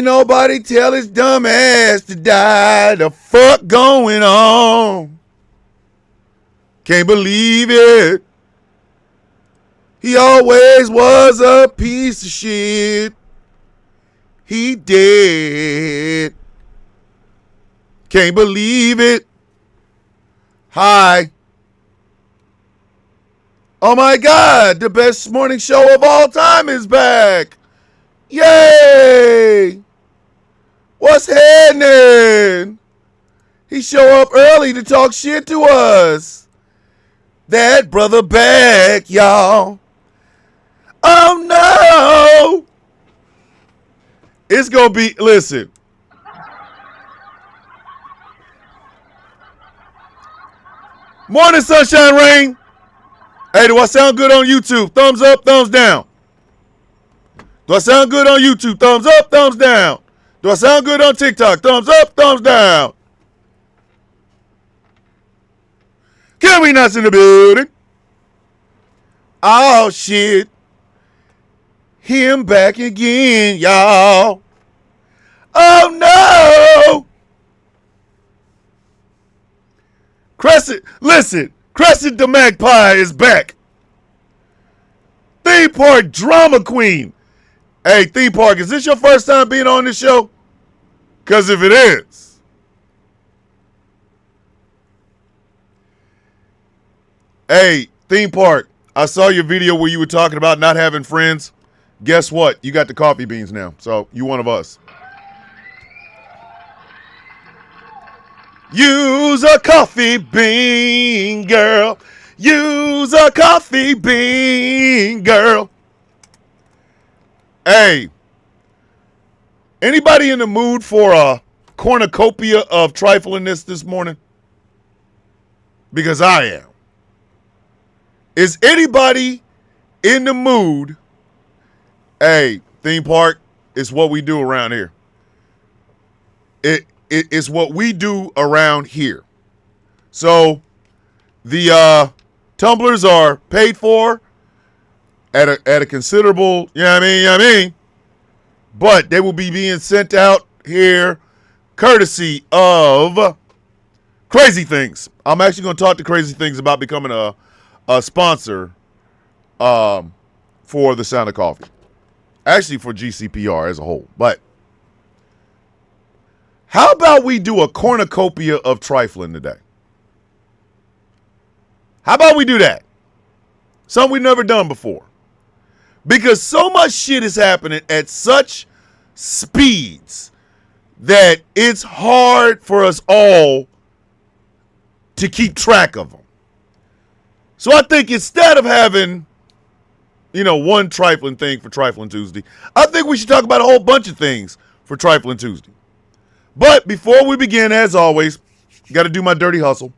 Ain't nobody tell his dumb ass to die. The fuck going on? Can't believe it. He always was a piece of shit. He dead. Can't believe it. Hi. Oh my God, the best morning show of all time is back. Yay. What's happening? He show up early to talk shit to us. That brother back, y'all. Oh no. It's gonna be, listen. Morning, sunshine, rain. Hey, do I sound good on YouTube? Thumbs up, thumbs down. Do I sound good on YouTube? Thumbs up, thumbs down. Do I sound good on TikTok? Thumbs up, thumbs down. Can we nuts in the building? Oh, shit. Him back again, y'all. Oh, no. Crescent, listen. Crescent the Magpie is back. Theme Park Drama Queen. Hey, Theme Park, is this your first time being on this show? Because if it is, hey, Theme Park, I saw your video where you were talking about not having friends. Guess what? You got the coffee beans now, so you one of us. Use a coffee bean, girl. Use a coffee bean, girl. Hey, anybody in the mood for a cornucopia of triflingness this morning? Because I am. Is anybody in the mood? Hey, Theme Park, it's what we do around here. It's what we do around here. So the tumblers are paid for at a considerable, but they will be being sent out here courtesy of Crazy Things. I'm actually going to talk to Crazy Things about becoming a sponsor for the Sound of Coffee. Actually for GCPR as a whole. But how about we do a cornucopia of trifling today? How about we do that? Something we've never done before. Because so much shit is happening at such speeds that it's hard for us all to keep track of them. So I think instead of having, one trifling thing for Trifling Tuesday, I think we should talk about a whole bunch of things for Trifling Tuesday. But before we begin, as always, got to do my dirty hustle.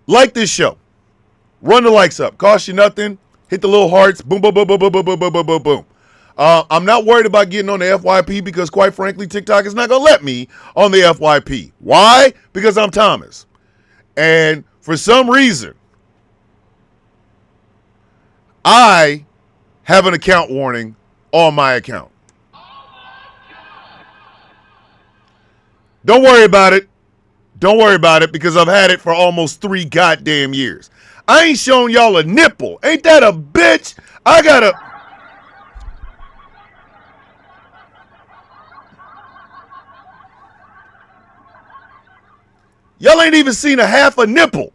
Like this show. Run the likes up. Cost you nothing. Hit the little hearts. Boom, boom, boom, boom, boom, boom, boom, boom, boom, boom, boom. I'm not worried about getting on the FYP because, quite frankly, TikTok is not going to let me on the FYP. Why? Because I'm Thomas. And for some reason, I have an account warning on my account. Don't worry about it. Don't worry about it because I've had it for almost 3 goddamn years. I ain't shown y'all a nipple. Ain't that a bitch? I gotta... Y'all ain't even seen a half a nipple.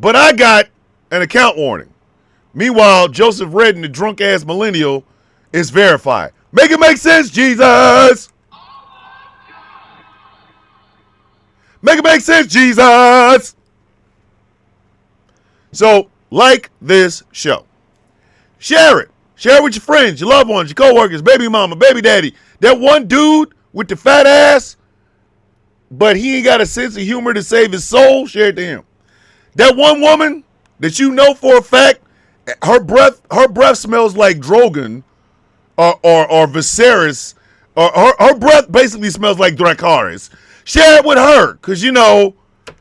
But I got an account warning. Meanwhile, Joseph Redden, the drunk-ass millennial, is verified. Make it make sense, Jesus! Make it make sense, Jesus! So, like this show. Share it. Share it with your friends, your loved ones, your coworkers, baby mama, baby daddy. That one dude with the fat ass, but he ain't got a sense of humor to save his soul, share it to him. That one woman that you know for a fact, her breath smells like Drogon or Viserys, or her breath basically smells like Dracarys. Share it with her, because,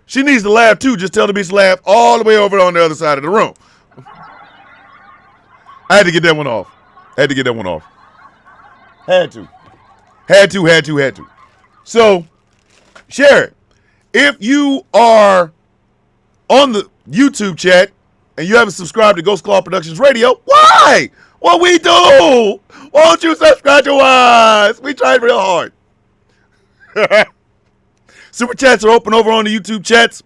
she needs to laugh too. Just tell the bitch to laugh all the way over on the other side of the room. I had to get that one off. Had to. Had to. So, share it. If you are on the YouTube chat and you haven't subscribed to Ghost Claw Productions Radio, why? What we do? Won't you subscribe to us? We tried real hard. Super chats are open over on the YouTube chats.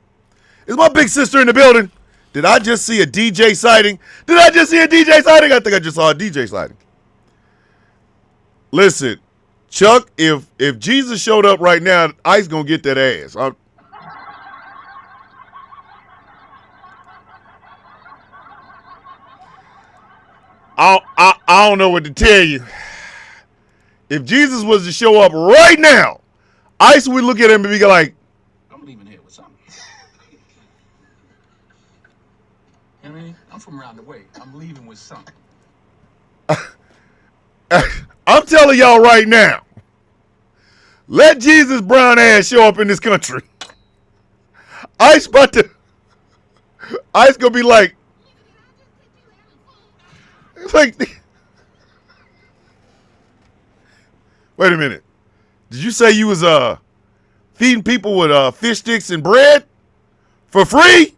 Is my big sister in the building? Did I just see a DJ sighting? I think I just saw a DJ sighting. Listen, Chuck, if Jesus showed up right now, Ice gonna get that ass. I don't know what to tell you. If Jesus was to show up right now, Ice would look at him and be like, I'm leaving here with something. I mean, I'm from around the way. I'm leaving with something. I'm telling y'all right now, let Jesus' brown ass show up in this country. Ice gonna be like, wait a minute. Did you say you was feeding people with fish sticks and bread for free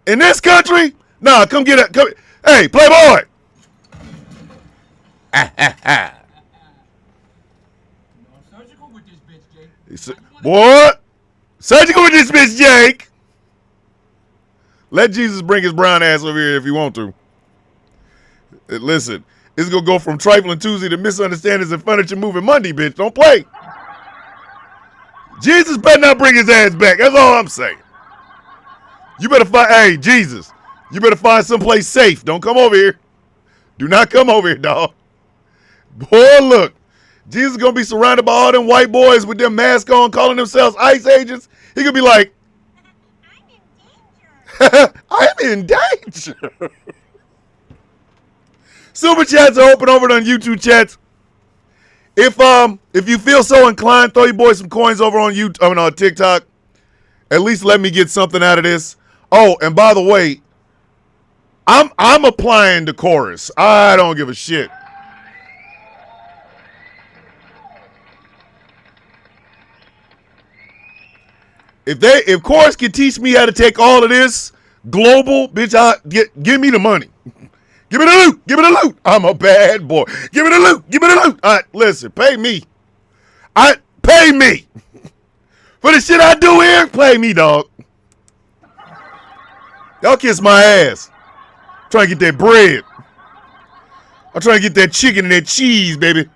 in this country? Nah, come get it. Come, hey, Playboy. I'm surgical with this bitch, Jake. Boy, surgical with this bitch, Jake. Let Jesus bring his brown ass over here if you want to. Listen, it's going to go from Trifling Tuesday to Misunderstandings and Furniture Moving Monday, bitch. Don't play. Jesus better not bring his ass back. That's all I'm saying. You better find, hey, Jesus, you better find someplace safe. Don't come over here. Do not come over here, dog. Boy, look. Jesus is going to be surrounded by all them white boys with their masks on, calling themselves ICE agents. He could be like, I'm in danger. Super chats are open over on YouTube chats. If you feel so inclined, throw your boys some coins over on YouTube, on TikTok. At least let me get something out of this. Oh, and by the way, I'm applying the chorus. I don't give a shit. If chorus can teach me how to take all of this global, bitch, give me the money. Give me the loot. Give me the loot. I'm a bad boy. Give me the loot. Give me the loot. All right, listen, pay me. Pay me. For the shit I do here, pay me, dog. Y'all kiss my ass. I'm trying to get that bread. I'm trying to get that chicken and that cheese, baby.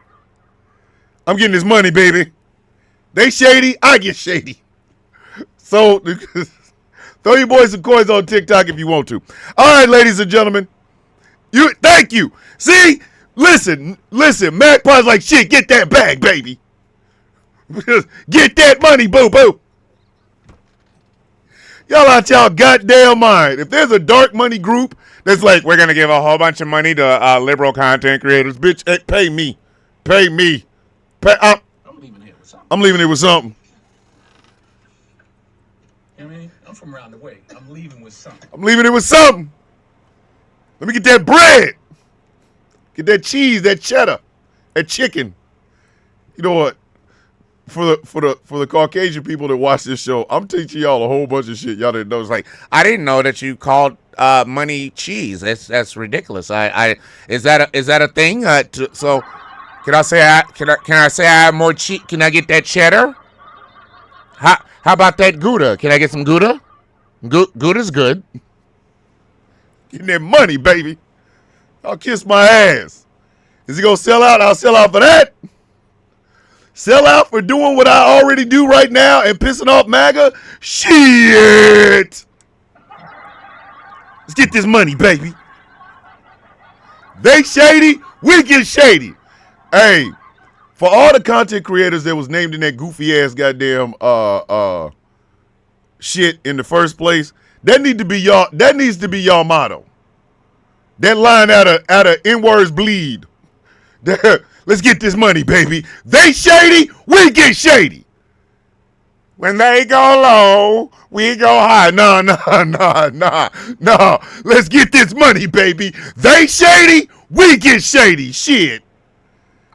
I'm getting this money, baby. They shady, I get shady. So, throw your boys some coins on TikTok if you want to. All right, ladies and gentlemen. Thank you. See? Listen. Magpie's like, shit, get that bag, baby. Get that money, boo-boo. Y'all out y'all goddamn mind. If there's a dark money group that's like, we're going to give a whole bunch of money to liberal content creators, bitch, pay me. Pay me. I'm leaving here with something. I'm leaving here with something. I mean, I'm from around the way. I'm leaving with something. I'm leaving it with something. Let me get that bread. Get that cheese, that cheddar, that chicken. You know what? For the Caucasian people that watch this show, I'm teaching y'all a whole bunch of shit y'all didn't know. It's like, I didn't know that you called money cheese. That's ridiculous. Is that a thing? So can I say I have more cheese? Can I get that cheddar? How about that Gouda? Can I get some Gouda? Gouda's good. Getting that money, baby. I'll kiss my ass. Is he gonna sell out? I'll sell out for that. Sell out for doing what I already do right now and pissing off MAGA? Shit. Let's get this money, baby. They shady, we get shady. Hey, for all the content creators that was named in that goofy ass goddamn shit in the first place, that needs to be y'all motto. That line out of N-words bleed. Let's get this money, baby. They shady, we get shady. When they go low, we go high. No. Let's get this money, baby. They shady, we get shady. Shit.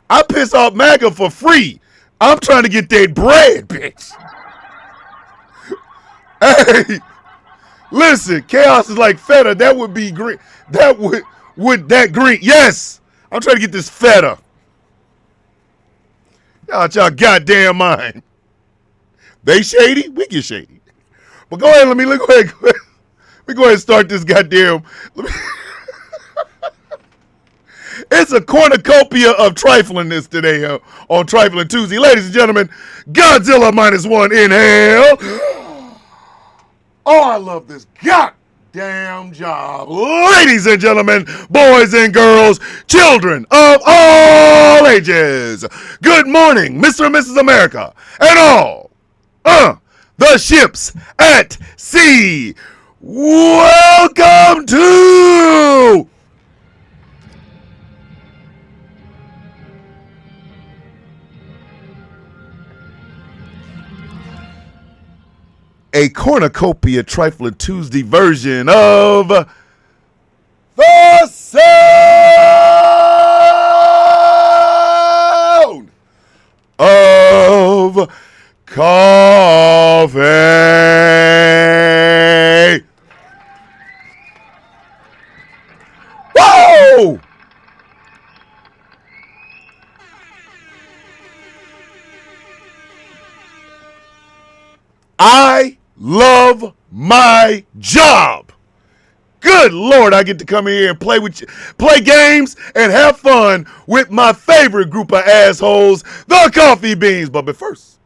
I piss off MAGA for free. I'm trying to get that bread, bitch. Hey, listen, chaos is like feta. That would be green. That would that green? Yes, I'm trying to get this feta. Y'all out y'all goddamn mind. They shady, we get shady. But go ahead, let me go ahead. Let me go ahead and start this goddamn. It's a cornucopia of triflingness today on Trifling Tuesday. Ladies and gentlemen, Godzilla -1 inhale. Oh, I love this goddamn job. Ladies and gentlemen, boys and girls, children of all ages, good morning, Mr. and Mrs. America, and all the ships at sea. Welcome to a cornucopia trifling Tuesday version of the sound of coffee. Whoa! I love my job. Good Lord, I get to come here and play games and have fun with my favorite group of assholes, the Coffee Beans. But first,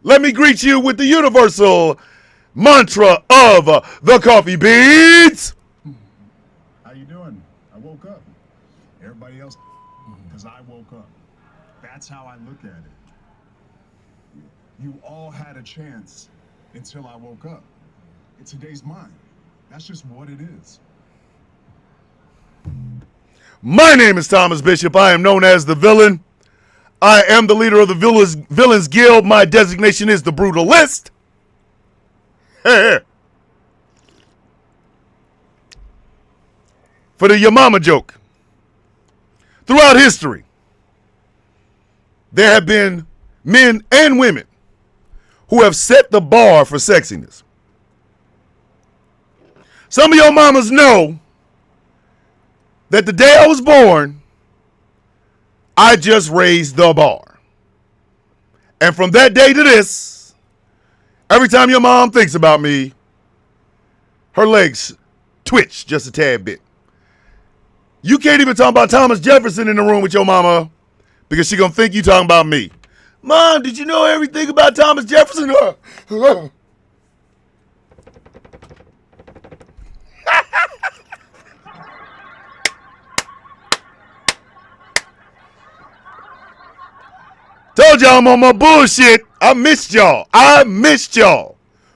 let me greet you with the universal mantra of the Coffee Beans. How you doing? I woke up. Everybody else, because I woke up. That's how I look at it. You all had a chance until I woke up. Today's mine. That's just what it is. My name is Thomas Bishop. I am known as the Villain. I am the leader of the Villains Guild. My designation is the Brutalist. For the your mama joke. Throughout history, there have been men and women who have set the bar for sexiness. Some of your mamas know that the day I was born, I just raised the bar. And from that day to this, every time your mom thinks about me, her legs twitch just a tad bit. You can't even talk about Thomas Jefferson in the room with your mama because she gonna think you talking about me. Mom, did you know everything about Thomas Jefferson? Told y'all I'm on my bullshit. I missed y'all.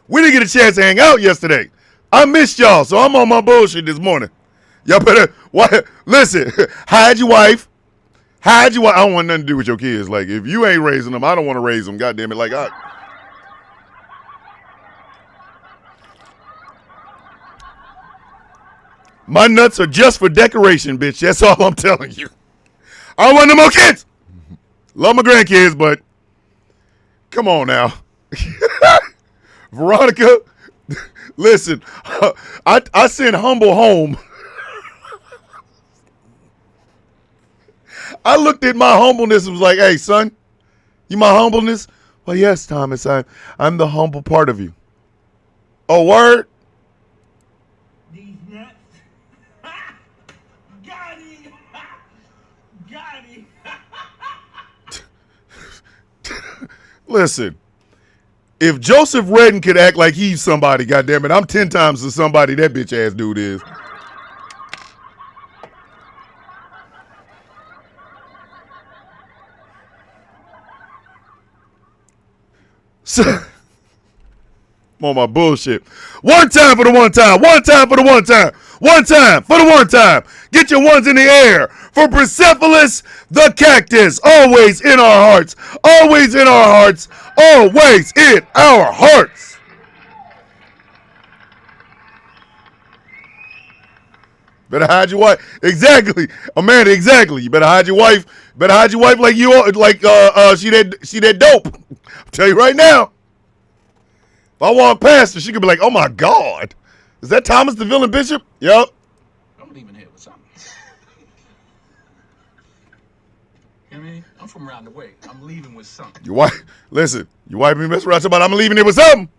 We didn't get a chance to hang out yesterday. I missed y'all, so I'm on my bullshit this morning. Y'all better listen. Hide your wife. I don't want nothing to do with your kids. Like, if you ain't raising them, I don't want to raise them. God damn it. Like, my nuts are just for decoration, bitch. That's all I'm telling you. I don't want no more kids. Love my grandkids, but come on now. Veronica, listen, I sent Humble home. I looked at my humbleness and was like, hey, son, you my humbleness? Well, yes, Thomas, I'm the humble part of you. Oh, word? These nuts. Got him. Got him. Listen, if Joseph Redden could act like he's somebody, goddammit, I'm 10 times the somebody that bitch ass dude is. So, I'm on my bullshit. One time for the one time. One time for the one time. One time for the one time. Get your ones in the air for Persepolis the cactus. Always in our hearts. Always in our hearts. Always in our hearts. Better hide your wife. Exactly, Amanda. Exactly. You better hide your wife. Better hide your wife like you are, like she that dope. I'll tell you right now. If I walk past her, she could be like, "Oh my God, is that Thomas the Villain Bishop?" Yep. I'm leaving here with something. Hear me? I'm from around the way. I'm leaving with something. Your wife. Listen, your wife be messing around talking about I'm leaving it with something.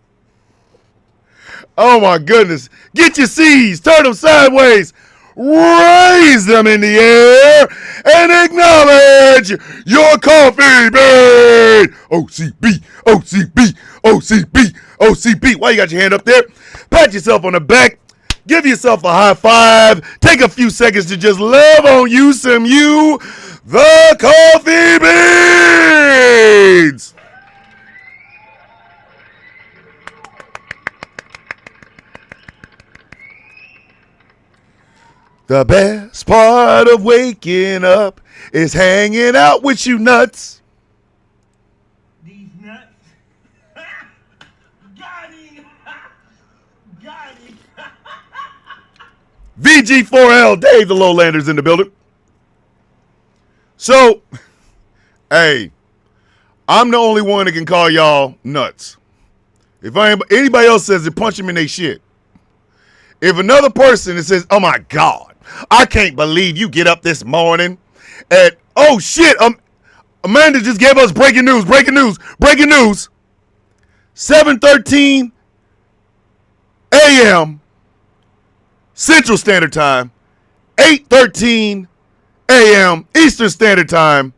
Oh my goodness. Get your C's, turn them sideways, raise them in the air, and acknowledge your coffee bean. OCB, OCB, OCB, OCB. Why you got your hand up there? Pat yourself on the back. Give yourself a high five. Take a few seconds to just love on you some you, the coffee beans. The best part of waking up is hanging out with you nuts. These nuts. Got him. Got him. VG4L, Dave the Lowlander's in the building. So, hey, I'm the only one that can call y'all nuts. If anybody else says it, punch them in their shit. If another person that says, "Oh my God, I can't believe you get up this morning at, oh shit, Amanda just gave us breaking news, 7:13 a.m. Central Standard Time, 8:13 a.m. Eastern Standard Time.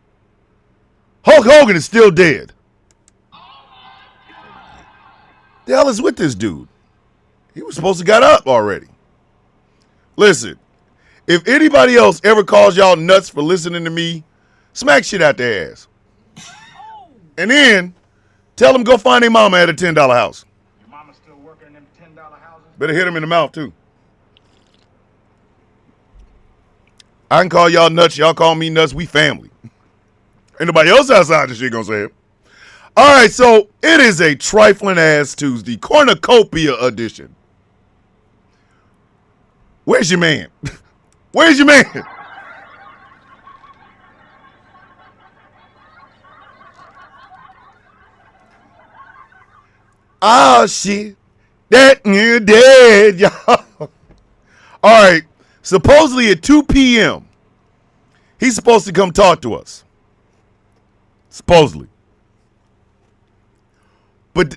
Hulk Hogan is still dead. The hell is with this dude? He was supposed to got up already. Listen, if anybody else ever calls y'all nuts for listening to me, smack shit out their ass. And then tell them go find their mama at a $10 house. Your mama still working in them $10 houses? Better hit him in the mouth too. I can call y'all nuts. Y'all call me nuts. We family. Ain't nobody else outside this shit gonna say it. All right, so it is a trifling ass Tuesday, cornucopia edition. Where's your man? Where's your man? Oh shit, that you dead, y'all. All right, supposedly at 2 p.m., he's supposed to come talk to us. Supposedly. But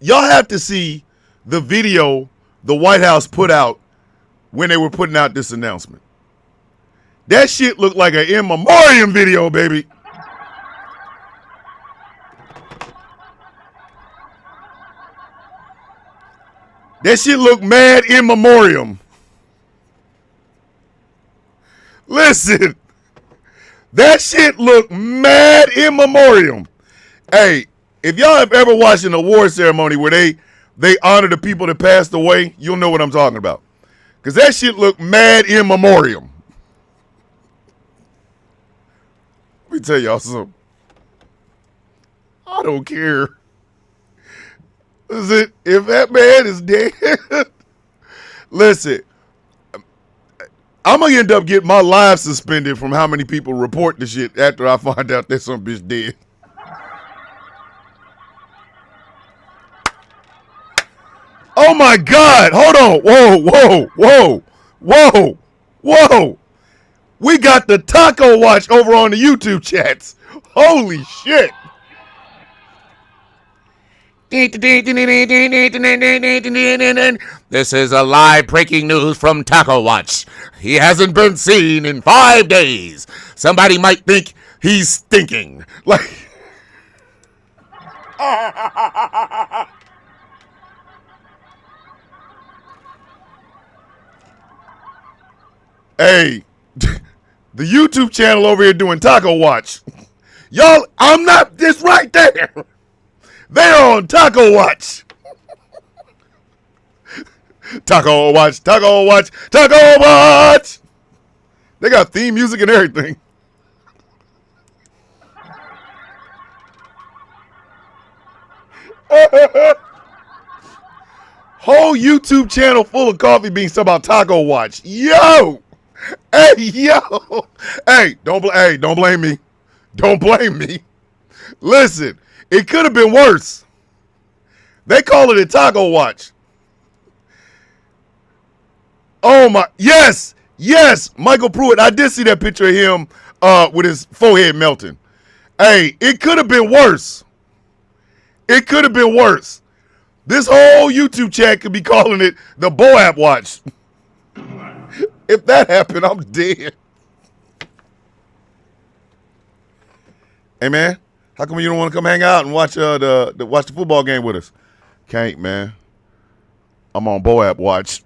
y'all have to see the video the White House put out when they were putting out this announcement. That shit looked like an in memoriam video, baby. That shit looked mad in memoriam. Listen, that shit looked mad in memoriam. Hey, if y'all have ever watched an award ceremony where they honor the people that passed away, you'll know what I'm talking about. Because that shit looked mad in memoriam. Let me tell y'all something. I don't care. Listen, if that man is dead, listen, I'm going to end up getting my life suspended from how many people report the shit after I find out that some bitch dead. Oh my God, hold on. Whoa. We got the Taco Watch over on the YouTube chats. Holy shit. This is a live breaking news from Taco Watch. He hasn't been seen in 5 days. Somebody might think he's stinking. Like, hey, the YouTube channel over here doing Taco Watch. Y'all, I'm not this right there. They're on Taco Watch. Taco Watch. They got theme music and everything. Whole YouTube channel full of coffee beans talking about Taco Watch. Yo! Hey, yo. Hey, don't blame me. Don't blame me. Listen, it could have been worse. They call it a taco watch. Oh my, yes, Michael Pruitt. I did see that picture of him with his forehead melting. Hey, it could have been worse. It could have been worse. This whole YouTube chat could be calling it the Boap watch. If that happened, I'm dead. Hey man, how come you don't want to come hang out and watch watch the football game with us? Can't, man. I'm on Boap watch.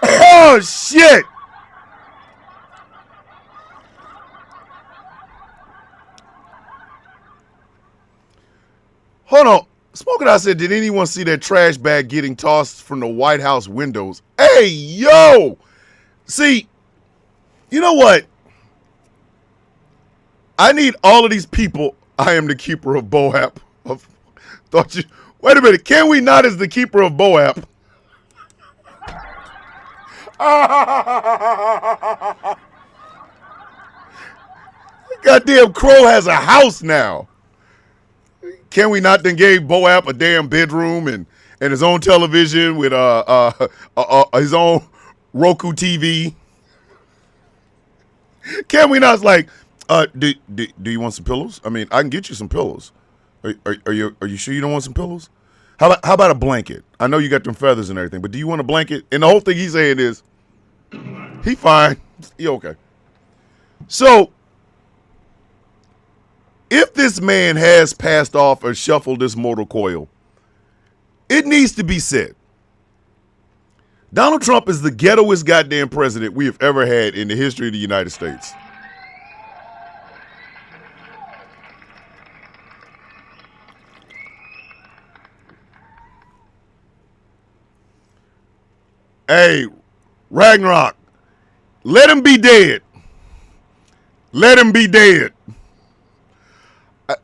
Oh shit! Hold on. Smoking Out said, did anyone see that trash bag getting tossed from the White House windows? Hey, yo! See, you know what? I need all of these people. I am the keeper of Boap. Thought you. Wait a minute. Can we not as the keeper of Boap? Goddamn Crow has a house now. Can we not then gave Boap a damn bedroom and his own television with his own Roku TV? Can we not? It's like, do you want some pillows? I mean, I can get you some pillows. Are you sure you don't want some pillows? How about a blanket? I know you got them feathers and everything, but do you want a blanket? And the whole thing he's saying is, he fine, he okay. So, if this man has passed off or shuffled this mortal coil, it needs to be said. Donald Trump is the ghettoest goddamn president we have ever had in the history of the United States. Hey, Ragnarok, let him be dead. Let him be dead.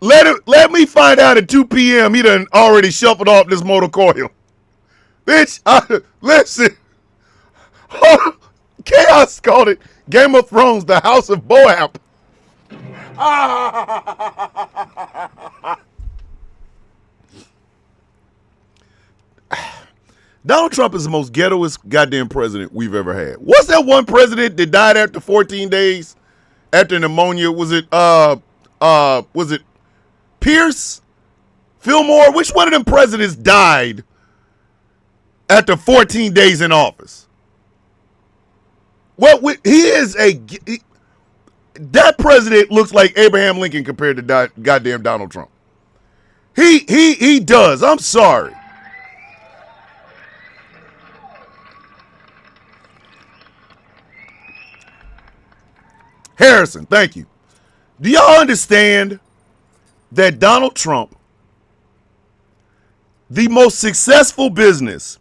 Let me find out at 2 p.m. he done already shuffled off this motor coil. Bitch, listen. Chaos called it Game of Thrones, the House of Boap. Donald Trump is the most ghettoest goddamn president we've ever had. What's that one president that died after 14 days after pneumonia? Was it Pierce? Fillmore? Which one of them presidents died after 14 days in office? Well, that president looks like Abraham Lincoln compared to goddamn Donald Trump. He does. I'm sorry. Harrison, thank you. Do y'all understand that Donald Trump, the most successful business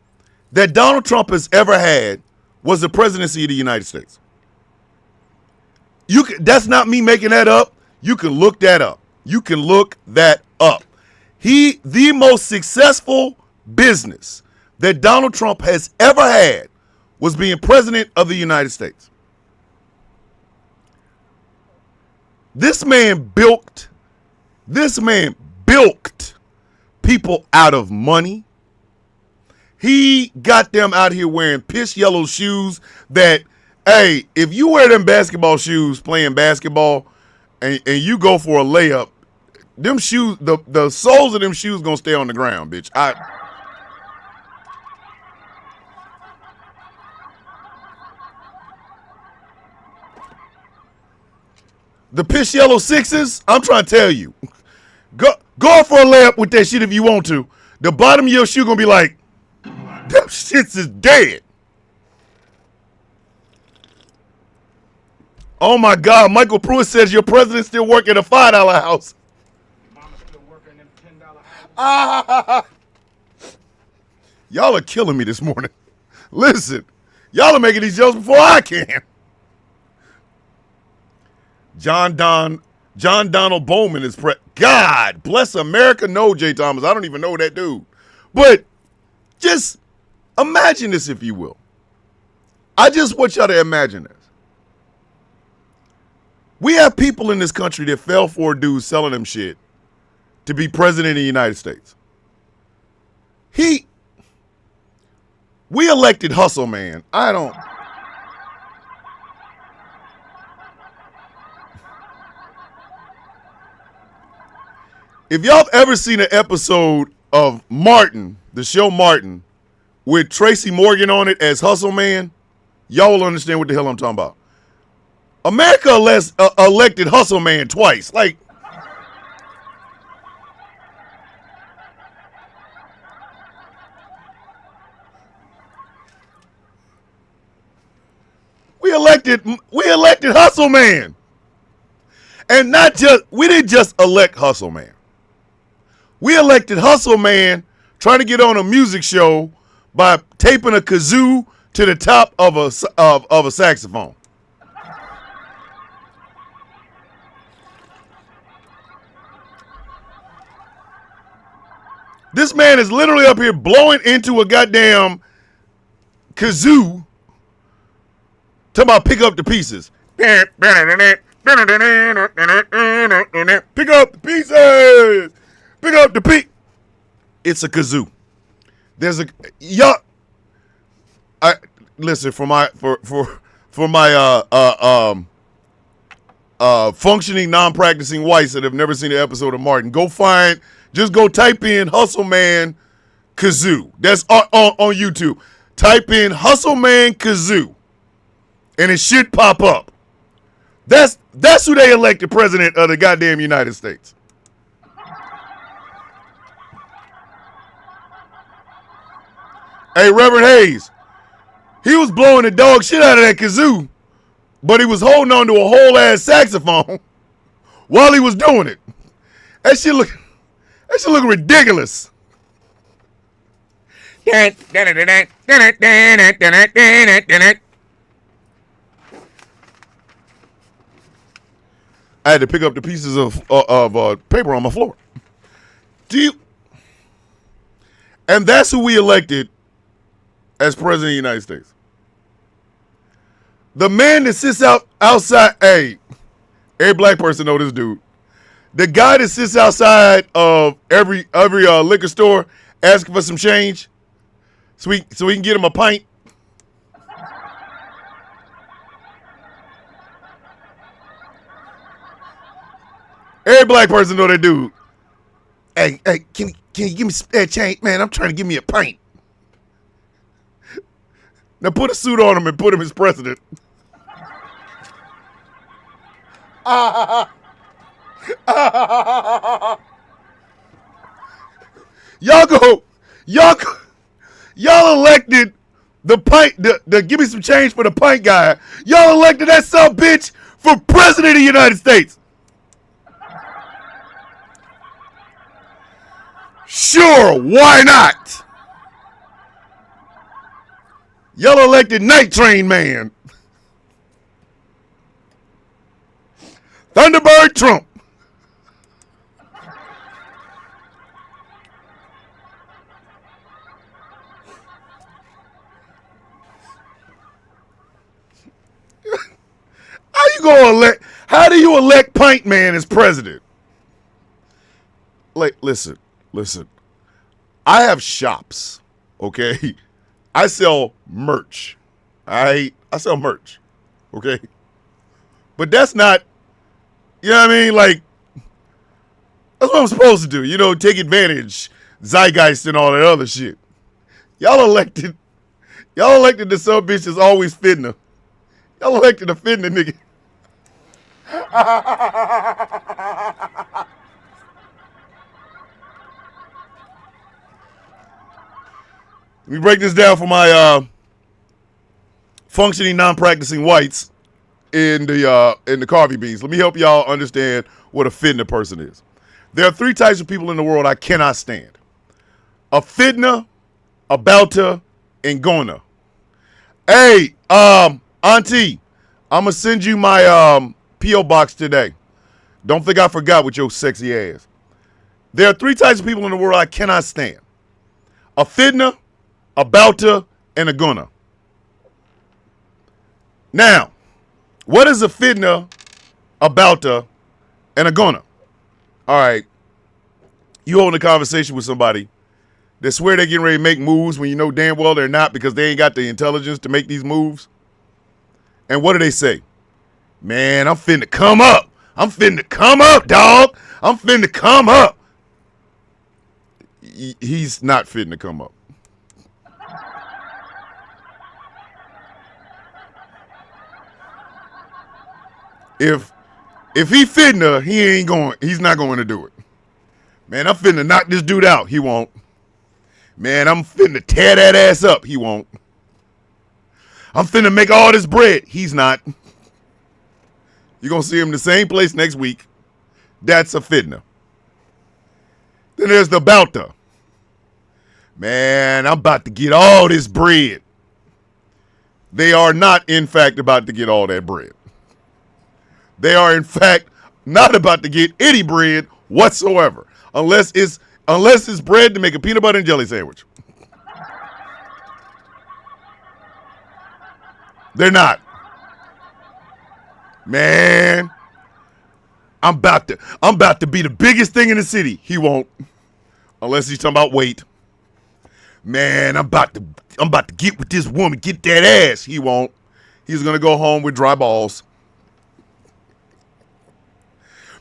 that Donald Trump has ever had was the presidency of the United States? That's not me making that up. You can look that up. The most successful business that Donald Trump has ever had was being president of the United States. This man bilked people out of money. He got them out here wearing piss yellow shoes that, hey, if you wear them basketball shoes playing basketball and you go for a layup, them shoes, the soles of them shoes gonna stay on the ground, bitch. The piss yellow sixes, I'm trying to tell you. Go for a layup with that shit if you want to. The bottom of your shoe gonna be like, them shits is dead. Oh my God, Michael Pruitt says your president still working at a $5 house. Mama still working in $10 house. Y'all are killing me this morning. Listen, y'all are making these jokes before I can. John Don John Donald Bowman is God bless America. No, Jay Thomas. I don't even know that dude. But just imagine this, if you will. I just want y'all to imagine this. We have people in this country that fell for a dude selling them shit to be president of the United States. We elected Hustle Man. If y'all have ever seen an episode of Martin, the show Martin, with Tracy Morgan on it as Hustle Man, y'all will understand what the hell I'm talking about. America elected Hustle Man twice. Like, we elected Hustle Man. And we didn't just elect Hustle Man. We elected Hustle Man trying to get on a music show by taping a kazoo to the top of a saxophone. This man is literally up here blowing into a goddamn kazoo. Talking about pick up the pieces. Pick up the pieces. Pick up the peak. It's a kazoo. There's a listen for my functioning non-practicing whites that have never seen an episode of Martin. Just go type in Hustle Man kazoo. That's on YouTube. Type in Hustle Man kazoo, and it should pop up. That's who they elected president of the goddamn United States. Hey, Reverend Hayes, he was blowing the dog shit out of that kazoo, but he was holding on to a whole ass saxophone while he was doing it. That shit look ridiculous. I had to pick up the pieces of paper on my floor. And that's who we elected as president of the United States. The man that sits outside, hey, every black person know this dude. The guy that sits outside of every liquor store asking for some change so we can get him a pint. Every black person know that dude. Hey, can you give me that change? Man, I'm trying to give me a pint. Now put a suit on him and put him as president. Y'all elected the pint, the give me some change for the pint guy. Y'all elected that son of a bitch for president of the United States. Sure, why not? Y'all elected Night Train Man. Thunderbird Trump. How do you elect Pint Man as president? Like, listen. I have shops, okay? I sell merch. I sell merch, okay? But that's not, you know what I mean? Like, that's what I'm supposed to do. You know, take advantage, zeitgeist and all that other shit. Y'all elected the sub bitch that's always fitting her. Y'all elected a fitting the nigga. Let me break this down for my functioning non-practicing whites in the Carvey beans. Let me help y'all understand what a fitna person is. There are three types of people in the world I cannot stand: a fitna, a bouter, and gonna. Hey, Auntie, I'm gonna send you my P.O. box today. Don't think I forgot with your sexy ass. There are three types of people in the world I cannot stand. A fitna, a bouter, and a gunner. Now, what is a fitna, a bouter, and a gunner? All right. You hold a conversation with somebody that swear they're getting ready to make moves when you know damn well they're not because they ain't got the intelligence to make these moves. And what do they say? Man, I'm finna come up. I'm finna come up, dog. I'm finna come up. He's not finna come up. If he finna, he's not going to do it. Man, I'm finna knock this dude out. He won't. Man, I'm finna tear that ass up. He won't. I'm finna make all this bread. He's not. You're going to see him in the same place next week. That's a fitna. Then there's the bouter. Man, I'm about to get all this bread. They are not, in fact, about to get all that bread. They are, in fact, not about to get any bread whatsoever. Unless it's bread to make a peanut butter and jelly sandwich. They're not. Man, I'm about to be the biggest thing in the city. He won't. Unless he's talking about weight. Man, I'm about to get with this woman, get that ass. He won't. He's gonna go home with dry balls.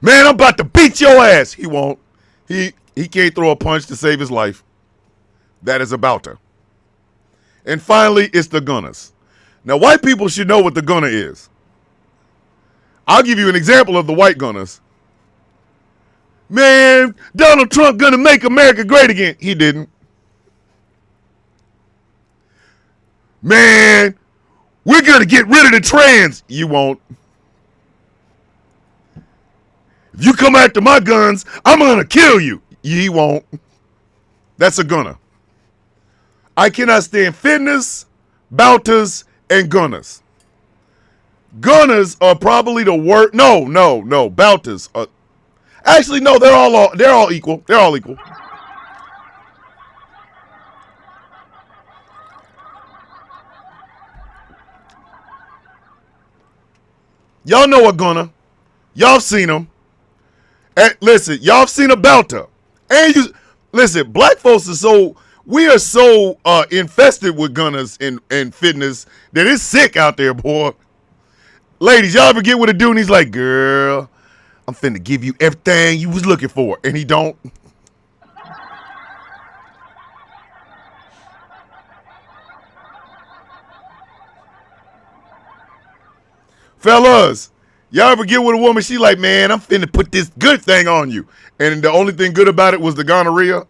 Man, I'm about to beat your ass. He won't. He can't throw a punch to save his life. That is a bouter. And finally, it's the gunners. Now, white people should know what the gunner is. I'll give you an example of the white gunners. Man, Donald Trump gonna make America great again. He didn't. Man, we're gonna get rid of the trans. You won't. If you come after my guns, I'm gonna kill you. He won't. That's a gunner. I cannot stand fitness, bouters, and gunners. Gunners are probably the worst. No. Bouters are. Actually, no. They're all equal. They're all equal. Y'all know a gunner. Y'all seen them. Listen, y'all seen a bouter. And listen, black folks we are so infested with gunners and fitness that it's sick out there, boy. Ladies, y'all ever get with a dude and he's like, girl, I'm finna give you everything you was looking for. And he don't. Fellas, y'all ever get with a woman, she like, man, I'm finna put this good thing on you. And the only thing good about it was the gonorrhea.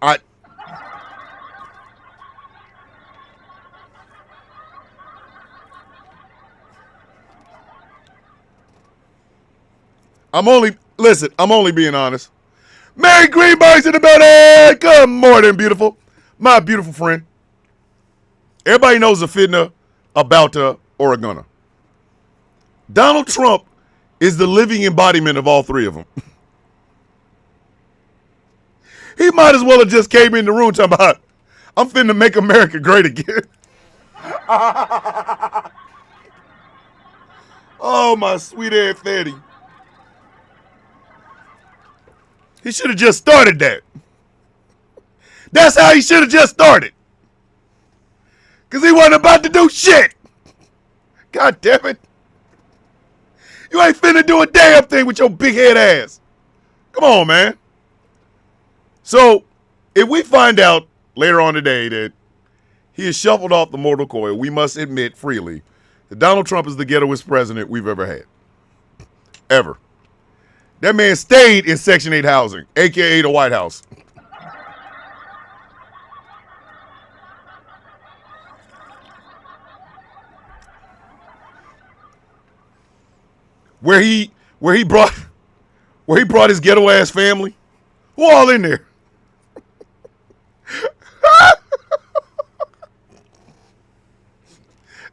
I'm only being honest. Mary Greenberg's in the building. Good morning, beautiful. My beautiful friend. Everybody knows a fitna, a bouter, or a gunner. Donald Trump is the living embodiment of all three of them. He might as well have just came in the room talking about, I'm finna make America great again. Oh, my sweet ass fatty. He should have just started that. That's how he should have just started. Because he wasn't about to do shit. God damn it. You ain't finna do a damn thing with your big head ass. Come on, man. So, if we find out later on today that he has shuffled off the mortal coil, we must admit freely that Donald Trump is the ghettoest president we've ever had. Ever. That man stayed in Section 8 housing, a.k.a. the White House. Where he brought his ghetto ass family. Who all in there?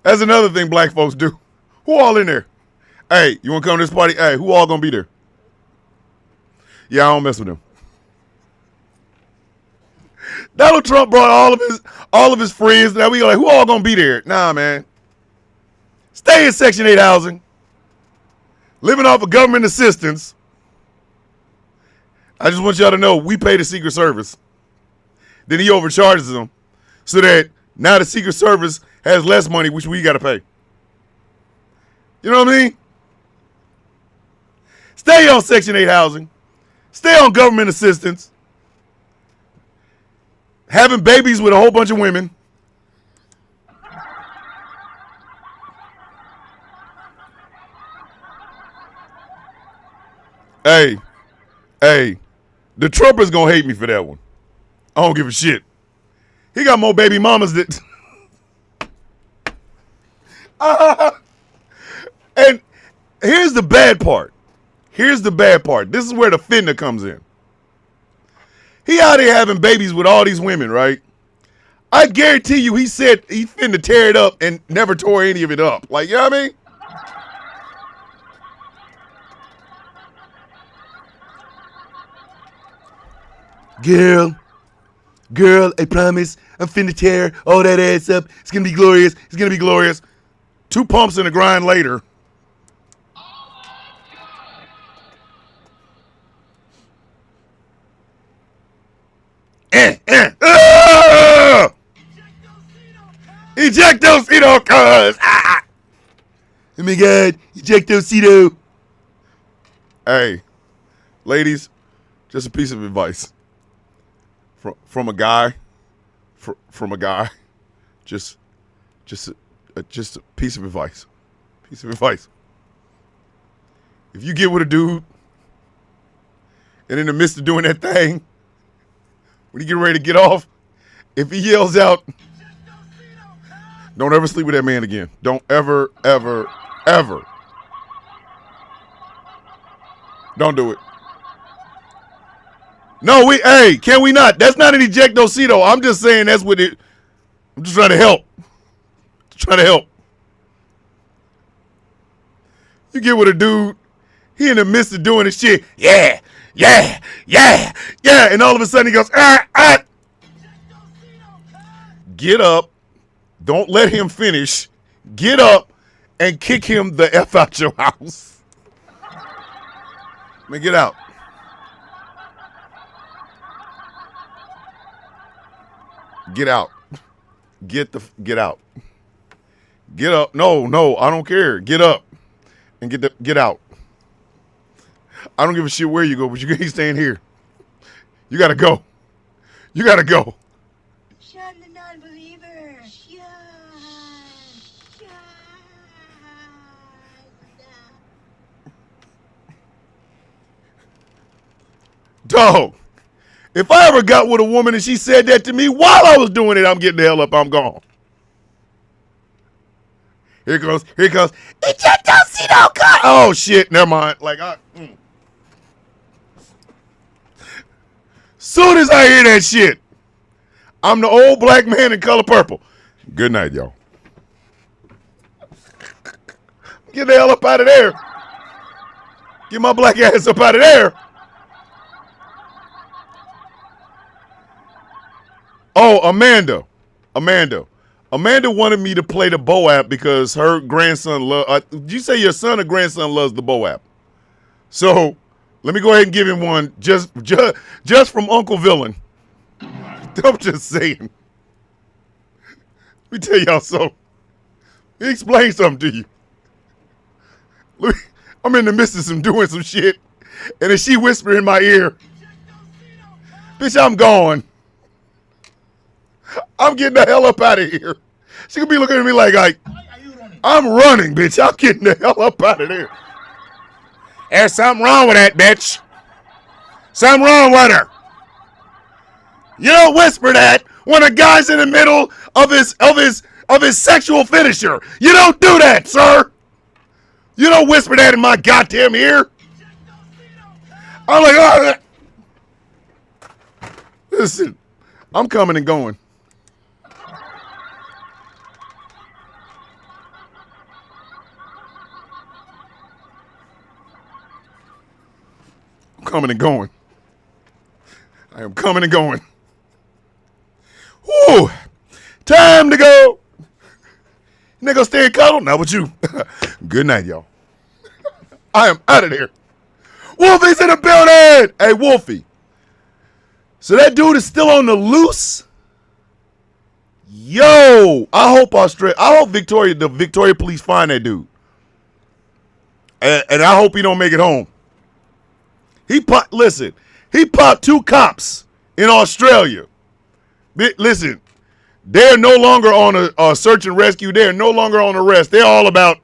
That's another thing black folks do. Who all in there? Hey, you want to come to this party? Hey, who all gonna be there? Yeah, I don't mess with him. Donald Trump brought all of his friends. Now we like, who all gonna be there? Nah, man. Stay in Section 8 housing. Living off of government assistance. I just want y'all to know we pay the Secret Service. Then he overcharges them so that now the Secret Service has less money, which we got to pay. You know what I mean? Stay on Section 8 housing. Stay on government assistance. Having babies with a whole bunch of women. Hey, the Trumpers gonna hate me for that one. I don't give a shit. He got more baby mamas that. And here's the bad part. This is where the fitna comes in. He out here having babies with all these women, right? I guarantee you he said he finna tear it up and never tore any of it up. Like, you know what I mean? Girl, I promise I'm finna tear all that ass up. It's gonna be glorious. 2 pumps and a grind later. Ejectocito, cuz. Oh my God, ejectocito. Hey, ladies, just a piece of advice from a guy. From a guy, just a piece of advice. If you get with a dude, and in the midst of doing that thing, when you get ready to get off, if he yells out, don't ever sleep with that man again. Don't ever. Don't do it. No, can we not? That's not an ejectocito. I'm just saying that's what it. I'm just trying to help. You get with a dude, he in the midst of doing his shit. Yeah. And all of a sudden he goes, Get up. Don't let him finish. Get up and kick him the F out your house. Man, get out. Get out. Get out. Get up. No, I don't care. Get up and get out. I don't give a shit where you go, but you ain't staying here. You gotta go. Shun the non-believer. Shun. Dog. If I ever got with a woman and she said that to me while I was doing it, I'm getting the hell up. I'm gone. Here it goes. Ejectocito, cut. Oh shit, never mind. Soon as I hear that shit, I'm the old black man in color purple. Good night, y'all. Get the hell up out of there. Get my black ass up out of there. Oh, Amanda wanted me to play the Bo app because her grandson did you say your son or grandson loves the Bo app? So let me go ahead and give him one just from Uncle Villain. I'm just saying. Let me tell y'all something. Let me explain something to you. Look, I'm in the midst of doing some shit, and then she whispered in my ear, bitch, I'm gone. I'm getting the hell up out of here. She could be looking at me like I'm running, bitch. I'm getting the hell up out of there. There's something wrong with that bitch. Something wrong with her. You don't whisper that when a guy's in the middle of his sexual finisher. You don't do that, sir. You don't whisper that in my goddamn ear. I'm like, oh. Listen, I'm coming and going. Coming and going. I am coming and going. Whew. Time to go. Nigga, stay in cuddle. Not with you. Good night, y'all. I am out of there. Wolfie's in the building. Hey, Wolfie. So that dude is still on the loose? Yo, I hope the Victoria police find that dude. And I hope he don't make it home. He popped 2 cops in Australia. Listen, they're no longer on a search and rescue. They're no longer on arrest. They're all about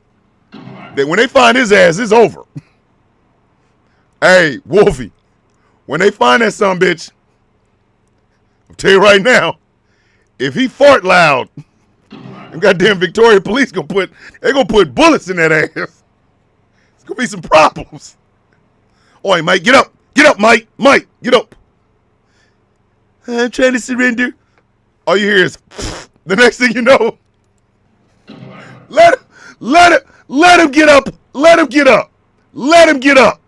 that. When they find his ass, it's over. Hey, Wolfie, when they find that son bitch, I'll tell you right now, if he fart loud, them goddamn Victoria police gonna put bullets in that ass. It's gonna be some problems. Oi, Mike, get up. Get up, Mike. Mike, get up. I'm trying to surrender. All you hear is the next thing you know. Let him get up. Let him get up. Let him get up.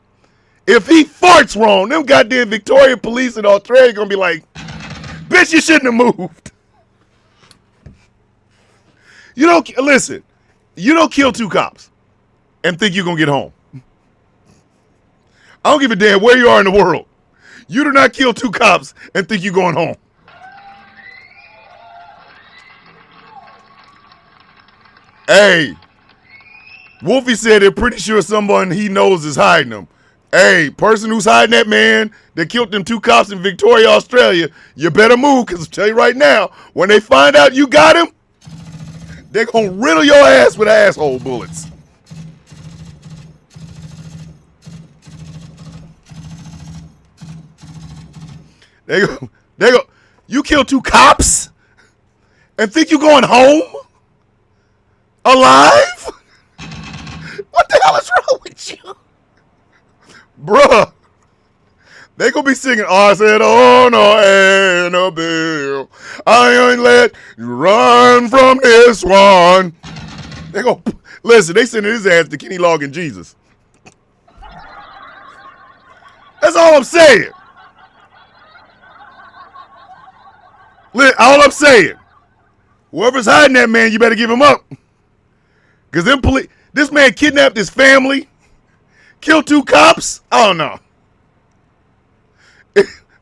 If he farts wrong, them goddamn Victoria police in Australia gonna be like, bitch, you shouldn't have moved. You don't kill 2 cops and think you're gonna get home. I don't give a damn where you are in the world. You do not kill 2 cops and think you're going home. Hey, Wolfie said they're pretty sure someone he knows is hiding them. Hey, person who's hiding that man that killed them 2 cops in Victoria, Australia, you better move, because I'll tell you right now, when they find out you got him, they're going to riddle your ass with asshole bullets. They go, you killed 2 cops and think you're going home? Alive? What the hell is wrong with you? Bruh. They gonna be singing, I said, oh no, Annabelle, I ain't let you run from this one. They gonna, listen, they sending his ass to Kenny Loggins Jesus. That's all I'm saying. All I'm saying, whoever's hiding that man, you better give him up. Because this man kidnapped his family, killed 2 cops. I don't know.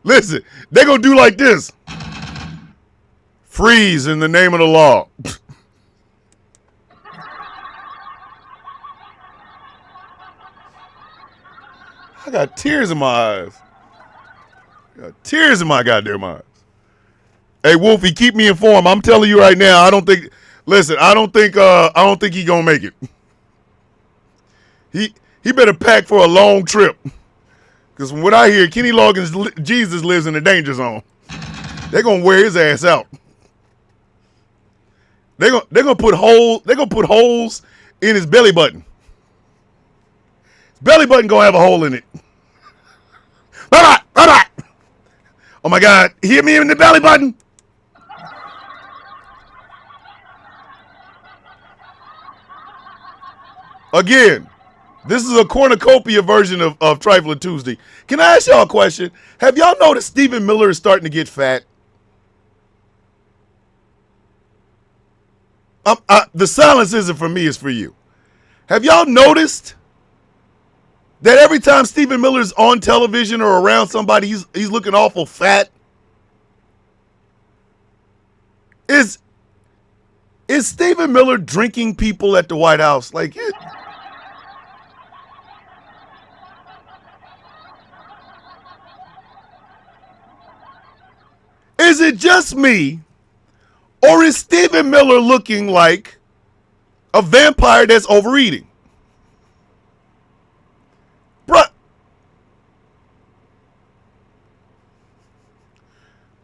Listen, they gonna do like this. Freeze in the name of the law. I got tears in my eyes. I got tears in my goddamn eyes. Hey, Wolfie, keep me informed. I'm telling you right now, I don't think he gonna make it. He better pack for a long trip. Because from what I hear, Kenny Loggins Jesus lives in the danger zone. They're gonna wear his ass out. They're gonna put holes in his belly button. His belly button gonna have a hole in it. Bye-bye. Oh my God, hit me in the belly button. Again, this is a cornucopia version of Trifling Tuesday. Can I ask y'all a question? Have y'all noticed Stephen Miller is starting to get fat? The silence isn't for me, it's for you. Have y'all noticed that every time Stephen Miller's on television or around somebody, he's looking awful fat? Is Stephen Miller drinking people at the White House? Like it. Is it just me, or is Stephen Miller looking like a vampire that's overeating? Bruh.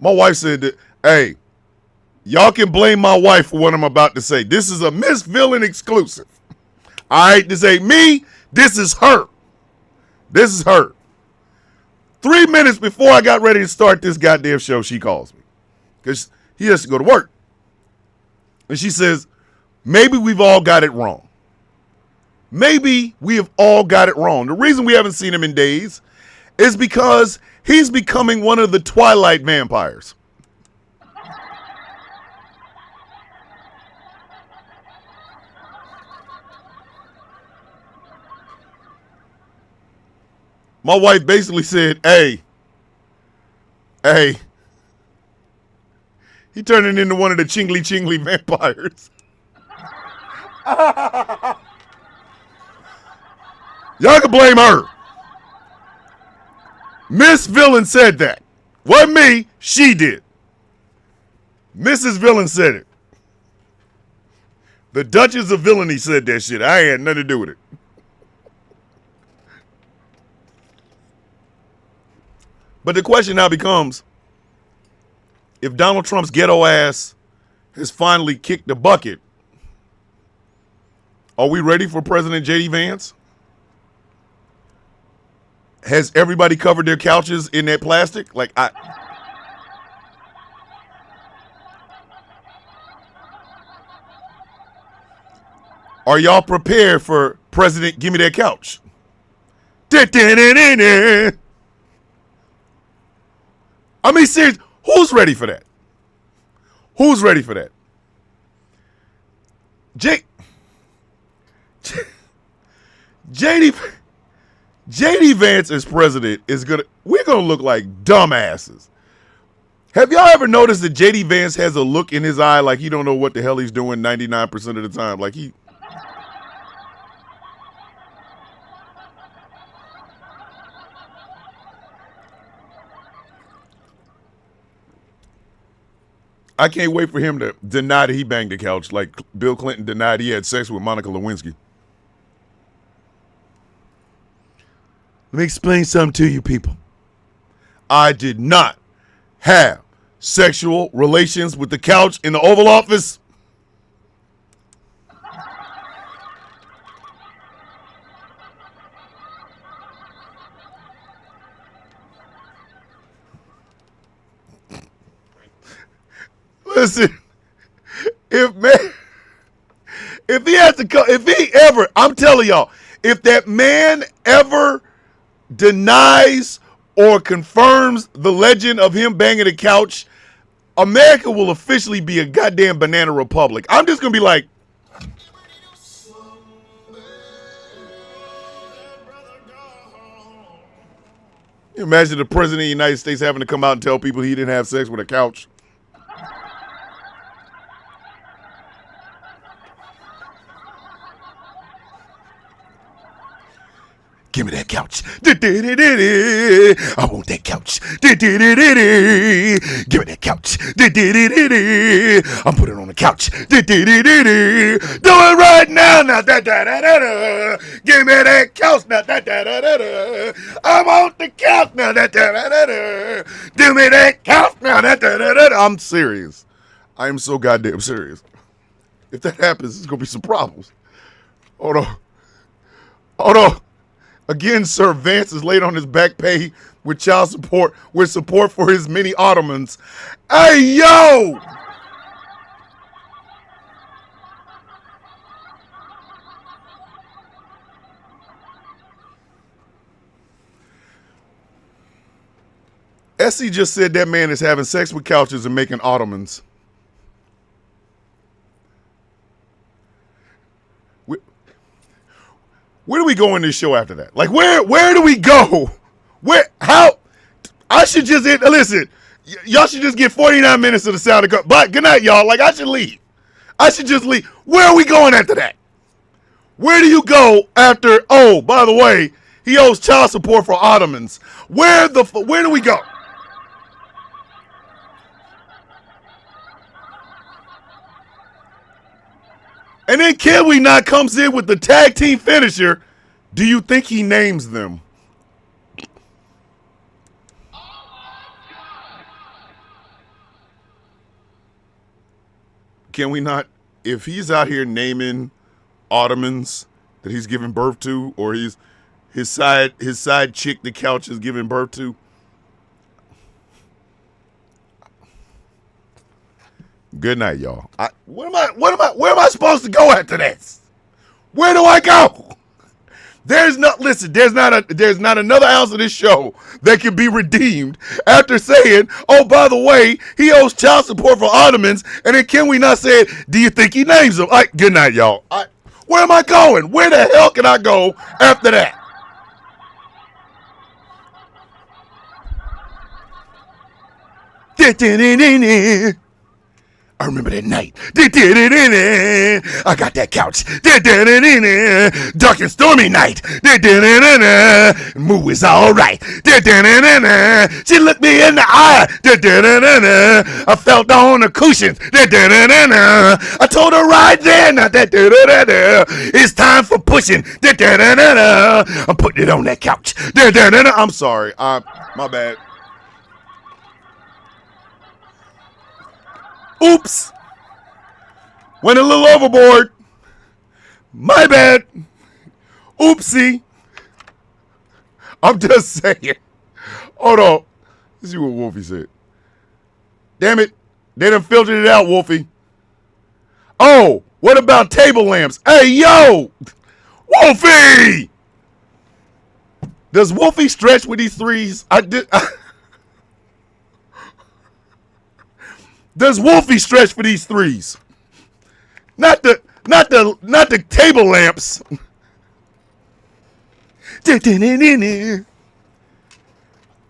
My wife said that, hey, y'all can blame my wife for what I'm about to say. This is a Miss Villain exclusive. All right, this ain't me. This is her. This is her. 3 minutes before I got ready to start this goddamn show, she calls me. Because he has to go to work. And she says, maybe we've all got it wrong. Maybe we have all got it wrong. The reason we haven't seen him in days is because He's becoming one of the Twilight vampires. My wife basically said, hey, he turning into one of the chingly vampires. Y'all can blame her. Miss Villain said that. Wasn't me, she did. Mrs. Villain said it. The Duchess of Villainy said that shit. I had nothing to do with it. But the question now becomes, if Donald Trump's ghetto ass has finally kicked the bucket, are we ready for President J.D. Vance? Has everybody covered their couches in that plastic? Are y'all prepared for President Give Me That Couch? I mean, serious. Who's ready for that? Who's ready for that? JD Vance as president we're gonna look like dumbasses. Have y'all ever noticed that JD Vance has a look in his eye like he don't know what the hell he's doing 99% of the time? Like he I can't wait for him to deny that he banged the couch like Bill Clinton denied he had sex with Monica Lewinsky. Let me explain something to you people. I did not have sexual relations with the couch in the Oval Office. Listen, if he ever, I'm telling y'all, if that man ever denies or confirms the legend of him banging the couch, America will officially be a goddamn banana republic. I'm just gonna be like, imagine the president of the United States having to come out and tell people he didn't have sex with a couch. Give me that couch. I want that couch. Give me that couch. I'm putting it on the couch. Do it right now. Give me that couch. Now. I want the couch. Now. Do me that couch. Now. I'm serious. I am so goddamn serious. If that happens, there's going to be some problems. Hold on. Again, Sir Vance is laid on his back pay with child support, with support for his many Ottomans. Hey, yo! Essie just said that man is having sex with couches and making Ottomans. Where do we go in this show after that? Like, where do we go? How? I should just, listen, y'all should just get 49 minutes of the sound of God. But good night, y'all. Like, I should leave. I should just leave. Where are we going after that? Where do you go after, oh, by the way, he owes child support for Ottomans. Where do we go? And then Can We Not comes in with the tag team finisher. Do you think he names them? Can we not? If he's out here naming Ottomans that he's giving birth to, or his side chick the couch is giving birth to. Good night, y'all. Where am I supposed to go after this? Where do I go? There's not another ounce of this show that can be redeemed after saying, oh, by the way, he owes child support for Ottomans, and then can we not say it? Do you think he names them? All right, good night, y'all. Where am I going? Where the hell can I go after that? I remember that night. I got that couch. Dark and stormy night. Moo is all right. She looked me in the eye. I felt on the cushions. I told her right then. It's time for pushing. I'm putting it on that couch. I'm sorry. My bad. Oops. Went a little overboard. My bad. Oopsie. I'm just saying. Hold on. Let's see what Wolfie said. Damn it. They done filtered it out, Wolfie. Oh, what about table lamps? Hey, yo. Wolfie. Does Wolfie stretch with these threes? Does Wolfie stretch for these threes? Not the table lamps.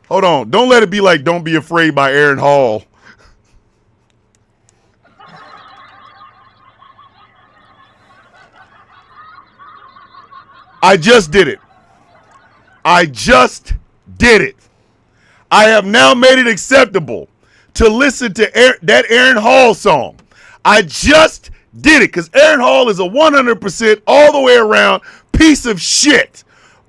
Hold on. Don't let it be like Don't Be Afraid by Aaron Hall. I just did it. I have now made it acceptable to listen to that Aaron Hall song. I just did it because Aaron Hall is a 100% all the way around piece of shit.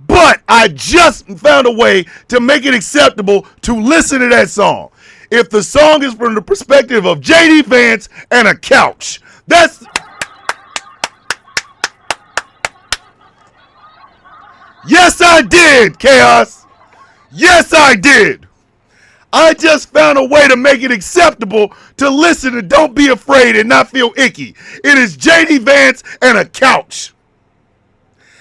But I just found a way to make it acceptable to listen to that song. If the song is from the perspective of JD Vance and a couch, that's... Yes, I did, Chaos. Yes, I did. I just found a way to make it acceptable to listen to Don't Be Afraid and not feel icky. It is JD Vance and a couch.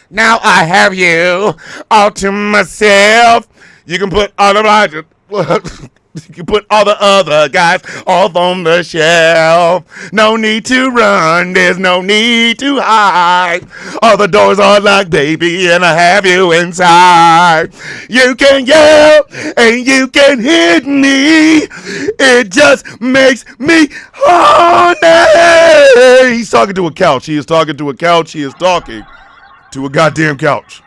Now I have you all to myself. You can put all the you can put all the other guys off on the shelf. No need to run, there's no need to hide. All the doors are locked, baby, and I have you inside. You can yell and you can hit me. It just makes me horny. He's talking to a couch. He is talking to a couch. He is talking to a goddamn couch.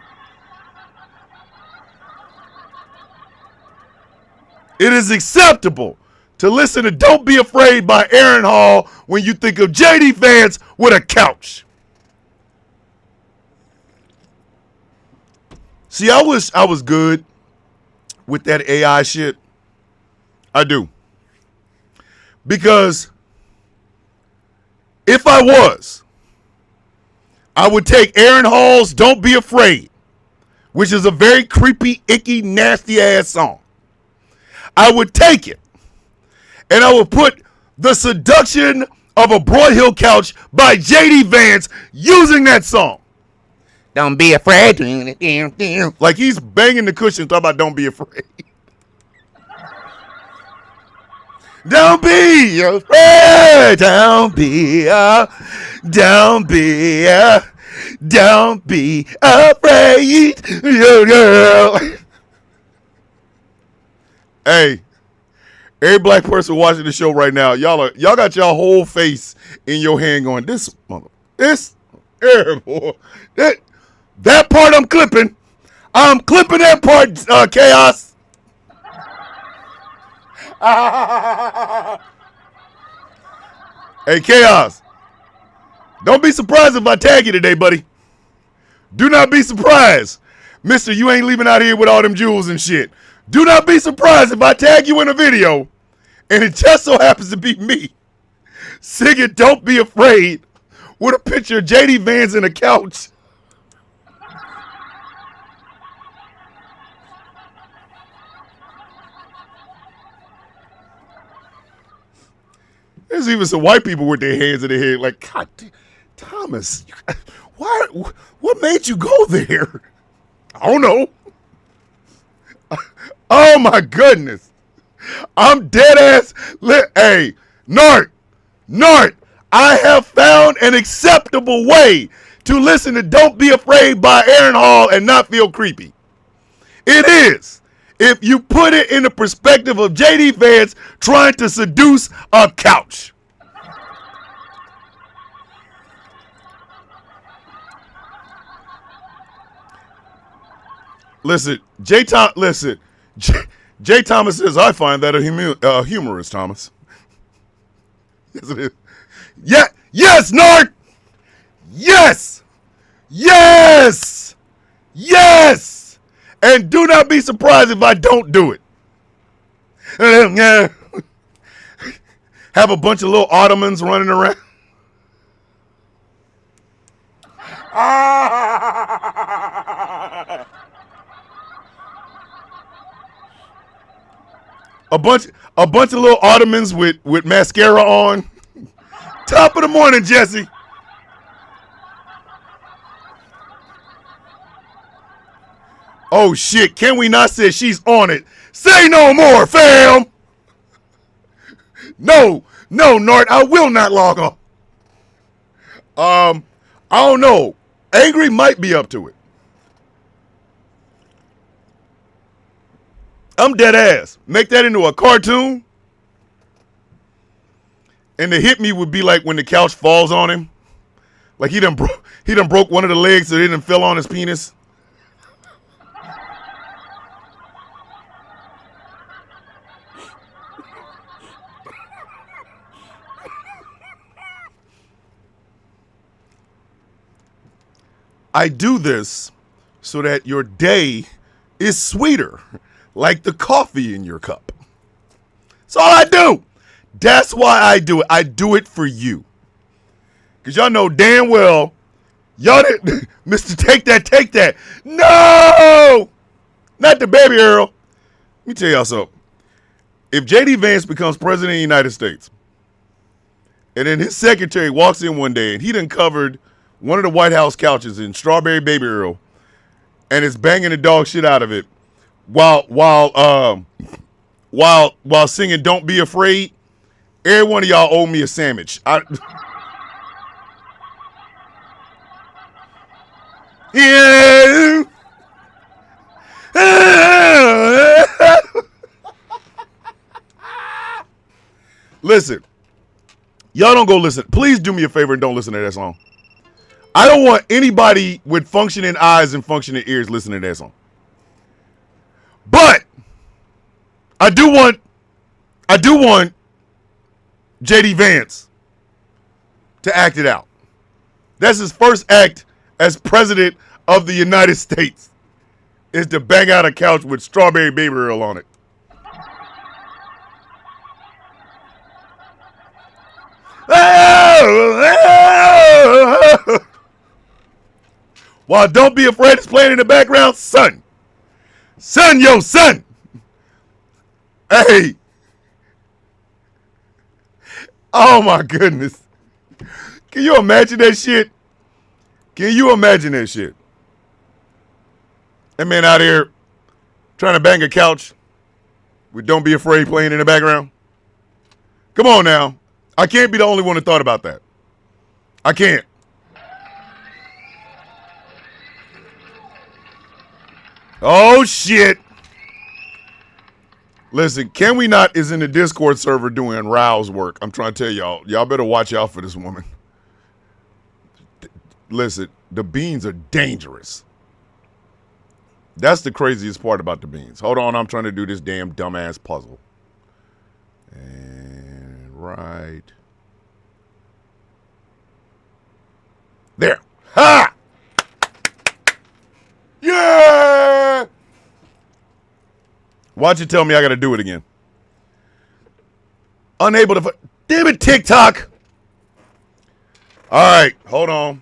It is acceptable to listen to Don't Be Afraid by Aaron Hall when you think of JD Vance with a couch. See, I wish I was good with that AI shit. I do. Because if I was, I would take Aaron Hall's Don't Be Afraid, which is a very creepy, icky, nasty ass song. I would take it and I would put The Seduction of a Broadhill Couch by JD Vance using that song. Don't be afraid. Like he's banging the cushion talking about don't be afraid. Don't be afraid. Don't be afraid. Yo, girl. Hey, every black person watching the show right now, y'all got y'all whole face in your hand going, boy, that part I'm clipping. I'm clipping that part, Chaos. Hey, Chaos, don't be surprised if I tag you today, buddy. Do not be surprised. Mister, you ain't leaving out here with all them jewels and shit. Do not be surprised if I tag you in a video and it just so happens to be me singing Don't Be Afraid with a picture of JD Vance in a couch. There's even some white people with their hands in their head like, God, Thomas, why? What made you go there? I don't know. Oh my goodness. I'm dead ass. Hey, Nart, I have found an acceptable way to listen to Don't Be Afraid by Aaron Hall and not feel creepy. It is. If you put it in the perspective of JD Vance trying to seduce a couch. Listen, Jay Thomas says, I find that humorous, Thomas. Yes, it is. Yeah, yes, Nard! Yes! Yes! Yes! And do not be surprised if I don't do it. Have a bunch of little ottomans running around. A bunch of little ottomans with mascara on. Top of the morning, Jesse. Oh shit, Can We Not say she's on it? Say no more, fam. No, Nart, I will not log on. I don't know. Angry might be up to it. I'm dead ass. Make that into a cartoon. And the hit me would be like when the couch falls on him. Like he done broke one of the legs so it didn't fell on his penis. I do this so that your day is sweeter, like the coffee in your cup. That's all I do. That's why I do it. I do it for you. Because y'all know damn well, y'all didn't, Mr. Take That. No! Not the baby Earl. Let me tell y'all something. If J.D. Vance becomes president of the United States, and then his secretary walks in one day and he done covered one of the White House couches in strawberry baby Earl and is banging the dog shit out of it while singing Don't Be Afraid, every one of y'all owe me a sandwich. Yeah. Listen, y'all don't go listen. Please do me a favor and don't listen to that song. I don't want anybody with functioning eyes and functioning ears listening to that song. But I do want JD Vance to act it out. That's his first act as president of the United States, is to bang out a couch with strawberry baby Earl on it. While Don't Be Afraid is playing in the background, son, yo, son. Hey. Oh my goodness. Can you imagine that shit? Can you imagine that shit? That man out here trying to bang a couch with Don't Be Afraid playing in the background. Come on now. I can't be the only one that thought about that. I can't. Oh, shit. Listen, Can We Not is in the Discord server doing Rouse work. I'm trying to tell y'all. Y'all better watch out for this woman. Listen, the beans are dangerous. That's the craziest part about the beans. Hold on, I'm trying to do this damn dumbass puzzle. And right there. Ha! Yeah! Why'd you tell me I gotta do it again? Unable to. Damn it, TikTok! All right, hold on.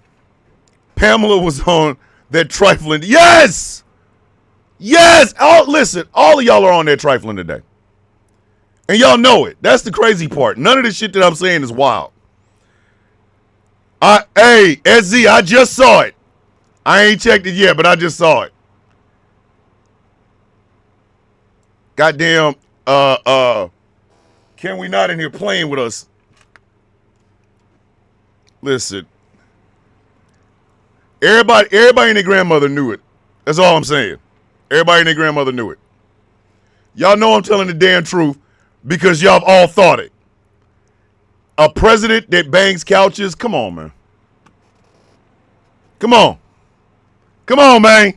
Pamela was on that trifling. Yes! Yes! Listen, all of y'all are on that trifling today. And y'all know it. That's the crazy part. None of this shit that I'm saying is wild. Hey, SZ, I just saw it. I ain't checked it yet, but I just saw it. Goddamn, can we not in here playing with us? Listen. Everybody and their grandmother knew it. That's all I'm saying. Everybody and their grandmother knew it. Y'all know I'm telling the damn truth because y'all have all thought it. A president that bangs couches? Come on, man. Come on. Come on, man.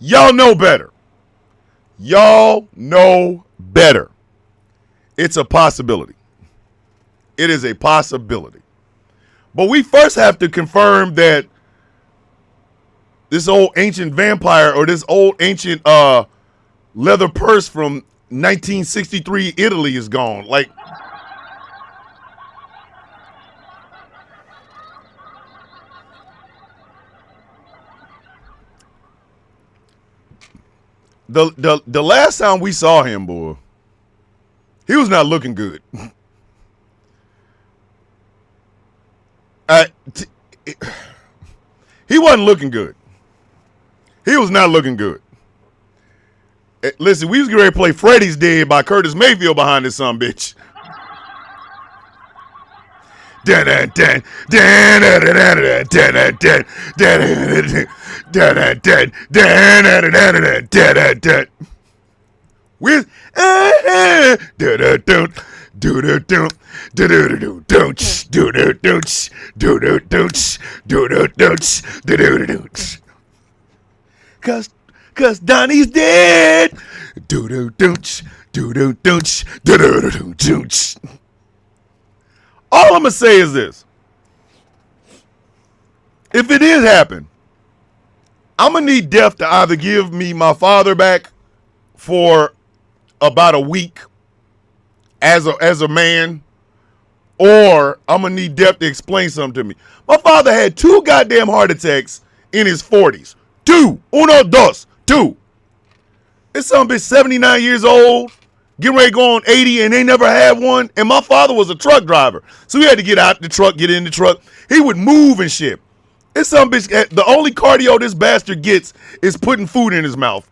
Y'all know better. Y'all know better. It's a possibility. It is a possibility. But we first have to confirm that this old ancient vampire or this old ancient leather purse from 1963 Italy is gone. Like, the last time we saw him, boy, he was not looking good. He wasn't looking good. He was not looking good. Listen, we was getting ready to play Freddy's Dead by Curtis Mayfield behind this son bitch. With Cause Donnie's dead. All I'm gonna say is this. If it did happen, I'm gonna need Death to either give me my father back for about a week as a man, or I'm gonna need Death to explain something to me. My father had 2 goddamn heart attacks in his 40s. 2. Uno, dos. 2. This son bitch 79 years old, getting ready to go on 80, and they never had one. And my father was a truck driver. So he had to get out the truck, get in the truck. He would move and shit. This son bitch, the only cardio this bastard gets is putting food in his mouth.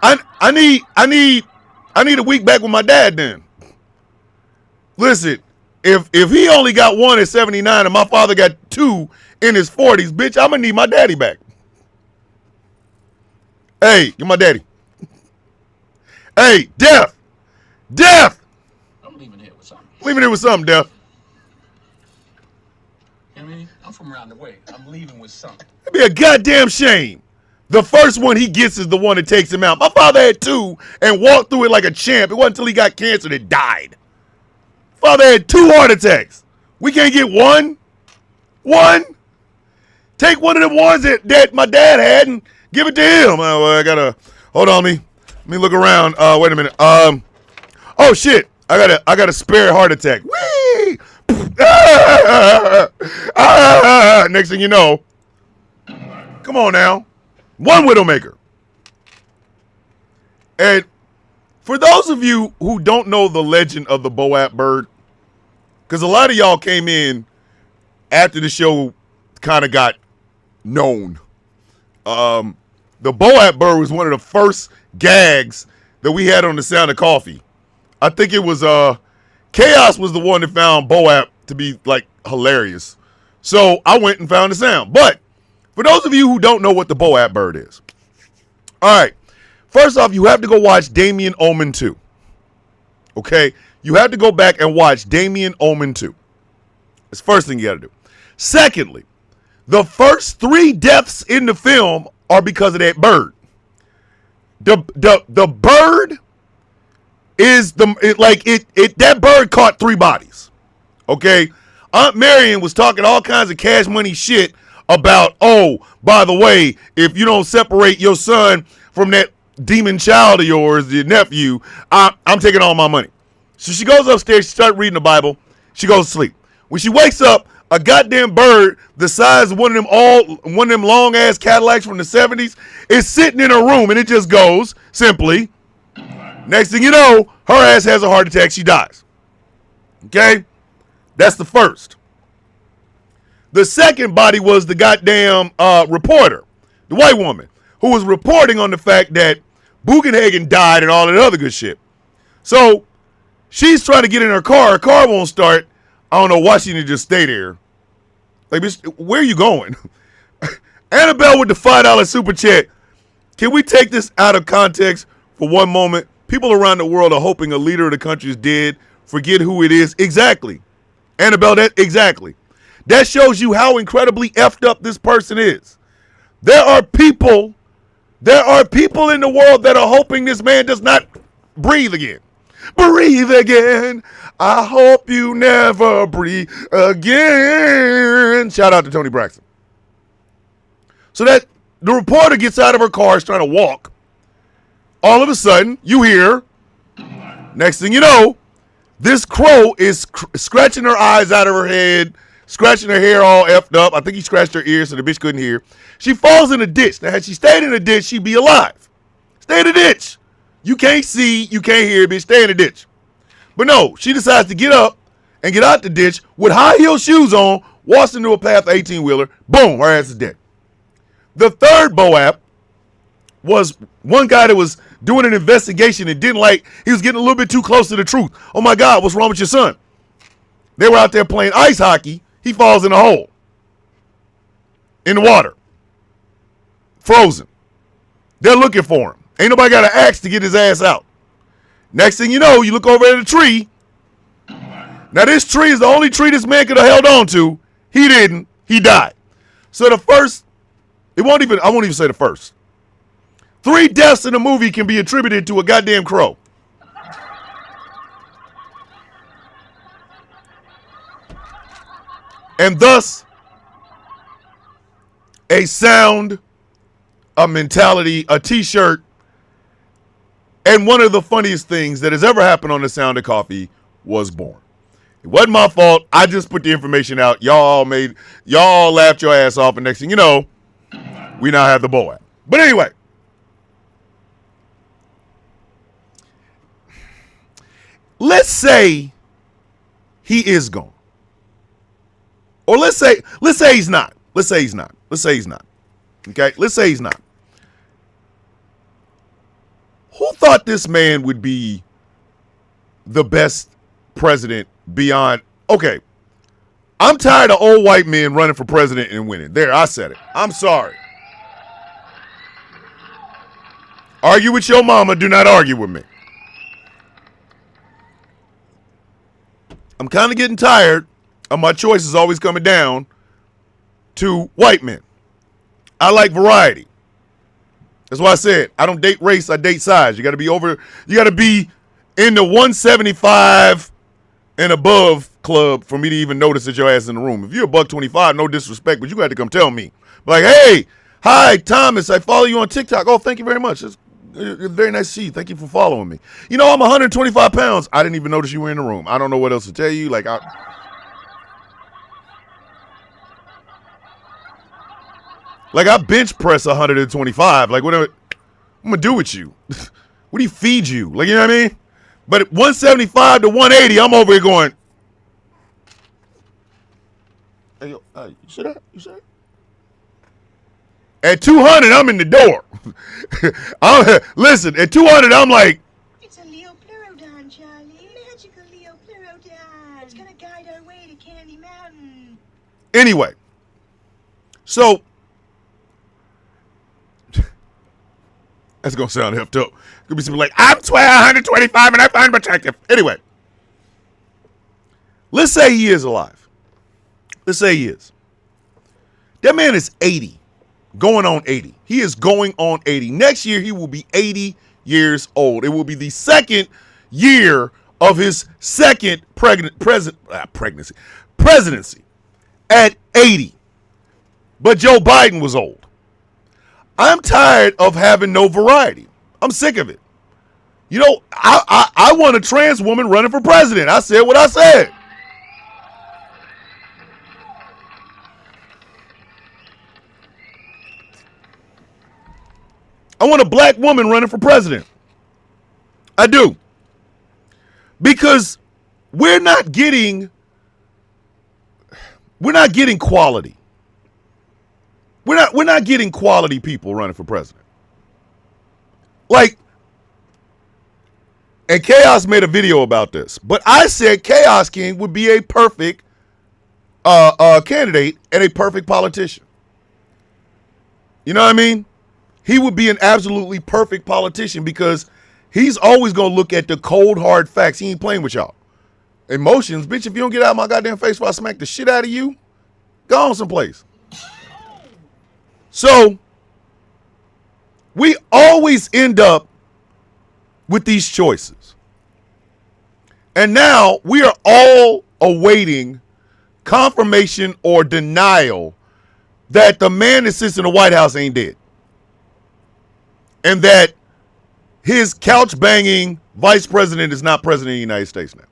I need a week back with my dad then. Listen, if he only got 1 at 79 and my father got 2 in his 40s, bitch, I'm gonna need my daddy back. Hey, get my daddy. Hey, Death! I'm leaving here with something. Leaving here with something, Death. I mean, I'm from around the way. I'm leaving with something. It'd be a goddamn shame. The first one he gets is the one that takes him out. My father had 2 and walked through it like a champ. It wasn't until he got cancer that died. Father had 2 heart attacks. We can't get 1? 1? Take one of them ones that my dad had and give it to him. I gotta hold on me. Let me look around. Wait a minute. Oh shit. I got a spare heart attack. Whee! Next thing you know. Come on now. 1 Widowmaker. And for those of you who don't know the legend of the Boap bird, because a lot of y'all came in after the show kind of got known. The Boap bird was one of the first gags that we had on the Sound of Coffee. I think it was Chaos was the one that found Boap to be like hilarious. So I went and found the sound. But for those of you who don't know what the Boap bird is, all right. First off, you have to go watch Damien Omen 2. Okay? You have to go back and watch Damien Omen 2. That's the first thing you got to do. Secondly, the first 3 deaths in the film are because of that bird. The bird is that bird caught 3 bodies. Okay? Aunt Marion was talking all kinds of Cash Money shit about, oh, by the way, if you don't separate your son from that demon child of yours, your nephew, I'm taking all my money. So she goes upstairs, she starts reading the Bible, she goes to sleep. When she wakes up, a goddamn bird the size of one of them long ass Cadillacs from the 70s is sitting in her room, and it just goes simply. Next thing you know, her ass has a heart attack, she dies. Okay? That's the first. The second body was the goddamn reporter the white woman, who was reporting on the fact that Bugenhagen died and all that other good shit. So she's trying to get in her car. Her car won't start. I don't know why she didn't just stay there. Like, bitch, where are you going? Annabelle with the $5 super chat. Can we take this out of context for one moment? People around the world are hoping a leader of the country is dead. Forget who it is. Exactly. Annabelle, exactly. That shows you how incredibly effed up this person is. There are people in the world that are hoping this man does not breathe again. Breathe again. I hope you never breathe again. Shout out to Tony Braxton. So that the reporter gets out of her car, is trying to walk. All of a sudden, you hear, next thing you know, this crow is scratching her eyes out of her head, scratching her hair all effed up. I think he scratched her ears so the bitch couldn't hear. She falls in a ditch. Now, had she stayed in a ditch, she'd be alive. Stay in the ditch. You can't see, you can't hear, bitch. Stay in the ditch. But no, she decides to get up and get out the ditch with high heel shoes on, walks into a path 18-wheeler. Boom, her ass is dead. The third BOAP was one guy that was doing an investigation and didn't like, he was getting a little bit too close to the truth. Oh my God, what's wrong with your son? They were out there playing ice hockey. He falls in a hole. In the water. Frozen. They're looking for him. Ain't nobody got an axe to get his ass out. Next thing you know, you look over at a tree. Now this tree is the only tree this man could have held on to. He didn't. He died. So the first, I won't even say the first. 3 deaths in the movie can be attributed to a goddamn crow. And thus, a sound, a mentality, a t-shirt, and one of the funniest things that has ever happened on The Sound of Coffee was born. It wasn't my fault. I just put the information out. Y'all laughed your ass off, and next thing you know, we now have the BOAP. But anyway, let's say he is gone. Or let's say he's not. Let's say he's not. Okay? Let's say he's not. Who thought this man would be the best president beyond? Okay. I'm tired of old white men running for president and winning. There, I said it. I'm sorry. Argue with your mama. Do not argue with me. I'm kind of getting tired of my choices always coming down to white men. I like variety. That's why I said I don't date race, I date size. You got to be in the 175 and above club for me to even notice that your ass in the room. If you're a $125, no disrespect, but you got to come tell me. Like, hey, hi, Thomas, I follow you on TikTok. Oh, thank you very much. It's very nice to see you. Thank you for following me. You know, I'm 125 pounds. I didn't even notice you were in the room. I don't know what else to tell you. Like, I bench press 125. Like, what am I gonna do with you? What do you feed you? Like, you know what I mean? But at 175 to 180, I'm over here going, hey, yo, you see that? You see that? At 200, I'm in the door. Listen, at 200, I'm like, It's a Leopleurodon, Charlie. Magical Leopleurodon. It's gonna guide our way to Candy Mountain. anyway. So, that's going to sound effed up. Could be something like, I'm 125 and I find protective. Anyway, let's say he is alive. Let's say he is. That man is 80, going on 80. He is going on 80. Next year, he will be 80 years old. It will be the second year of his second presidency at 80. But Joe Biden was old. I'm tired of having no variety. I'm sick of it. You know, I want a trans woman running for president. I said what I said. I want a black woman running for president. I do. Because we're not getting quality. We're not getting quality people running for president. Like, and Chaos made a video about this, but I said Chaos King would be a perfect candidate and a perfect politician. You know what I mean? He would be an absolutely perfect politician because he's always going to look at the cold, hard facts. He ain't playing with y'all. Emotions, bitch, if you don't get out of my goddamn face before I smack the shit out of you, go on someplace. So, we always end up with these choices. And now we are all awaiting confirmation or denial that the man that sits in the White House ain't dead. And that his couch banging vice president is not president of the United States now.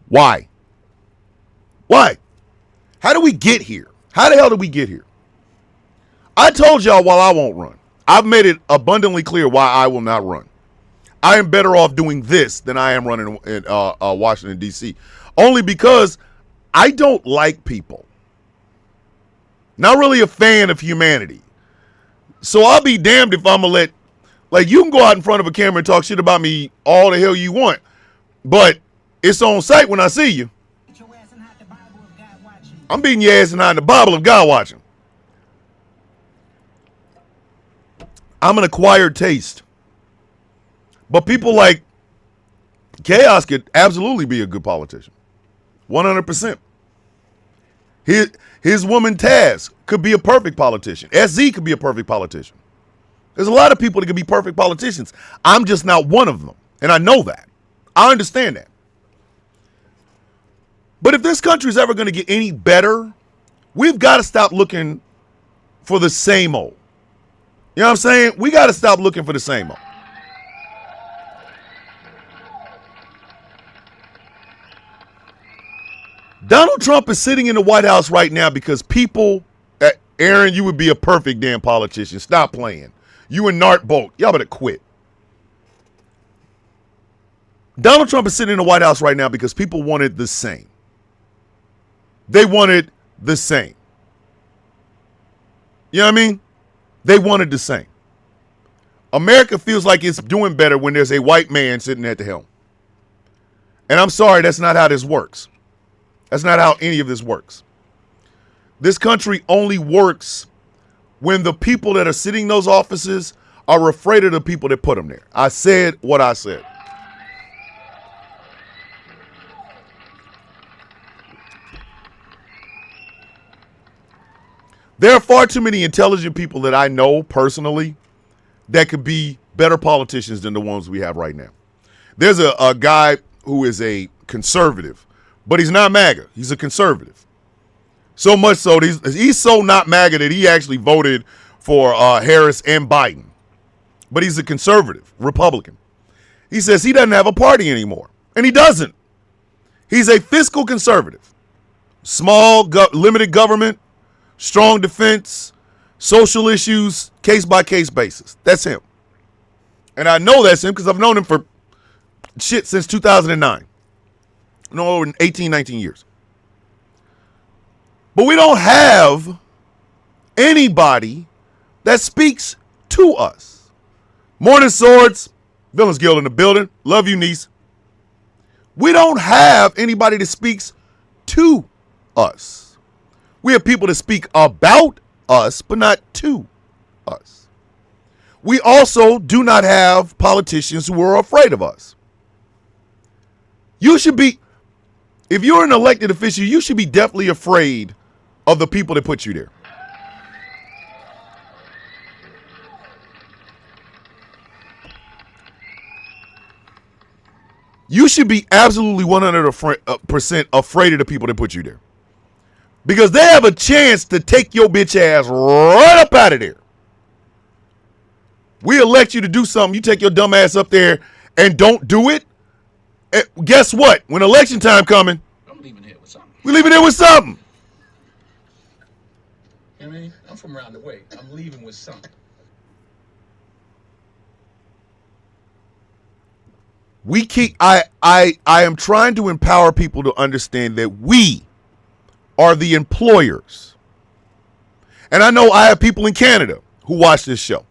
Why? Why? How do we get here? How the hell did we get here? I told y'all why I won't run. I've made it abundantly clear why I will not run. I am better off doing this than I am running in Washington, D.C. Only because I don't like people. Not really a fan of humanity. So I'll be damned if I'm going to let, like, you can go out in front of a camera and talk shit about me all the hell you want, but it's on sight when I see you. I'm beating your ass and hiding the Bible of God watching. I'm an acquired taste. But people like Chaos could absolutely be a good politician. 100%. His woman Taz could be a perfect politician. SZ could be a perfect politician. There's a lot of people that could be perfect politicians. I'm just not one of them. And I know that. I understand that. But if this country is ever going to get any better, we've got to stop looking for the same old. You know what I'm saying? We got to stop looking for the same old. Donald Trump is sitting in the White House right now because people, Aaron, you would be a perfect damn politician. Stop playing. You and Nart Bolt, y'all better quit. Donald Trump is sitting in the White House right now because people wanted the same. They wanted the same. You know what I mean? They wanted the same. America feels like it's doing better when there's a white man sitting at the helm. And I'm sorry, that's not how this works. That's not how any of this works. This country only works when the people that are sitting in those offices are afraid of the people that put them there. I said what I said. There are far too many intelligent people that I know personally that could be better politicians than the ones we have right now. There's a guy who is a conservative, but he's not MAGA. He's a conservative. So much so, he's so not MAGA that he actually voted for Harris and Biden. But he's a conservative, Republican. He says he doesn't have a party anymore. And he doesn't. He's a fiscal conservative. Small, limited government, strong defense, social issues, case-by-case basis. That's him. And I know that's him because I've known him for shit since 2009. No, over 18, 19 years. But we don't have anybody that speaks to us. Morning Swords, Villains Guild in the building. Love you, niece. We don't have anybody that speaks to us. We have people that speak about us, but not to us. We also do not have politicians who are afraid of us. You should be, if you're an elected official, you should be definitely afraid of the people that put you there. You should be absolutely 100% afraid of the people that put you there. Because they have a chance to take your bitch ass right up out of there. We elect you to do something, you take your dumb ass up there and don't do it. Guess what? When election time coming, I'm leaving here with something. we leaving there with something. I mean, I'm from around the way. I'm leaving with something. I am trying to empower people to understand that we are the employers. And I know I have people in Canada who watch this show.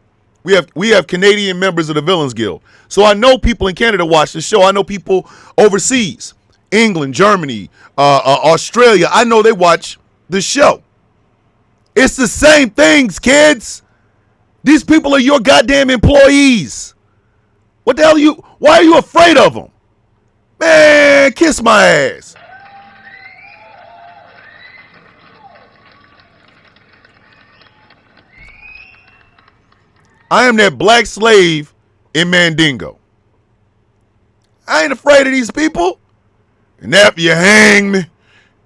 We have Canadian members of the Villains Guild. So I know people in Canada watch this show. I know people overseas, England, Germany, Australia. I know they watch the show. It's the same things, kids. These people are your goddamn employees. What the hell are you? Why are you afraid of them? Man, kiss my ass. I am that black slave in Mandingo. I ain't afraid of these people. And after you hang me,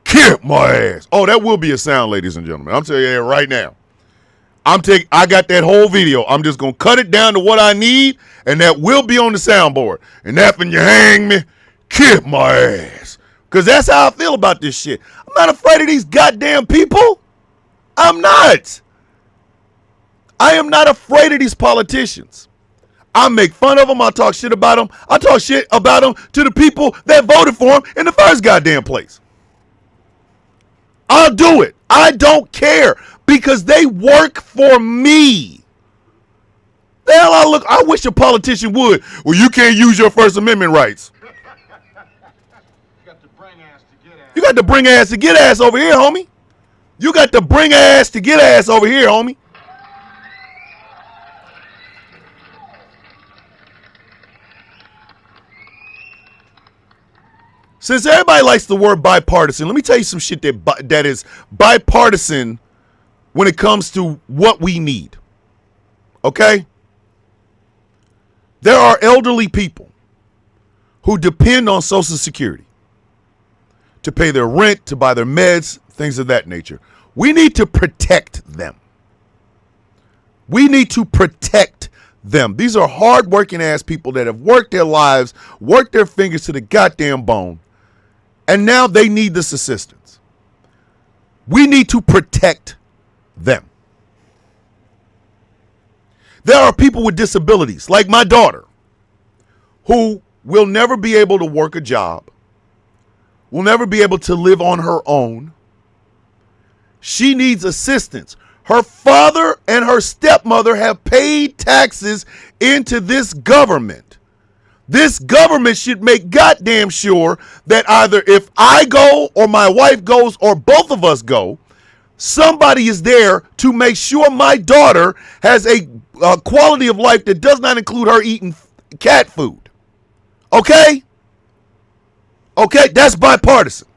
kick my ass. Oh, that will be a sound, ladies and gentlemen. I'm telling you that right now. I got that whole video. I'm just going to cut it down to what I need, and that will be on the soundboard. And after you hang me, kick my ass. Because that's how I feel about this shit. I'm not afraid of these goddamn people. I'm not. I am not afraid of these politicians. I make fun of them. I talk shit about them. I talk shit about them to the people that voted for them in the first goddamn place. I'll do it. I don't care because they work for me. The hell I wish a politician would. Well, you can't use your First Amendment rights. You got to bring ass to get ass over here, homie. You got to bring ass to get ass over here, homie. Since everybody likes the word bipartisan, let me tell you some shit that is bipartisan when it comes to what we need. Okay? There are elderly people who depend on Social Security to pay their rent, to buy their meds, things of that nature. We need to protect them. We need to protect them. These are hard-working ass people that have worked their lives, worked their fingers to the goddamn bone, and now they need this assistance. We need to protect them. There are people with disabilities, like my daughter, who will never be able to work a job, will never be able to live on her own. She needs assistance. Her father and her stepmother have paid taxes into this government. This government should make goddamn sure that either if I go or my wife goes or both of us go, somebody is there to make sure my daughter has a quality of life that does not include her eating cat food. Okay? Okay, that's bipartisan.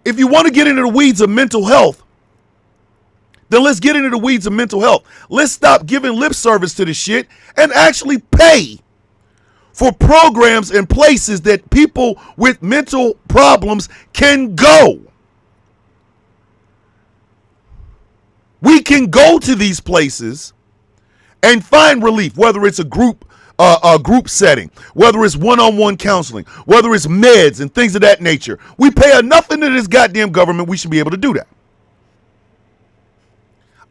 If you want to get into the weeds of mental health, then let's get into the weeds of mental health. Let's stop giving lip service to this shit and actually pay for programs and places that people with mental problems can go. We can go to these places and find relief, whether it's a group setting, whether it's one-on-one counseling, whether it's meds and things of that nature. We pay enough into this goddamn government, we should be able to do that.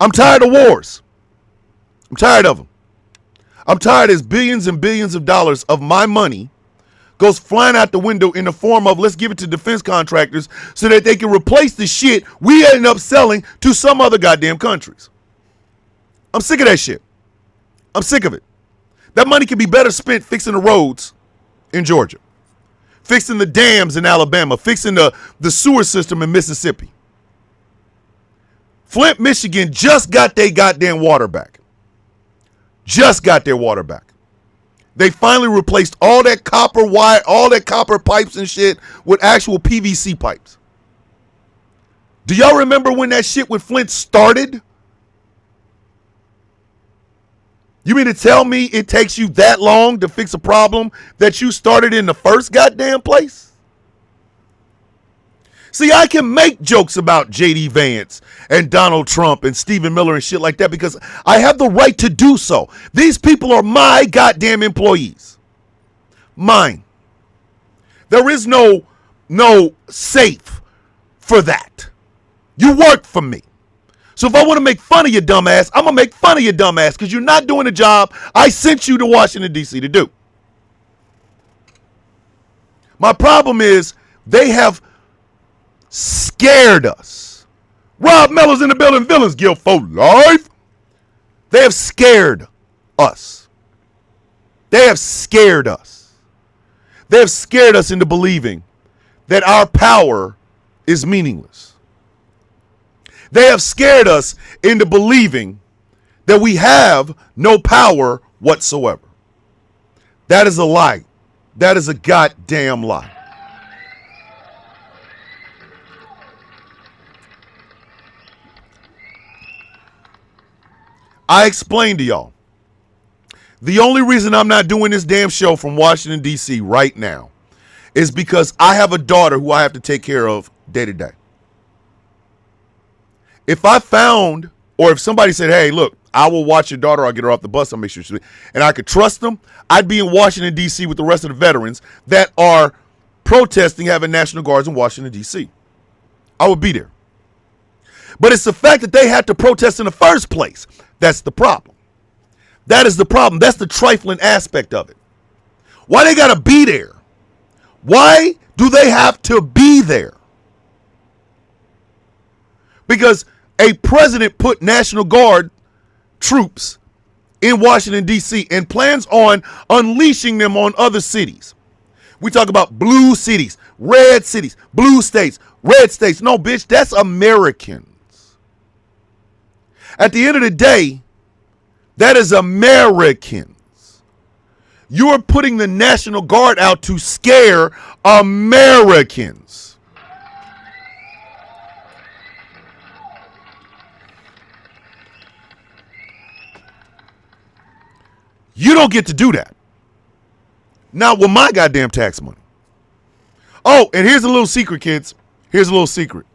I'm tired of wars. I'm tired of them. I'm tired as billions and billions of dollars of my money goes flying out the window in the form of let's give it to defense contractors so that they can replace the shit we end up selling to some other goddamn countries. I'm sick of that shit. I'm sick of it. That money can be better spent fixing the roads in Georgia, fixing the dams in Alabama, fixing the sewer system in Mississippi. Flint, Michigan just got their goddamn water back. Just got their water back. They finally replaced all that copper wire, all that copper pipes and shit with actual PVC pipes. Do y'all remember when that shit with Flint started? You mean to tell me it takes you that long to fix a problem that you started in the first goddamn place? See, I can make jokes about J.D. Vance and Donald Trump and Stephen Miller and shit like that because I have the right to do so. These people are my goddamn employees. Mine. There is no safe for that. You work for me. So if I want to make fun of your dumbass, I'm going to make fun of your dumbass because you're not doing the job I sent you to Washington, D.C. to do. My problem is they have scared us Rob Mellow's in the building. Villains Guild for life. They have scared us. They have scared us. They have scared us into believing that our power is meaningless. They have scared us into believing that we have no power whatsoever. That is a lie. That is a goddamn lie. I explained to y'all. The only reason I'm not doing this damn show from Washington, D.C. right now is because I have a daughter who I have to take care of day to day. If I found, or if somebody said, hey, look, I will watch your daughter, I'll get her off the bus, I'll make sure she's, and I could trust them, I'd be in Washington, D.C. with the rest of the veterans that are protesting having National Guards in Washington, D.C. I would be there. But it's the fact that they had to protest in the first place. That's the problem. That is the problem. That's the trifling aspect of it. Why they got to be there? Why do they have to be there? Because a president put National Guard troops in Washington, D.C. and plans on unleashing them on other cities. We talk about blue cities, red cities, blue states, red states. No, bitch, that's Americans. At the end of the day, that is Americans. You are putting the National Guard out to scare Americans. You don't get to do that. Not with my goddamn tax money. Oh, and here's a little secret, kids. Here's a little secret.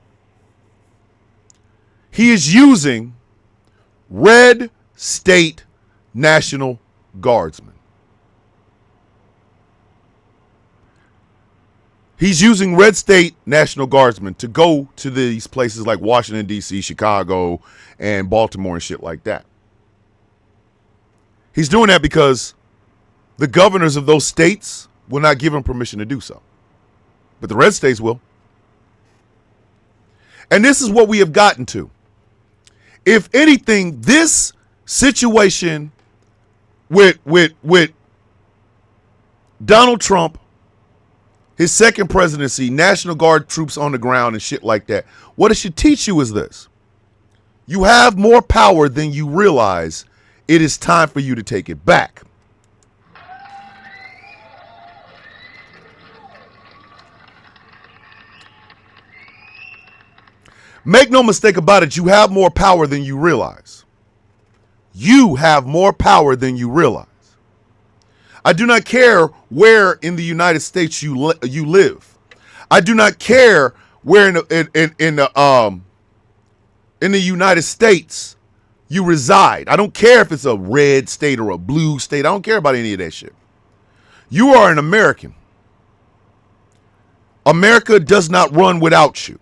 He is using red state National Guardsmen. He's using red state National Guardsmen to go to these places like Washington, D.C., Chicago, and Baltimore and shit like that. He's doing that because the governors of those states will not give him permission to do so. But the red states will. And this is what we have gotten to. If anything, this situation with Donald Trump, his second presidency, National Guard troops on the ground and shit like that, what it should teach you is this. You have more power than you realize. It is time for you to take it back. Make no mistake about it, you have more power than you realize. You have more power than you realize. I do not care where in the United States you live. I do not care where in the United States you reside. I don't care if it's a red state or a blue state. I don't care about any of that shit. You are an American. America does not run without you.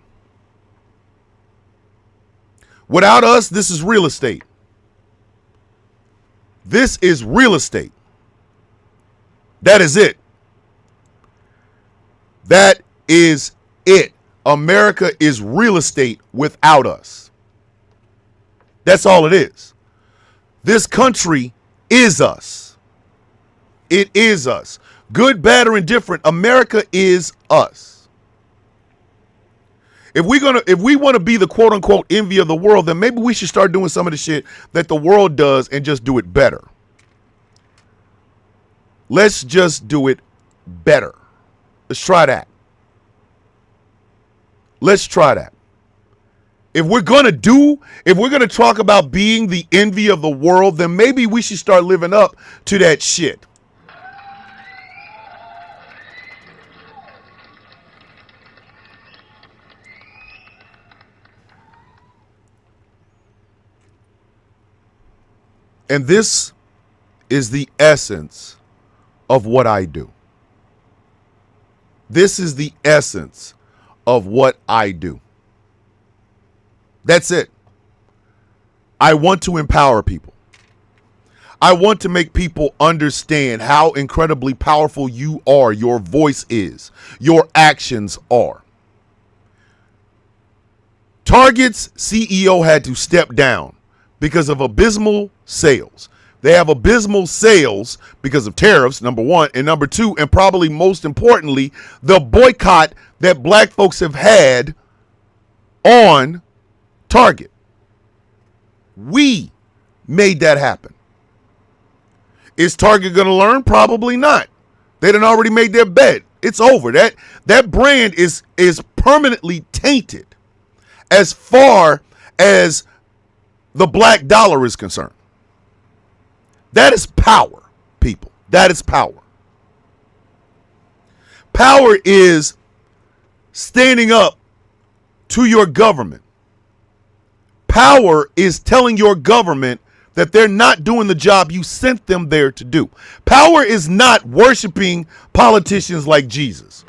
Without us, this is real estate. This is real estate. That is it. That is it. America is real estate without us. That's all it is. This country is us. It is us. Good, bad, or indifferent, America is us. If we want to be the quote unquote envy of the world, then maybe we should start doing some of the shit that the world does and just do it better. Let's just do it better. Let's try that. Let's try that. If we're going to talk about being the envy of the world, then maybe we should start living up to that shit. And this is the essence of what I do. This is the essence of what I do. That's it. I want to empower people. I want to make people understand how incredibly powerful you are, your voice is, your actions are. Target's CEO had to step down because of abysmal sales. They have abysmal sales because of tariffs, number one. And number two, and probably most importantly, the boycott that black folks have had on Target. We made that happen. Is Target going to learn? Probably not. They done already made their bed. It's over. That brand is permanently tainted as far as the black dollar is concerned. That is power, people. That is power. Power is standing up to your government. Power is telling your government that they're not doing the job you sent them there to do. Power is not worshiping politicians like Jesus.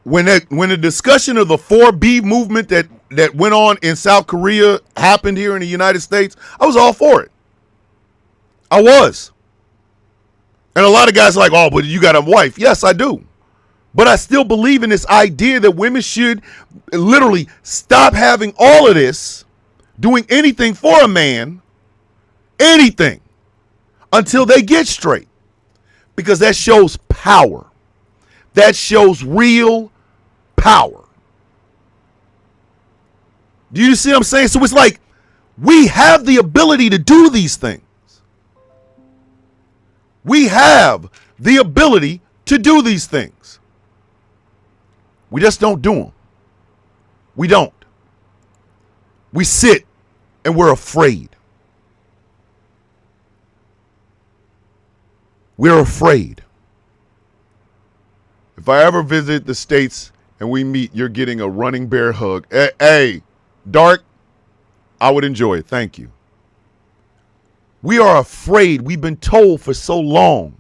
When the discussion of the 4B movement that went on in South Korea happened here in the United States, I was all for it. I was. And a lot of guys are like, oh, but you got a wife. Yes, I do. But I still believe in this idea that women should literally stop having all of this, doing anything for a man, anything, until they get straight. Because that shows power. That shows real power. Do you see what I'm saying? So it's like we have the ability to do these things. We have the ability to do these things. We just don't do them. We don't. We sit and we're afraid. We're afraid. If I ever visit the States and we meet, you're getting a running bear hug. Hey, Dark, I would enjoy it. Thank you. We are afraid. We've been told for so long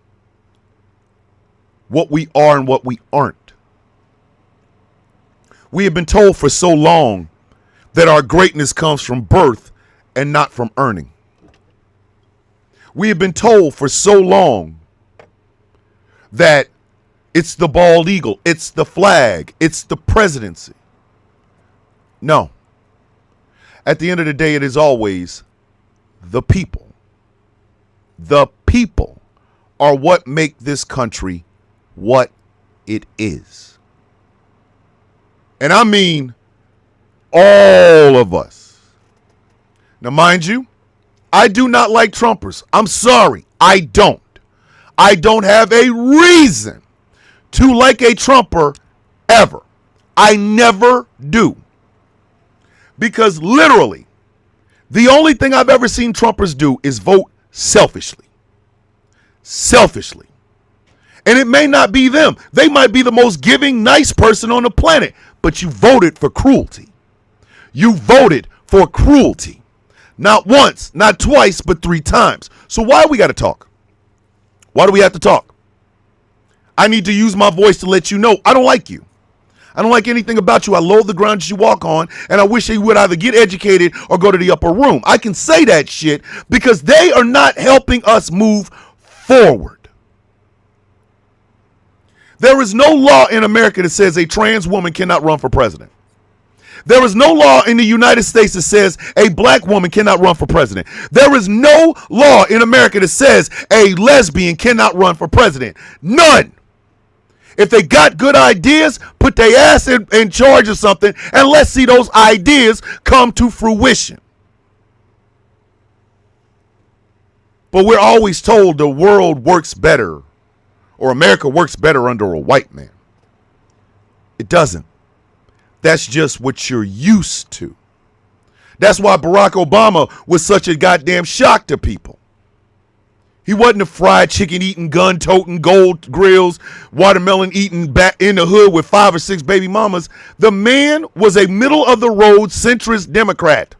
what we are and what we aren't. We have been told for so long that our greatness comes from birth and not from earning. We have been told for so long that it's the bald eagle, it's the flag, it's the presidency. No. At the end of the day, it is always the people. The people are what make this country what it is. And I mean all of us. Now, mind you, I do not like Trumpers. I'm sorry. I don't. I don't have a reason to like a Trumper ever. I never do. Because literally, the only thing I've ever seen Trumpers do is vote selfishly. Selfishly. And it may not be them. They might be the most giving, nice person on the planet. But you voted for cruelty. You voted for cruelty. Not once, not twice, but 3 times. So why we got to talk? Why do we have to talk? I need to use my voice to let you know I don't like you. I don't like anything about you. I loathe the ground that you walk on, and I wish you would either get educated or go to the upper room. I can say that shit because they are not helping us move forward. There is no law in America that says a trans woman cannot run for president. There is no law in the United States that says a black woman cannot run for president. There is no law in America that says a lesbian cannot run for president. None. If they got good ideas, put their ass in charge of something, and let's see those ideas come to fruition. But we're always told the world works better, or America works better under a white man. It doesn't. That's just what you're used to. That's why Barack Obama was such a goddamn shock to people. He wasn't a fried chicken eating, gun toting, gold grills, watermelon eating back in the hood with 5 or 6 baby mamas. The man was a middle of the road centrist Democrat.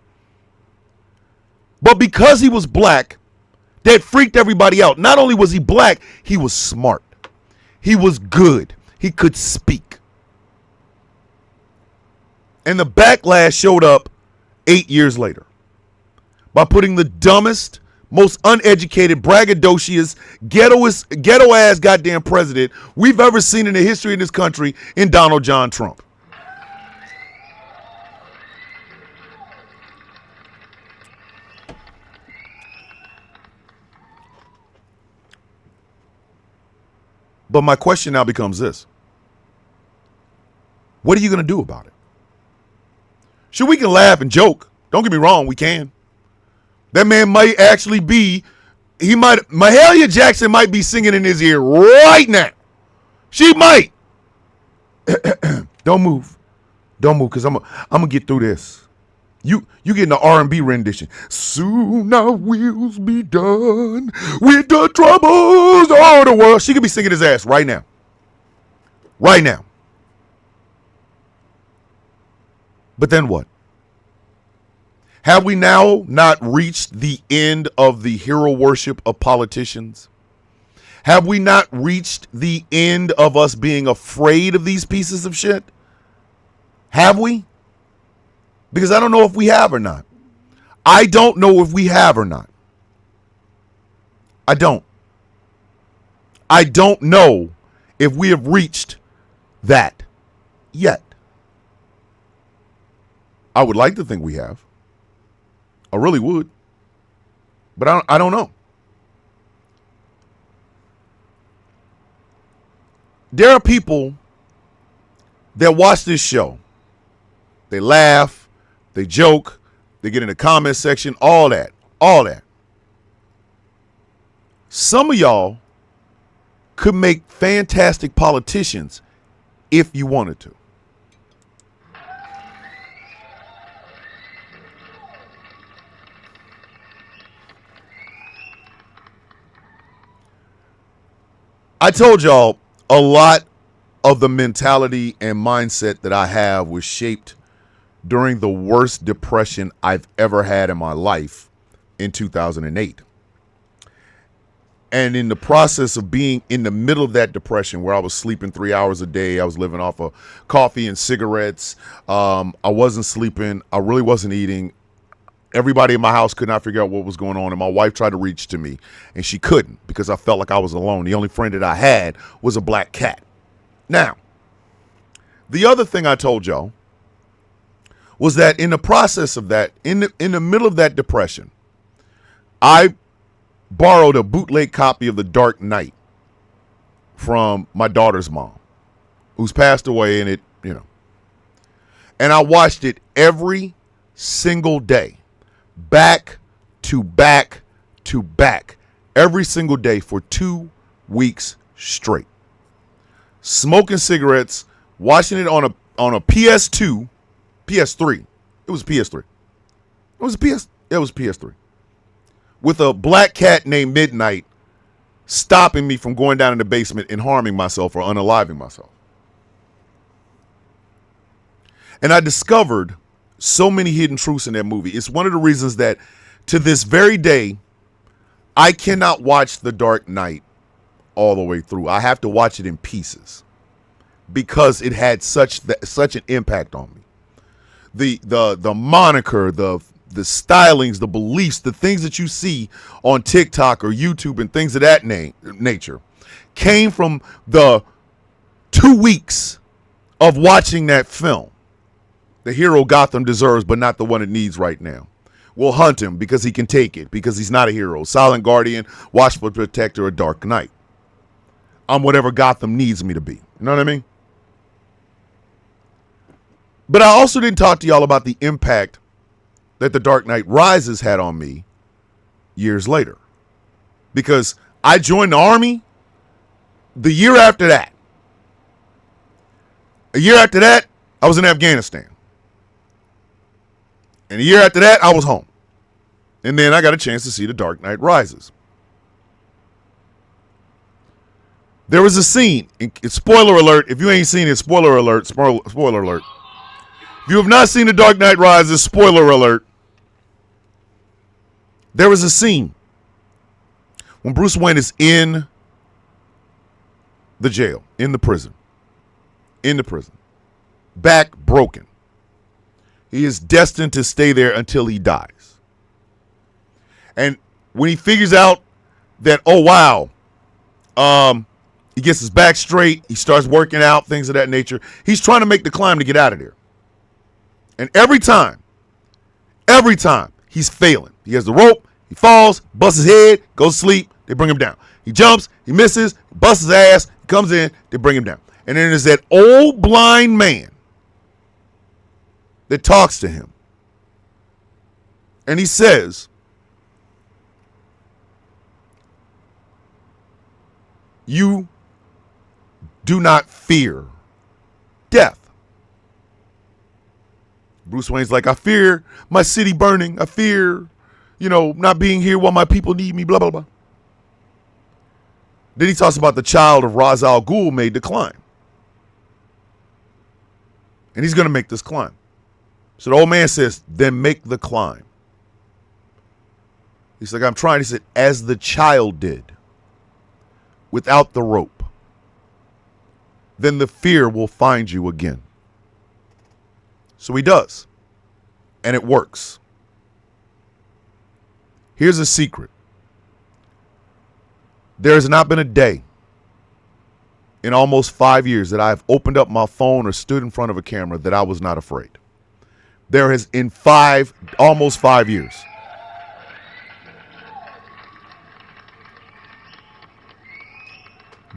But because he was black, that freaked everybody out. Not only was he black, he was smart. He was good. He could speak. And the backlash showed up 8 years later by putting the dumbest most uneducated, braggadocious, ghetto ass goddamn president we've ever seen in the history of this country in Donald John Trump. But my question now becomes this. What are you going to do about it? Sure, we can laugh and joke. Don't get me wrong, we can. That man might actually be, Mahalia Jackson might be singing in his ear right now. She might. Don't move. Don't move, because I'm going to get through this. You getting the R&B rendition. Soon our wheels be done with the troubles of the world. She could be singing his ass right now. Right now. But then what? Have we now not reached the end of the hero worship of politicians? Have we not reached the end of us being afraid of these pieces of shit? Have we? Because I don't know if we have or not. I don't know if we have or not. I don't. I don't know if we have reached that yet. I would like to think we have. I really would. But I don't know. There are people that watch this show. They laugh, they joke, they get in the comment section, all that. All that. Some of y'all could make fantastic politicians if you wanted to. I told y'all a lot of the mentality and mindset that I have was shaped during the worst depression I've ever had in my life in 2008. And in the process of being in the middle of that depression where I was sleeping 3 hours a day, I was living off of coffee and cigarettes. I wasn't sleeping. I really wasn't eating. Everybody in my house could not figure out what was going on, and my wife tried to reach to me, and she couldn't because I felt like I was alone. The only friend that I had was a black cat. Now, the other thing I told y'all was that in the process of that, in the middle of that depression, I borrowed a bootleg copy of The Dark Knight from my daughter's mom, who's passed away, and and I watched it every single day. Back to back to back, every single day for 2 weeks straight. Smoking cigarettes, watching it on a PS2, PS3. It was PS3. It was PS3. With a black cat named Midnight stopping me from going down in the basement and harming myself or unaliving myself. And I discovered so many hidden truths in that movie. It's one of the reasons that to this very day, I cannot watch The Dark Knight all the way through. I have to watch it in pieces because it had such an impact on me. The moniker, the stylings, the beliefs, the things that you see on TikTok or YouTube and things of that nature came from the 2 weeks of watching that film. The hero Gotham deserves, but not the one it needs right now. We'll hunt him because he can take it, because he's not a hero. Silent Guardian, Watchful Protector, or Dark Knight. I'm whatever Gotham needs me to be. You know what I mean? But I also didn't talk to y'all about the impact that The Dark Knight Rises had on me years later. Because I joined the Army the year after that. A year after that, I was in Afghanistan. And a year after that, I was home. And then I got a chance to see The Dark Knight Rises. There was a scene, spoiler alert, if you ain't seen it, spoiler alert, spoiler alert. If you have not seen The Dark Knight Rises, spoiler alert. There was a scene when Bruce Wayne is in the jail, in the prison, back broken. He is destined to stay there until he dies. And when he figures out that, oh, wow, he gets his back straight, he starts working out, things of that nature. He's trying to make the climb to get out of there. And every time, he's failing. He has the rope, he falls, busts his head, goes to sleep, they bring him down. He jumps, he misses, busts his ass, he comes in, they bring him down. And then there's that old blind man that talks to him. And he says, you do not fear death. Bruce Wayne's like, I fear my city burning. I fear, not being here while my people need me, blah, blah, blah. Then he talks about the child of Ra's al Ghul made the climb. And he's going to make this climb. So the old man says, then make the climb. He's like, I'm trying. He said, as the child did, without the rope, then the fear will find you again. So he does. And it works. Here's a secret. There has not been a day in almost 5 years that I've opened up my phone or stood in front of a camera that I was not afraid. There has, in almost 5 years.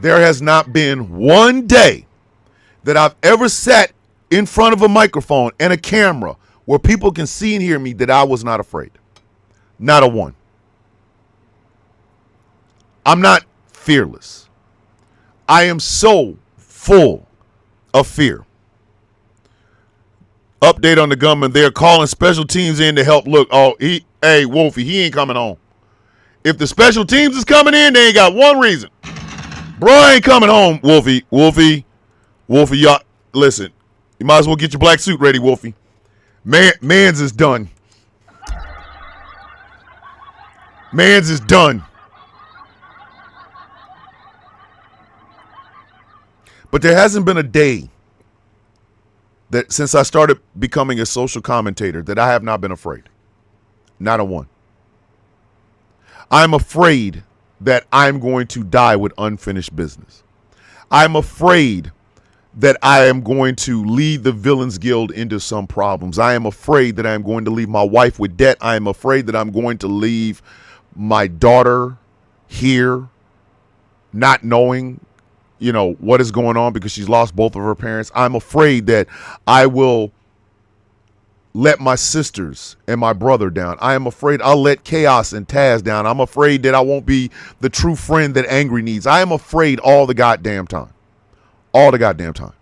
There has not been one day that I've ever sat in front of a microphone and a camera where people can see and hear me that I was not afraid. Not a one. I'm not fearless. I am so full of fear. Update on the gunman. They're calling special teams in to help. Look, hey, Wolfie, he ain't coming home. If the special teams is coming in, they ain't got one reason. Bro ain't coming home, Wolfie. Wolfie, y'all, listen. You might as well get your black suit ready, Wolfie. Mans is done. Mans is done. But there hasn't been a day that since I started becoming a social commentator that I have not been afraid. Not a one. I'm afraid that I'm going to die with unfinished business. I'm afraid that I am going to lead the Villains Guild into some problems. I am afraid that I'm going to leave my wife with debt. I am afraid that I'm going to leave my daughter here not knowing what is going on because she's lost both of her parents. I'm afraid that I will let my sisters and my brother down. I am afraid I'll let Chaos and Taz down. I'm afraid that I won't be the true friend that Angry needs. I am afraid all the goddamn time. All the goddamn time.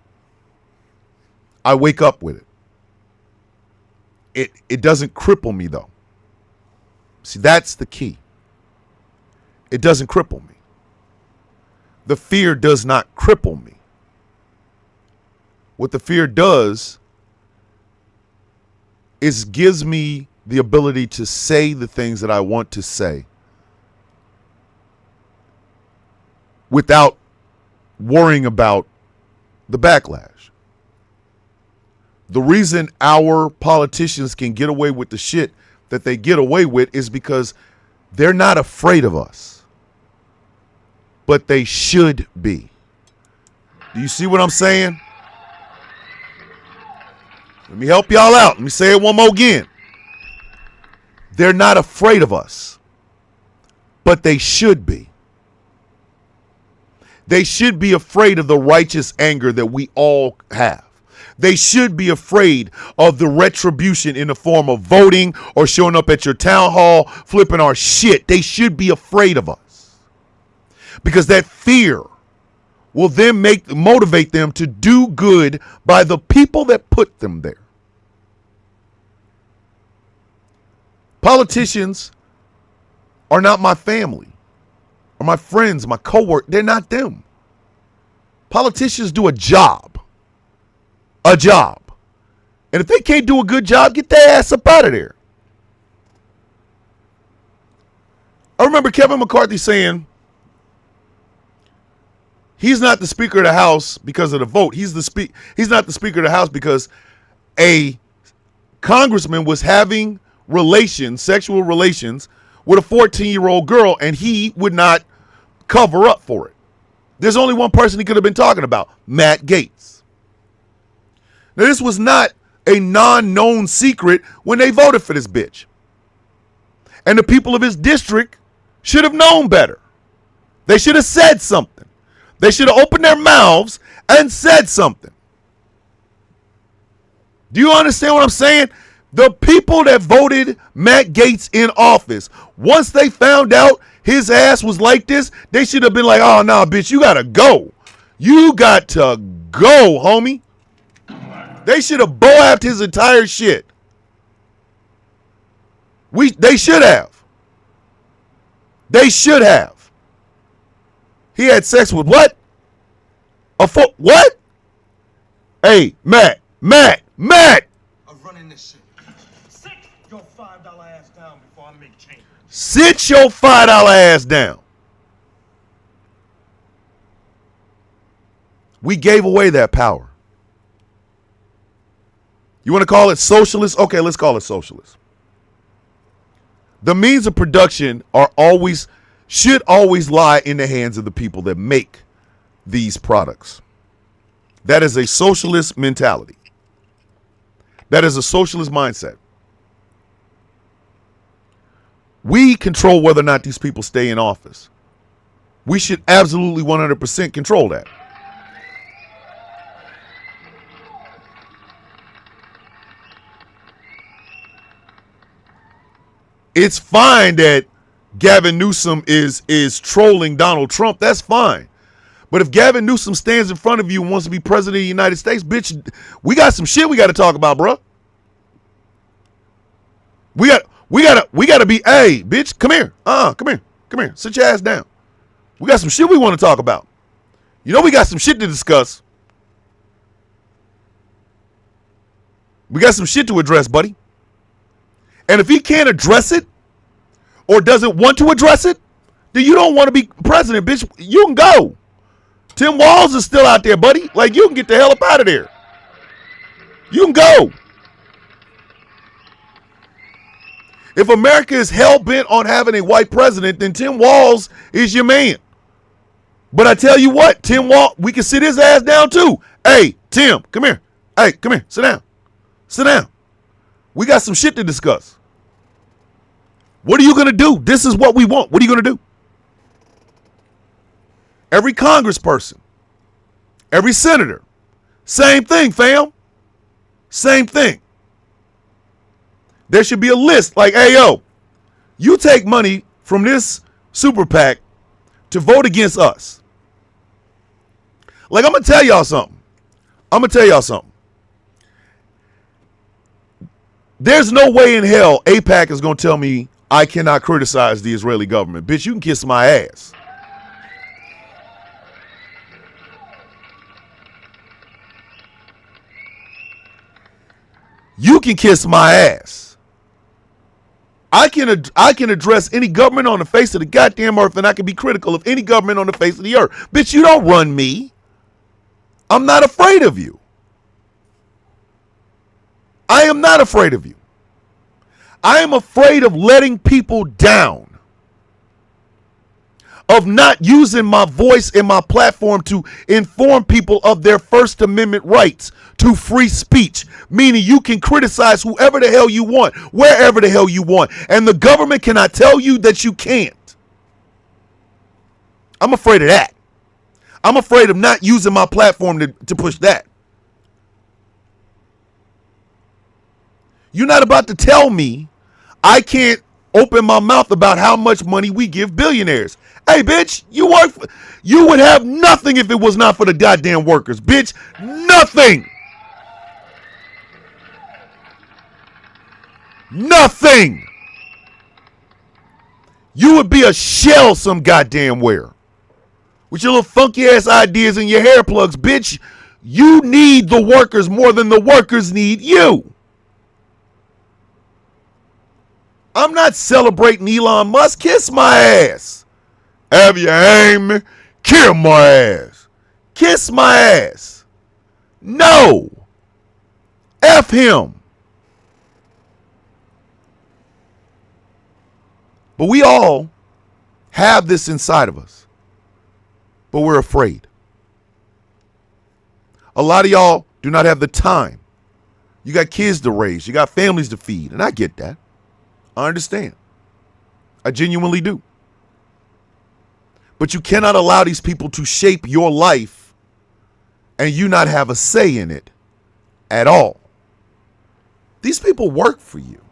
I wake up with it. It doesn't cripple me though. See, that's the key. It doesn't cripple me. The fear does not cripple me. What the fear does is gives me the ability to say the things that I want to say without worrying about the backlash. The reason our politicians can get away with the shit that they get away with is because they're not afraid of us. But they should be. Do you see what I'm saying? Let me help y'all out. Let me say it one more again. They're not afraid of us. But they should be. They should be afraid of the righteous anger that we all have. They should be afraid of the retribution in the form of voting or showing up at your town hall, flipping our shit. They should be afraid of us. Because that fear will then motivate them to do good by the people that put them there. Politicians are not my family or my friends, my coworkers. They're not them. Politicians do a job. A job. And if they can't do a good job, get their ass up out of there. I remember Kevin McCarthy saying, he's not the Speaker of the House because of the vote. He's not the Speaker of the House because a congressman was having sexual relations with a 14-year-old girl, and he would not cover up for it. There's only one person he could have been talking about, Matt Gaetz. Now, this was not a non-known secret when they voted for this bitch. And the people of his district should have known better. They should have said something. They should have opened their mouths and said something. Do you understand what I'm saying? The people that voted Matt Gaetz in office, once they found out his ass was like this, they should have been like, oh, no, bitch, you got to go. You got to go, homie. They should have boaffed his entire shit. They should have. They should have. He had sex with what? What? Hey, Matt. I'm running this shit. Sit your $5 ass down before I make change. Sit your $5 ass down. We gave away that power. You want to call it socialist? Okay, let's call it socialist. The means of production should always lie in the hands of the people that make these products. That is a socialist mentality. That is a socialist mindset. We control whether or not these people stay in office. We should absolutely 100% control that. It's fine that Gavin Newsom is trolling Donald Trump. That's fine. But if Gavin Newsom stands in front of you and wants to be president of the United States, bitch, we got some shit we got to talk about, bro. We got to be, hey, bitch, come here. Come here. Sit your ass down. We got some shit we want to talk about. You know we got some shit to discuss. We got some shit to address, buddy. And if he can't address it or doesn't want to address it, then you don't want to be president, bitch. You can go. Tim Walz is still out there, buddy. Like, you can get the hell up out of there. You can go. If America is hell-bent on having a white president, then Tim Walz is your man. But I tell you what, Tim Walz, we can sit his ass down too. Hey, Tim, come here. Hey, come here. Sit down. Sit down. We got some shit to discuss. What are you going to do? This is what we want. What are you going to do? Every congressperson, every senator, same thing, fam. Same thing. There should be a list like, hey, yo, you take money from this super PAC to vote against us. Like, I'm going to tell y'all something. There's no way in hell AIPAC is going to tell me I cannot criticize the Israeli government. Bitch, you can kiss my ass. You can kiss my ass. I can address any government on the face of the goddamn earth, and I can be critical of any government on the face of the earth. Bitch, you don't run me. I'm not afraid of you. I am not afraid of you. I am afraid of letting people down. Of not using my voice and my platform to inform people of their First Amendment rights to free speech, meaning you can criticize whoever the hell you want, wherever the hell you want, and the government cannot tell you that you can't. I'm afraid of that. I'm afraid of not using my platform to push that. You're not about to tell me I can't open my mouth about how much money we give billionaires. Hey, bitch, you would have nothing if it was not for the goddamn workers, bitch. Nothing. Nothing. You would be a shell some goddamn where. With your little funky ass ideas and your hair plugs, bitch. You need the workers more than the workers need you. I'm not celebrating Elon Musk. Kiss my ass. Have you hang me? Kill my ass. Kiss my ass. No. F him. But we all have this inside of us. But we're afraid. A lot of y'all do not have the time. You got kids to raise. You got families to feed. And I get that. I understand. I genuinely do. But you cannot allow these people to shape your life and you not have a say in it at all. These people work for you.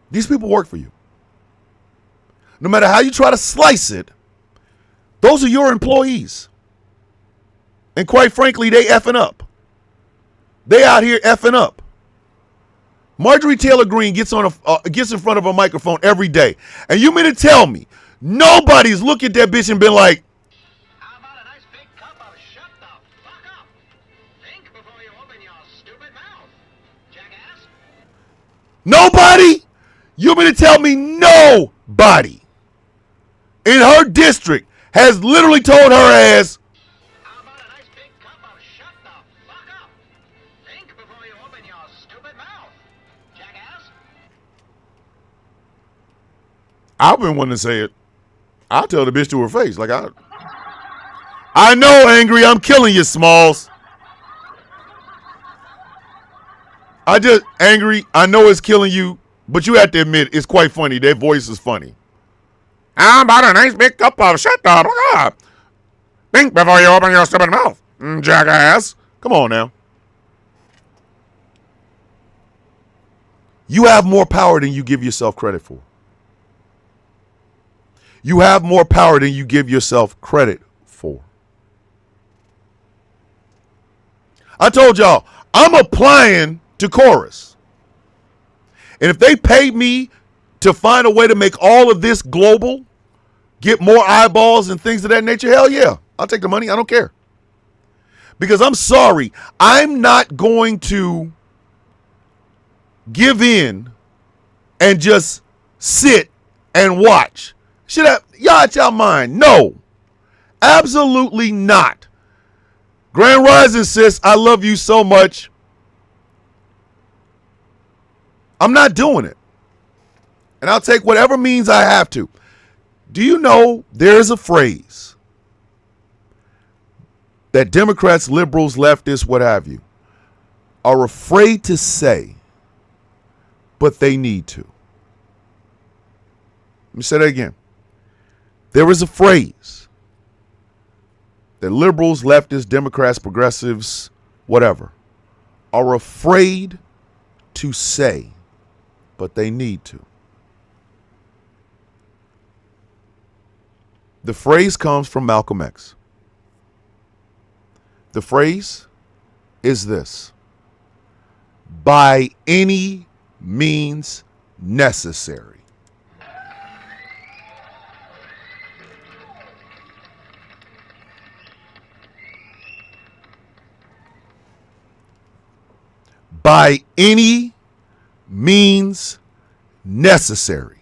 These people work for you. No matter how you try to slice it, those are your employees. And quite frankly, they effing up. They out here effing up. Marjorie Taylor Greene gets in front of a microphone every day. And you mean to tell me nobody's looked at that bitch and been like, how about a nice big cup of shut the fuck up? Think before you open your stupid mouth, jackass. nobody? You mean to tell me nobody in her district has literally told her ass, How about a nice big cup of shut the fuck up? Think before you open your stupid mouth, jackass. I've been wanting to say it. I'll tell the bitch to her face. Like, I know, Angry, I'm killing you, Smalls. Angry, I know it's killing you, but you have to admit, it's quite funny. Their voice is funny. How about a nice big cup of shut the fuck up? Think before you open your stupid mouth, jackass. Come on now. You have more power than you give yourself credit for. You have more power than you give yourself credit for. I told y'all, I'm applying to Chorus. And if they pay me to find a way to make all of this global, get more eyeballs and things of that nature, hell yeah, I'll take the money. I don't care. Because I'm sorry, I'm not going to give in and just sit and watch. Y'all out y'all mind? No, absolutely not. Grand Rising, sis, I love you so much. I'm not doing it. And I'll take whatever means I have to. Do you know there's a phrase that Democrats, liberals, leftists, what have you, are afraid to say, but they need to? Let me say that again. There is a phrase that liberals, leftists, Democrats, progressives, whatever, are afraid to say, but they need to. The phrase comes from Malcolm X. The phrase is this: by any means necessary. By any means necessary.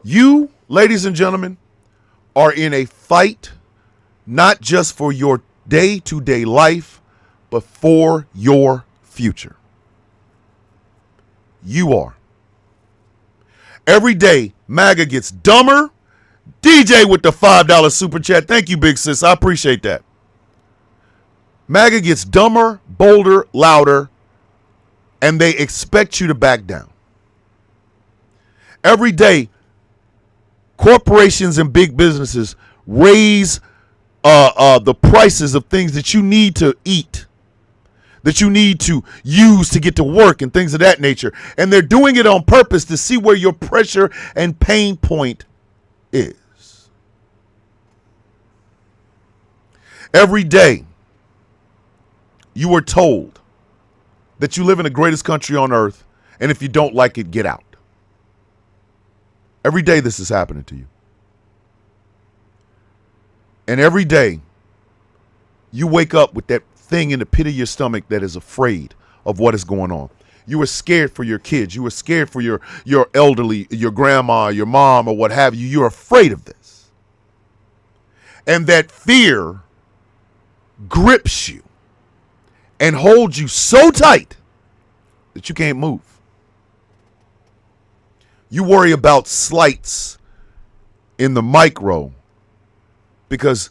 You, ladies and gentlemen, are in a fight not just for your day-to-day life, but for your future. You are. Every day, MAGA gets dumber. DJ with the $5 super chat. Thank you, big sis. I appreciate that. MAGA gets dumber, bolder, louder, and they expect you to back down. Every day, corporations and big businesses raise the prices of things that you need to eat, that you need to use to get to work and things of that nature. And they're doing it on purpose to see where your pressure and pain point is. Every day, you are told that you live in the greatest country on earth, and if you don't like it, get out. Every day this is happening to you. And every day you wake up with that thing in the pit of your stomach that is afraid of what is going on. You are scared for your kids. You are scared for your elderly, your grandma, your mom, or what have you. You're afraid of this. And that fear grips you and holds you so tight that you can't move. You worry about slights in the micro because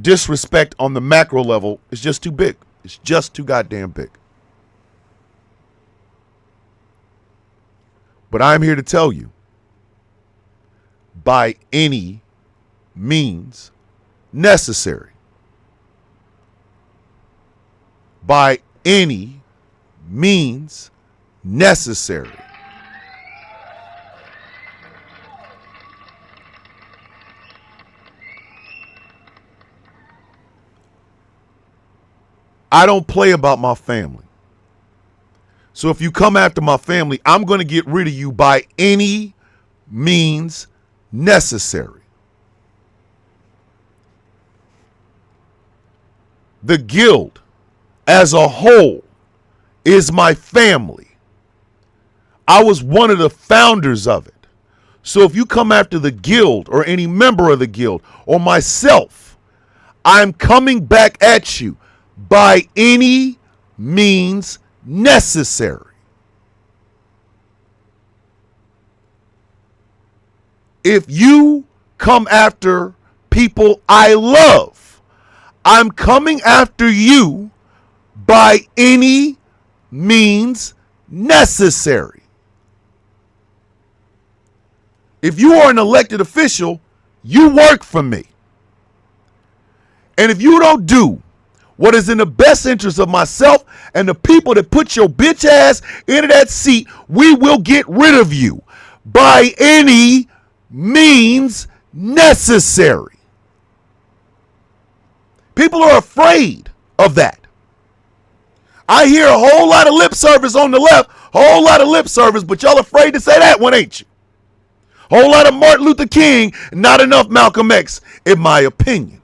disrespect on the macro level is just too big. It's just too goddamn big. But I'm here to tell you, by any means necessary, by any means necessary, I don't play about my family. So if you come after my family, I'm going to get rid of you by any means necessary. The Guild as a whole is my family. I was one of the founders of it. So if you come after the Guild or any member of the Guild or myself, I'm coming back at you by any means necessary. If you come after people I love, I'm coming after you by any means necessary. If you are an elected official, you work for me. And if you don't do what is in the best interest of myself and the people that put your bitch ass into that seat, we will get rid of you by any means necessary. People are afraid of that. I hear a whole lot of lip service on the left, whole lot of lip service, but y'all afraid to say that one, ain't you? Whole lot of Martin Luther King, not enough Malcolm X, in my opinion.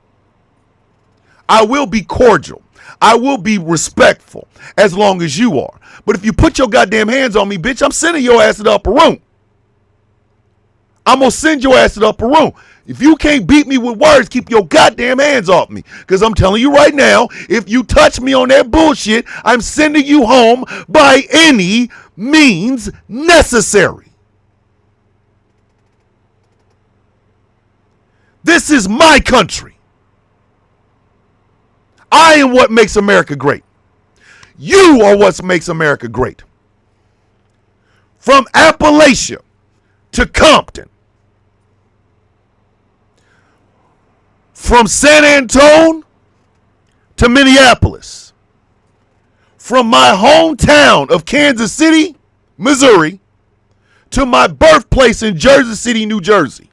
I will be cordial. I will be respectful as long as you are. But if you put your goddamn hands on me, bitch, I'm sending your ass to the upper room. I'm going to send your ass to the upper room. If you can't beat me with words, keep your goddamn hands off me. Because I'm telling you right now, if you touch me on that bullshit, I'm sending you home by any means necessary. This is my country. I am what makes America great. You are what makes America great. From Appalachia to Compton, from San Antone to Minneapolis, from my hometown of Kansas City, Missouri, to my birthplace in Jersey City, New Jersey.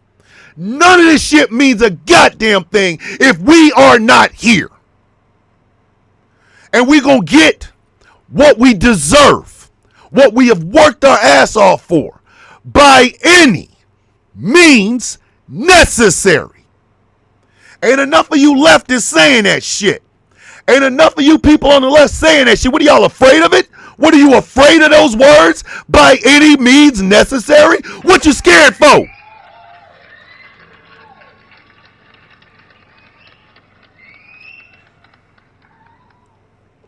None of this shit means a goddamn thing if we are not here. And we gonna get what we deserve, what we have worked our ass off for, by any means necessary. Ain't enough of you leftists saying that shit. Ain't enough of you people on the left saying that shit. What are y'all afraid of it? What are you afraid of those words? By any means necessary? What you scared for?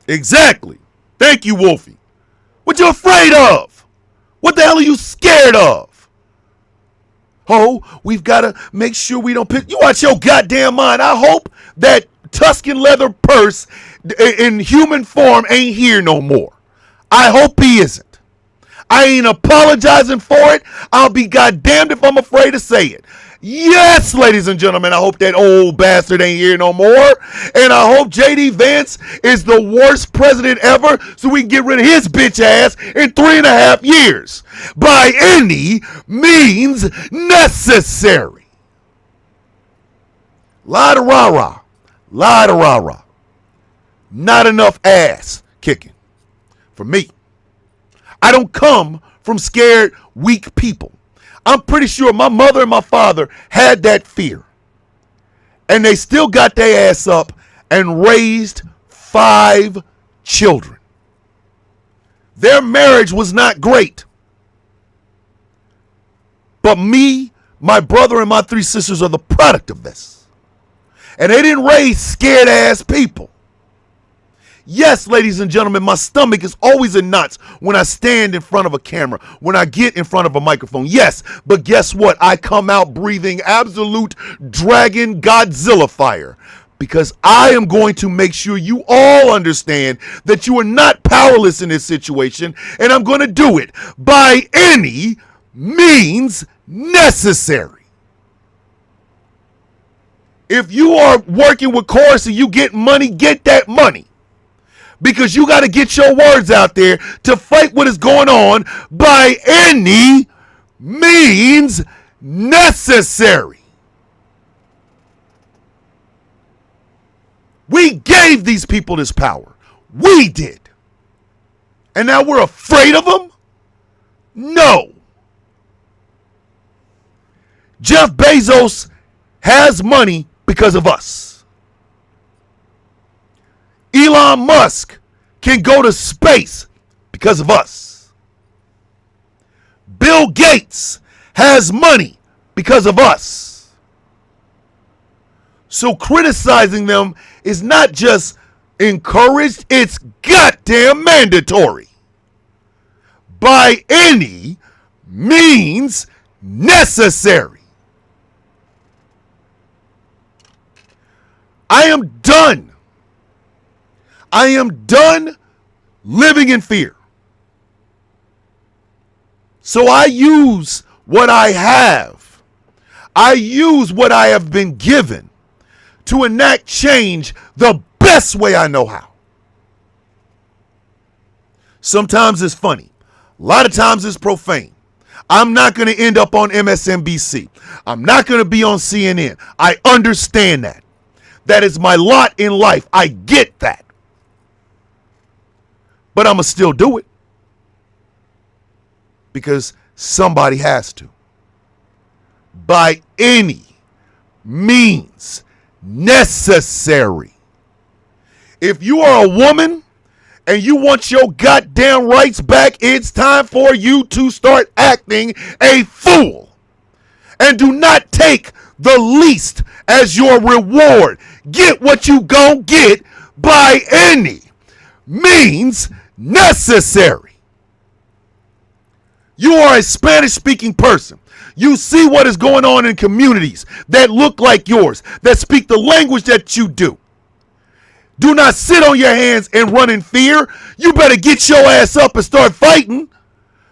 Exactly. Thank you, Wolfie. What you afraid of? What the hell are you scared of? Oh, we've got to make sure we don't pick. You watch your goddamn mind. I hope that Tuscan leather purse in human form ain't here no more. I hope he isn't. I ain't apologizing for it. I'll be goddamned if I'm afraid to say it. Yes, ladies and gentlemen, I hope that old bastard ain't here no more. And I hope J.D. Vance is the worst president ever so we can get rid of his bitch ass in 3.5 years. By any means necessary. Lot of rah-rah. Lot of rah-rah. Not enough ass kicking for me. I don't come from scared, weak people. I'm pretty sure my mother and my father had that fear. And they still got their ass up and raised 5 children. Their marriage was not great. But me, my brother, and my 3 sisters are the product of this. And they didn't raise scared ass people. Yes, ladies and gentlemen, my stomach is always in knots when I stand in front of a camera, when I get in front of a microphone. Yes, but guess what? I come out breathing absolute dragon Godzilla fire, because I am going to make sure you all understand that you are not powerless in this situation, and I'm going to do it by any means necessary. If you are working with Chorus and you get money, get that money. Because you got to get your words out there to fight what is going on by any means necessary. We gave these people this power. We did. And now we're afraid of them? No. Jeff Bezos has money because of us. Elon Musk can go to space because of us. Bill Gates has money because of us. So criticizing them is not just encouraged, it's goddamn mandatory. By any means necessary. I am done. I am done living in fear. So I use what I have. I use what I have been given to enact change the best way I know how. Sometimes it's funny. A lot of times it's profane. I'm not going to end up on MSNBC. I'm not going to be on CNN. I understand that. That is my lot in life. I get that. But I'm going to still do it. Because somebody has to. By any means necessary. If you are a woman and you want your goddamn rights back, it's time for you to start acting a fool. And do not take the least as your reward. Get what you gon' get by any means necessary. You are a Spanish-speaking person. You see what is going on in communities that look like yours, that speak the language that you do. Do not sit on your hands and run in fear. You better get your ass up and start fighting.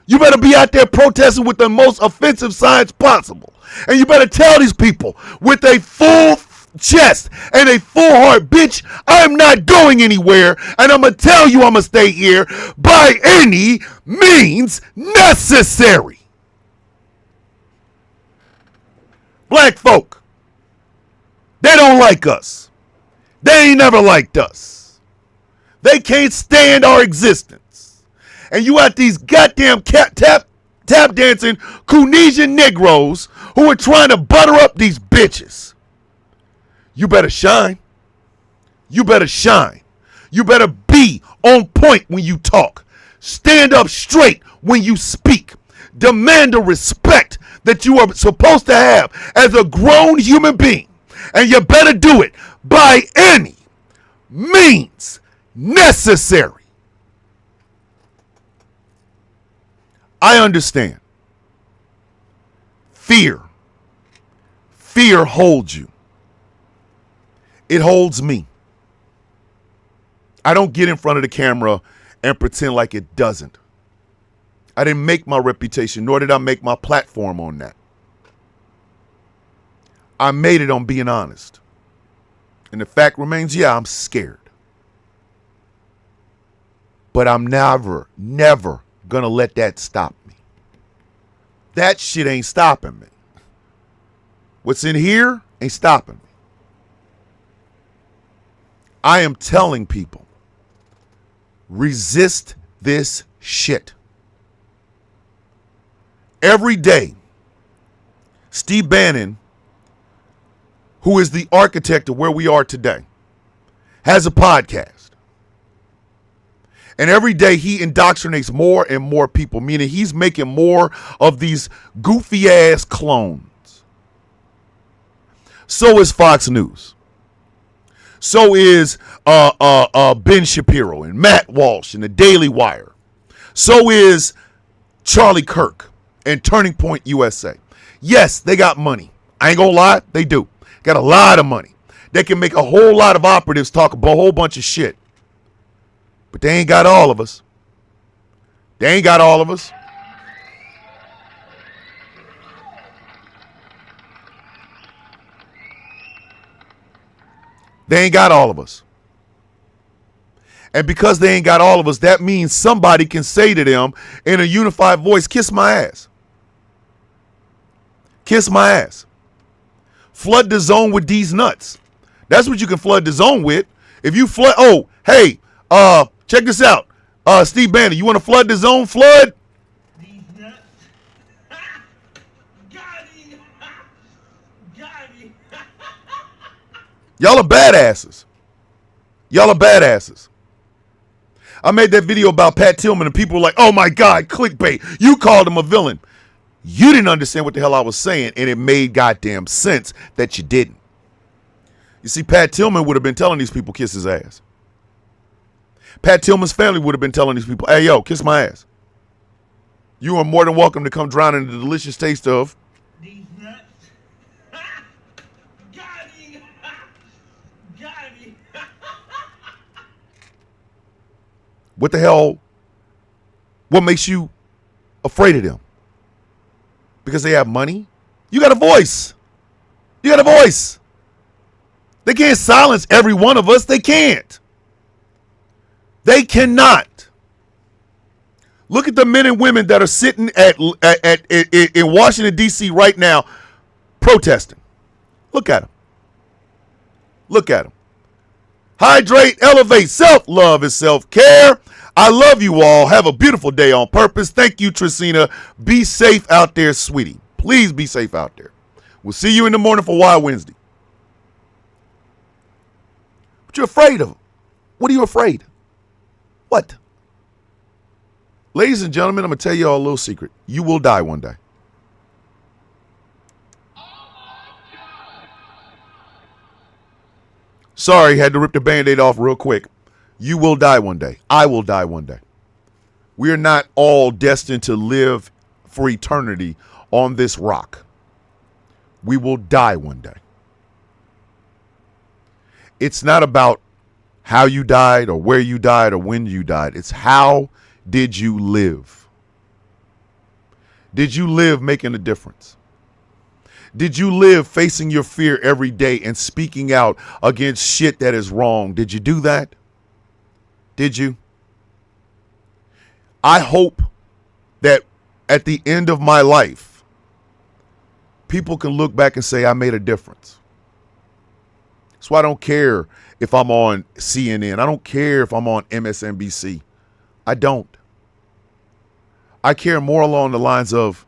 You better be out there protesting with the most offensive signs possible. And you better tell these people with a full chest and a full heart, bitch, I'm not going anywhere, and I'm going to tell you I'm going to stay here by any means necessary. Black folk, they don't like us. They ain't never liked us. They can't stand our existence. And you got these goddamn tap dancing Cunesian Negroes who are trying to butter up these bitches. You better shine. You better shine. You better be on point when you talk. Stand up straight when you speak. Demand the respect that you are supposed to have as a grown human being. And you better do it by any means necessary. I understand. Fear holds you. It holds me. I don't get in front of the camera and pretend like it doesn't. I didn't make my reputation, nor did I make my platform on that. I made it on being honest. And the fact remains, yeah, I'm scared. But I'm never gonna let that stop me. That shit ain't stopping me. What's in here ain't stopping me. I am telling people, resist this shit. Every day, Steve Bannon, who is the architect of where we are today, has a podcast. And every day he indoctrinates more and more people, meaning he's making more of these goofy ass clones. So is Fox News. So is Ben Shapiro and Matt Walsh and the Daily Wire. So is Charlie Kirk and Turning Point USA. Yes, they got money. I ain't gonna lie, they do. Got a lot of money. They can make a whole lot of operatives talk a whole bunch of shit. But they ain't got all of us. They ain't got all of us. They ain't got all of us. And because they ain't got all of us, that means somebody can say to them in a unified voice, kiss my ass. Kiss my ass. Flood the zone with these nuts. That's what you can flood the zone with. If you flood, oh, hey, check this out. Steve Bannon, you want to flood the zone? Flood. These nuts. Got him. Got him. Y'all are badasses. Y'all are badasses. I made that video about Pat Tillman and people were like, oh my God, clickbait. You called him a villain. You didn't understand what the hell I was saying, and it made goddamn sense that you didn't. You see, Pat Tillman would have been telling these people kiss his ass. Pat Tillman's family would have been telling these people, hey, yo, kiss my ass. You are more than welcome to come drown in the delicious taste of These nuts. Got him. Got him. what the hell, what makes you afraid of them? Because they have money? You got a voice. You got a voice. They can't silence every one of us. They can't. They cannot. Look at the men and women that are sitting in Washington, D.C. right now protesting. Look at them. Look at them. Hydrate, elevate. Self-love is self-care. I love you all. Have a beautiful day on purpose. Thank you, Tracina. Be safe out there, sweetie. Please be safe out there. We'll see you in the morning for Wild Wednesday. What you afraid of? What are you afraid? What? Ladies and gentlemen, I'm going to tell you all a little secret. You will die one day. Sorry, had to rip the Band-Aid off real quick. You will die one day. I will die one day. We are not all destined to live for eternity on this rock. We will die one day. It's not about how you died or where you died or when you died. It's how did you live? Did you live making a difference? Did you live facing your fear every day and speaking out against shit that is wrong? Did you do that? Did you? I hope that at the end of my life, people can look back and say, I made a difference. So I don't care if I'm on CNN. I don't care if I'm on MSNBC. I don't. I care more along the lines of,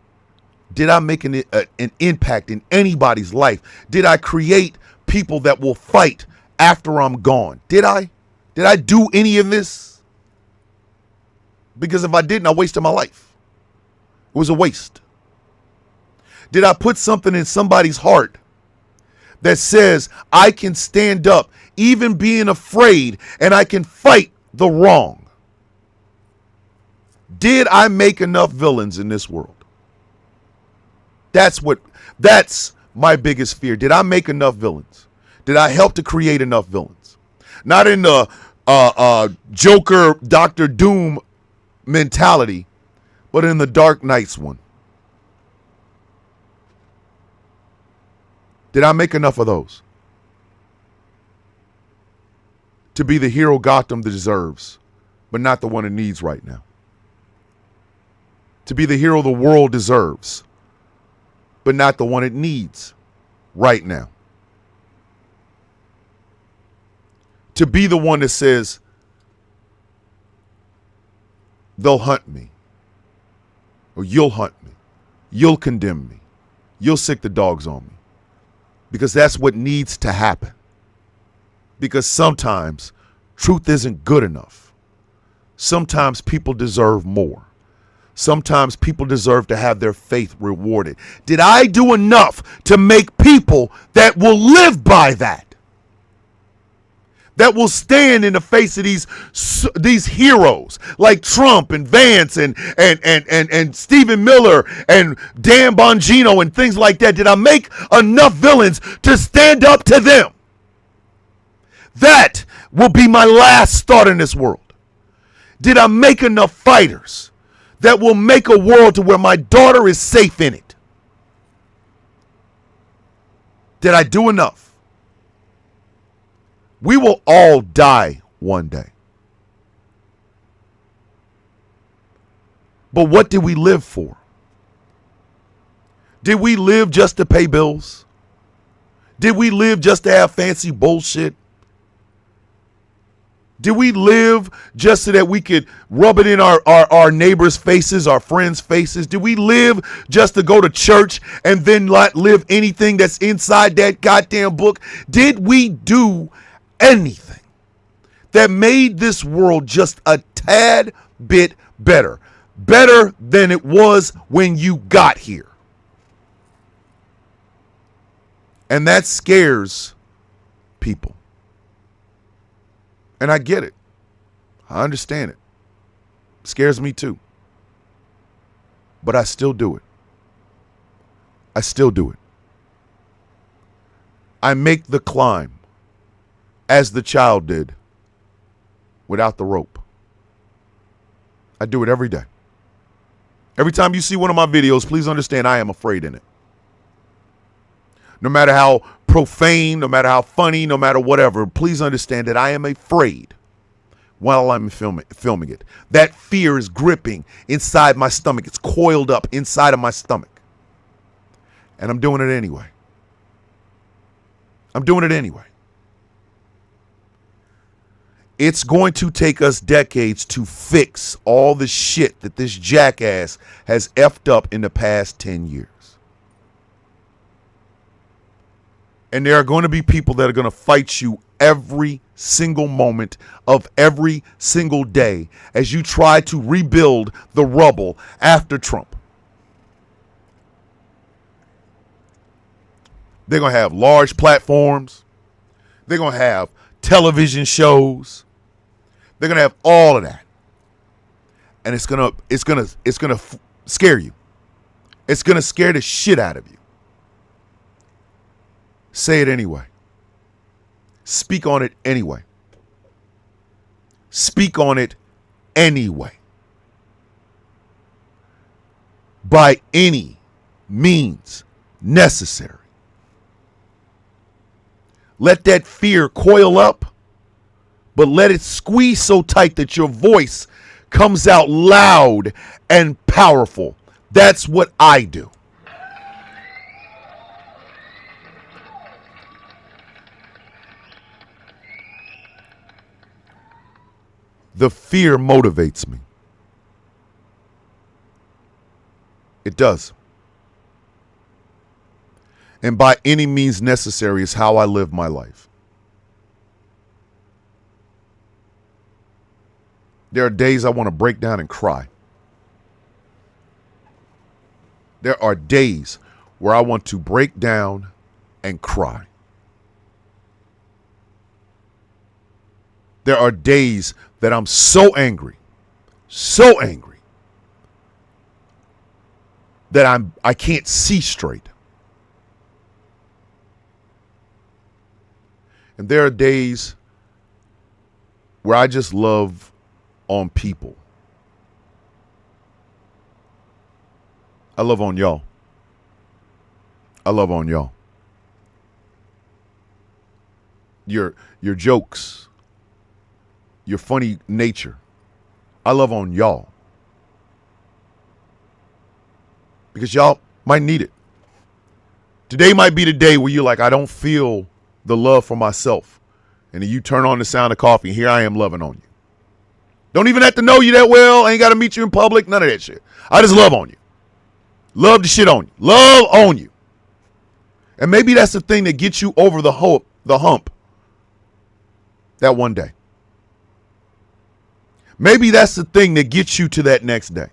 did I make an impact in anybody's life? Did I create people that will fight after I'm gone? Did I? Did I do any of this? Because if I didn't, I wasted my life. It was a waste. Did I put something in somebody's heart that says I can stand up, even being afraid, and I can fight the wrong? Did I make enough villains in this world? That's my biggest fear. Did I make enough villains? Did I help to create enough villains? Not in the Joker, Dr. Doom mentality, but in the Dark Knight's one. Did I make enough of those to be the hero Gotham deserves, but not the one it needs right now? To be the hero the world deserves, but not the one it needs right now. To be the one that says, they'll hunt me, or you'll hunt me, you'll condemn me, you'll sick the dogs on me. Because that's what needs to happen. Because sometimes truth isn't good enough. Sometimes people deserve more. Sometimes people deserve to have their faith rewarded. Did I do enough to make people that will live by that? that will stand in the face of these heroes like Trump and Vance and Stephen Miller and Dan Bongino and things like that? Did I make enough villains to stand up to them? That will be my last thought in this world. Did I make enough fighters that will make a world to where my daughter is safe in it? Did I do enough? We will all die one day. But what did we live for? Did we live just to pay bills? Did we live just to have fancy bullshit? Did we live just so that we could rub it in our neighbors' faces, our friends' faces? Did we live just to go to church and then not live anything that's inside that goddamn book? Did we do anything that made this world just a tad bit better? Better than it was when you got here. And that scares people. And I get it. I understand it. It scares me too. But I still do it. I still do it. I make the climb as the child did without the rope. I do it every day. Every time you see one of my videos, please understand I am afraid in it. No matter how profane, no matter how funny, no matter whatever, please understand that I am afraid while I'm filming it. That fear is gripping inside my stomach. It's coiled up inside of my stomach. And I'm doing it anyway. I'm doing it anyway. It's going to take us decades to fix all the shit that this jackass has effed up in the past 10 years. And there are going to be people that are going to fight you every single moment of every single day as you try to rebuild the rubble after Trump. They're going to have large platforms. They're going to have television shows. They're going to have all of that. And it's going to scare you. It's going to scare the shit out of you. Say it anyway. Speak on it anyway. Speak on it anyway. By any means necessary. Let that fear coil up, but let it squeeze so tight that your voice comes out loud and powerful. That's what I do. The fear motivates me. It does. And by any means necessary is how I live my life. There are days I want to break down and cry. There are days where I want to break down and cry. There are days that I'm so angry that I can't see straight. And there are days where I just love on people. I love on y'all. I love on y'all. Your jokes, your funny nature. I love on y'all. Because y'all might need it. Today might be the day where you're like, I don't feel the love for myself. And then you turn on the Sound of Coffee, and here I am loving on you. Don't even have to know you that well. I ain't got to meet you in public. None of that shit. I just love on you. Love the shit on you. Love on you. And maybe that's the thing that gets you over the hump that one day. Maybe that's the thing that gets you to that next day.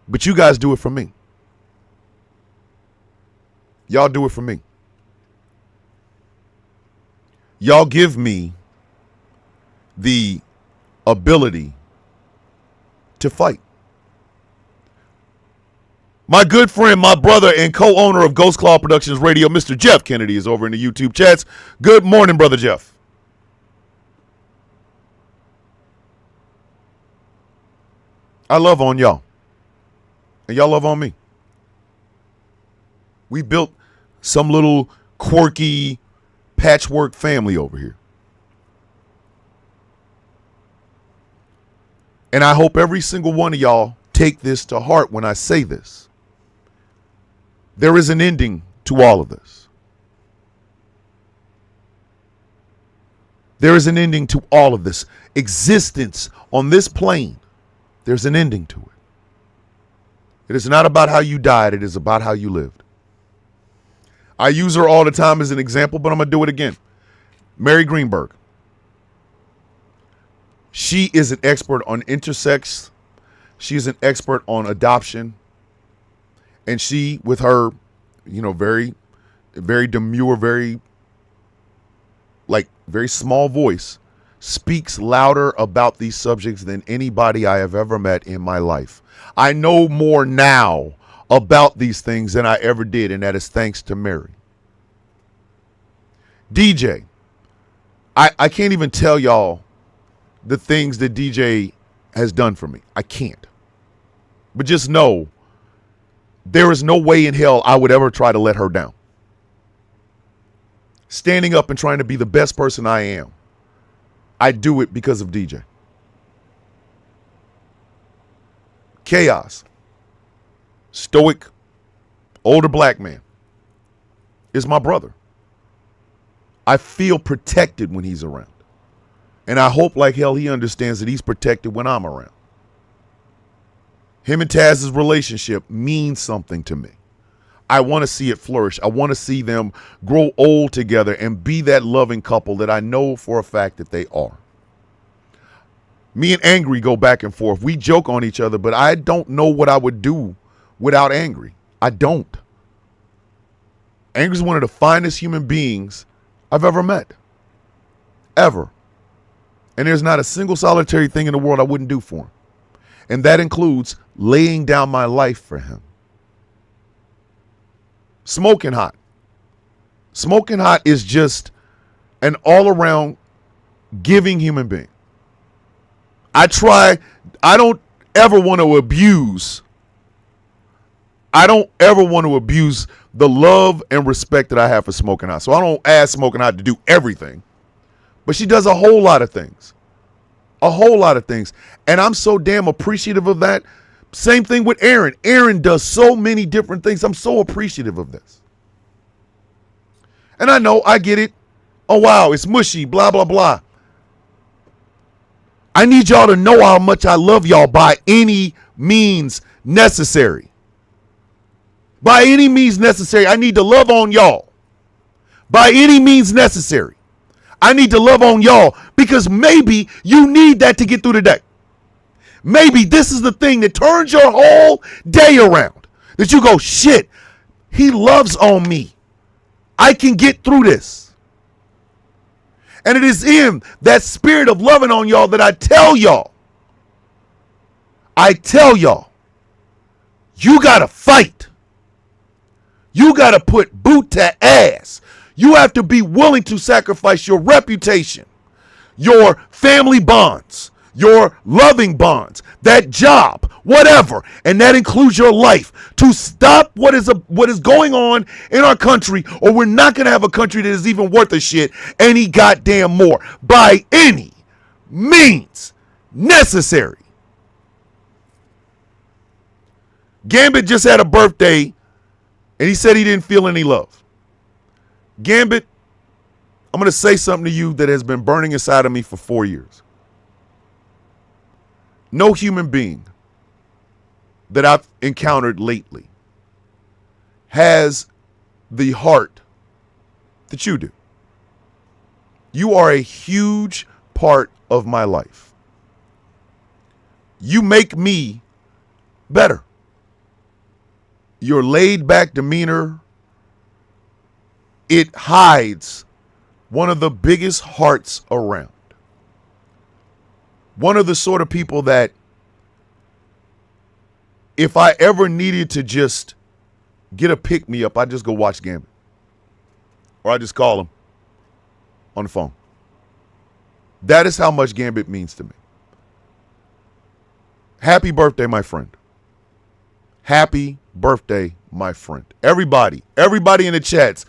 But you guys do it for me. Y'all do it for me. y'all give me the ability to fight. My good friend, my brother, and co-owner of Ghost Claw Productions Radio, Mr. Jeff Kennedy, is over in the YouTube chats. Good morning, Brother Jeff. I love on y'all, and y'all love on me. We built some little quirky patchwork family over here. And I hope every single one of y'all take this to heart when I say this. There is an ending to all of this. There is an ending to all of this. Existence on this plane, there's an ending to it. It is not about how you died. It is about how you lived. I use her all the time as an example, but I'm going to do it again. Mary Greenberg. She is an expert on intersex. She is an expert on adoption. And she, with her, very, very demure, very small voice, speaks louder about these subjects than anybody I have ever met in my life. I know more now about these things than I ever did, and that is thanks to Mary. DJ, I can't even tell y'all the things that DJ has done for me. I can't. But just know, there is no way in hell I would ever try to let her down. Standing up and trying to be the best person I am, I do it because of DJ. Chaos, stoic, older black man, is my brother. I feel protected when he's around. And I hope like hell he understands that he's protected when I'm around. Him and Taz's relationship means something to me. I want to see it flourish. I want to see them grow old together and be that loving couple that I know for a fact that they are. Me and Angry go back and forth. We joke on each other, but I don't know what I would do without Angry. I don't. Angry's one of the finest human beings I've ever met. Ever. And there's not a single solitary thing in the world I wouldn't do for him. And that includes laying down my life for him. Smoking Hot. Smoking Hot is just an all-around giving human being. I don't ever want to abuse the love and respect that I have for Smoking Hot. So I don't ask Smoking Hot to do everything. But she does a whole lot of things. A whole lot of things. And I'm so damn appreciative of that. Same thing with Aaron. Aaron does so many different things. I'm so appreciative of this. And I know, I get it. Oh, wow, it's mushy, blah, blah, blah. I need y'all to know how much I love y'all by any means necessary. By any means necessary, I need to love on y'all. By any means necessary. I need to love on y'all because maybe you need that to get through the day. Maybe this is the thing that turns your whole day around. That you go, shit, he loves on me. I can get through this. And it is in that spirit of loving on y'all that I tell y'all, you gotta fight. You gotta put boot to ass. You have to be willing to sacrifice your reputation, your family bonds, your loving bonds, that job, whatever, and that includes your life, to stop what is going on in our country, or we're not going to have a country that is even worth a shit any goddamn more, by any means necessary. Gambit just had a birthday, and he said he didn't feel any love. Gambit, I'm going to say something to you that has been burning inside of me for 4 years. No human being that I've encountered lately has the heart that you do. You are a huge part of my life. You make me better. Your laid back demeanor, it hides one of the biggest hearts around. One of the sort of people that if I ever needed to just get a pick-me-up, I'd just go watch Gambit. Or I just call him on the phone. That is how much Gambit means to me. Happy birthday, my friend. Happy birthday, my friend. Everybody in the chats,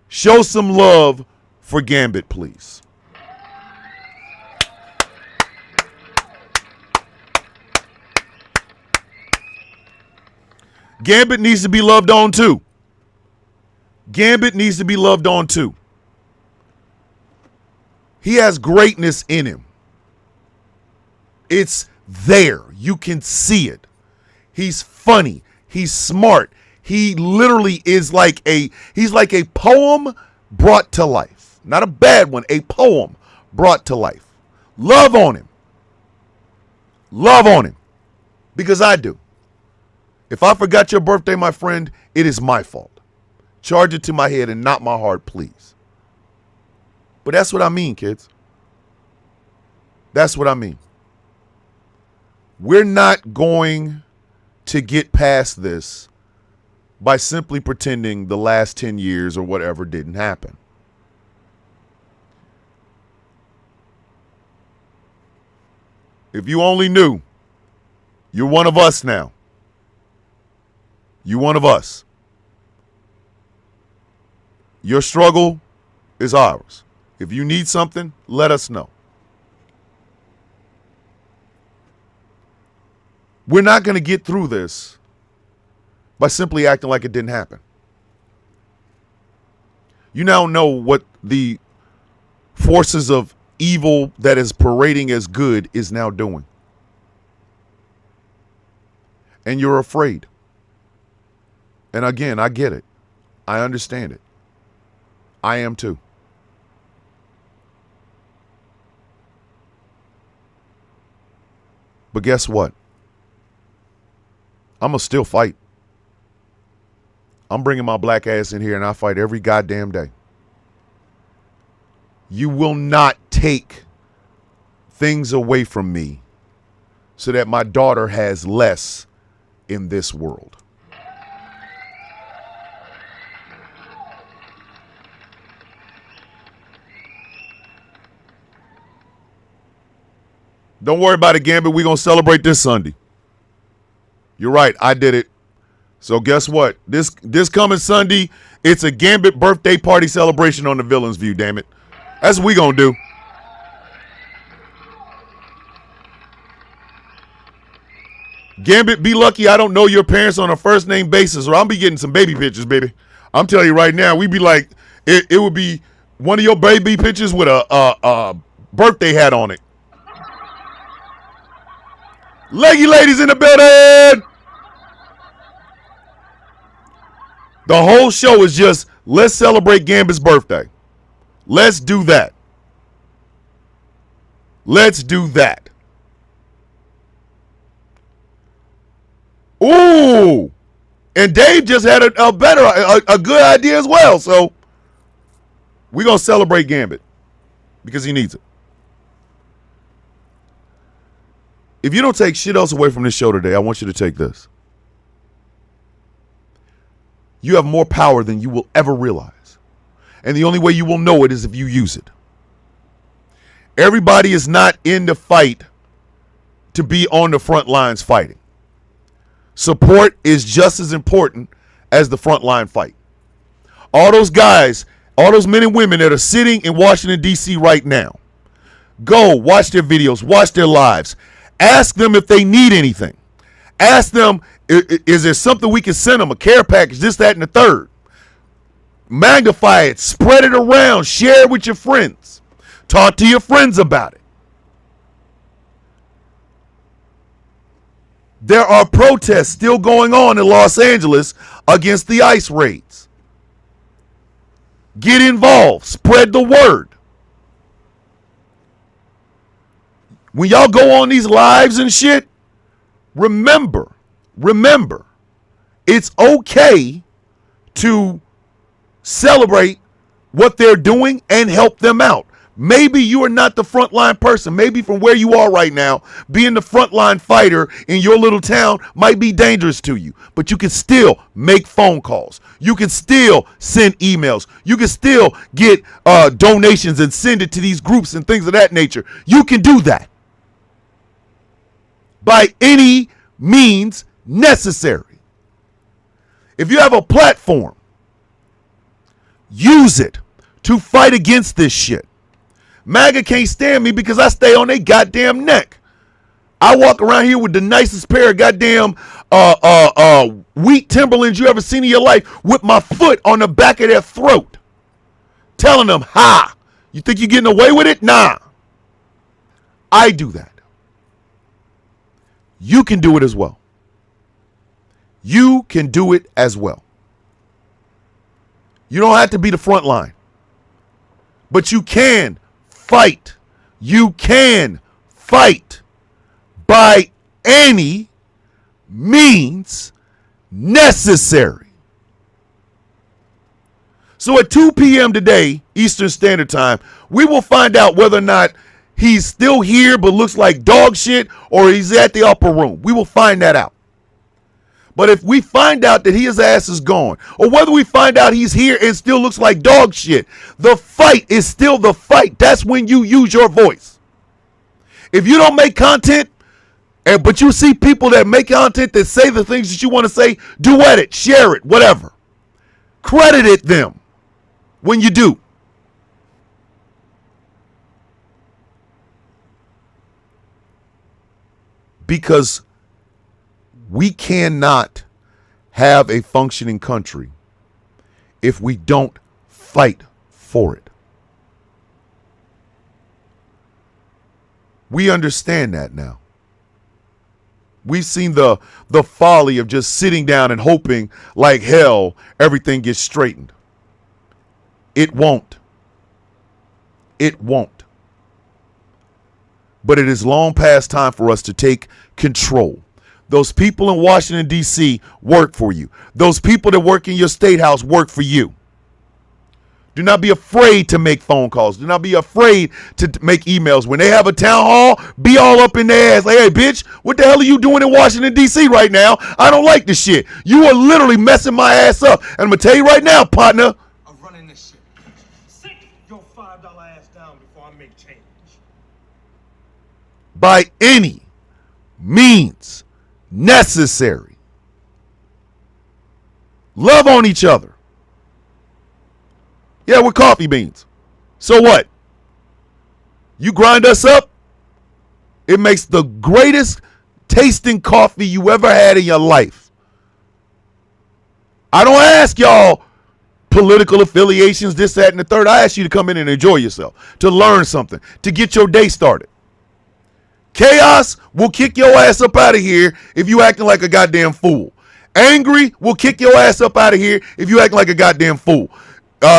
show some love for Gambit, please. Gambit needs to be loved on too. Gambit needs to be loved on too. He has greatness in him. It's there. You can see it. He's funny. He's smart. He literally is he's like a poem brought to life. Not a bad one, a poem brought to life. Love on him. Love on him. Because I do. If I forgot your birthday, my friend, it is my fault. Charge it to my head and not my heart, please. But that's what I mean, kids. That's what I mean. We're not going to get past this by simply pretending the last 10 years or whatever didn't happen. If you only knew, you're one of us now. You're one of us. Your struggle is ours. If you need something, let us know. We're not going to get through this by simply acting like it didn't happen. You now know what the forces of evil that is parading as good is now doing. And you're afraid. And again, I get it. I understand it. I am too. But guess what? I'm going to still fight. I'm bringing my black ass in here and I fight every goddamn day. You will not take things away from me so that my daughter has less in this world. Don't worry about it, Gambit. We're going to celebrate this Sunday. You're right. I did it. So guess what? This coming Sunday, it's a Gambit birthday party celebration on the Villains View, damn it. That's what we going to do. Gambit, be lucky I don't know your parents on a first name basis or I'll be getting some baby pictures, baby. I'm telling you right now, we'd be like, it would be one of your baby pictures with a birthday hat on it. Leggy ladies in the building. The whole show is just, let's celebrate Gambit's birthday. Let's do that. Let's do that. Ooh. And Dave just had a good idea as well. So we're going to celebrate Gambit because he needs it. If you don't take shit else away from this show today, I want you to take this. You have more power than you will ever realize. And the only way you will know it is if you use it. Everybody is not in the fight to be on the front lines fighting. Support is just as important as the front line fight. All those guys, all those men and women that are sitting in Washington, D.C. right now, go watch their videos, watch their lives. Ask them if they need anything. Ask them, is there something we can send them, a care package, this, that, and the third. Magnify it, spread it around, share it with your friends. Talk to your friends about it. There are protests still going on in Los Angeles against the ICE raids. Get involved, spread the word. When y'all go on these lives and shit, remember, it's okay to celebrate what they're doing and help them out. Maybe you are not the frontline person. Maybe from where you are right now, being the frontline fighter in your little town might be dangerous to you. But you can still make phone calls. You can still send emails. You can still get donations and send it to these groups and things of that nature. You can do that by any means necessary. If you have a platform, use it to fight against this shit. MAGA can't stand me because I stay on their goddamn neck. I walk around here with the nicest pair of goddamn wheat Timberlands you ever seen in your life with my foot on the back of their throat. Telling them, ha, you think you're getting away with it? Nah. I do that. You can do it as well. You can do it as well. You don't have to be the front line. But you can fight. You can fight by any means necessary. So at 2 p.m. today, Eastern Standard Time, we will find out whether or not he's still here but looks like dog shit or he's at the upper room. We will find that out. But if we find out that his ass is gone, or whether we find out he's here and still looks like dog shit, the fight is still the fight. That's when you use your voice. If you don't make content, but you see people that make content that say the things that you want to say, duet it, share it, whatever. Credit it them when you do. Because we cannot have a functioning country if we don't fight for it. We understand that now. We've seen the folly of just sitting down and hoping like hell everything gets straightened. It won't. It won't. But it is long past time for us to take control. Those people in Washington, D.C. work for you. Those people that work in your state house work for you. Do not be afraid to make phone calls. Do not be afraid to make emails. When they have a town hall, be all up in their ass. Like, hey, bitch, what the hell are you doing in Washington, D.C. right now? I don't like this shit. You are literally messing my ass up. And I'm going to tell you right now, partner. I'm running this shit. Sit your $5 ass down before I make change. By any means necessary. Love on each other. Yeah, we're coffee beans. So what? You grind us up, it makes the greatest tasting coffee you ever had in your life. I don't ask y'all political affiliations, this, that, and the third. I ask you to come in and enjoy yourself, to learn something, to get your day started. Chaos will kick your ass up out of here if you acting like a goddamn fool. Angry will kick your ass up out of here if you acting like a goddamn fool.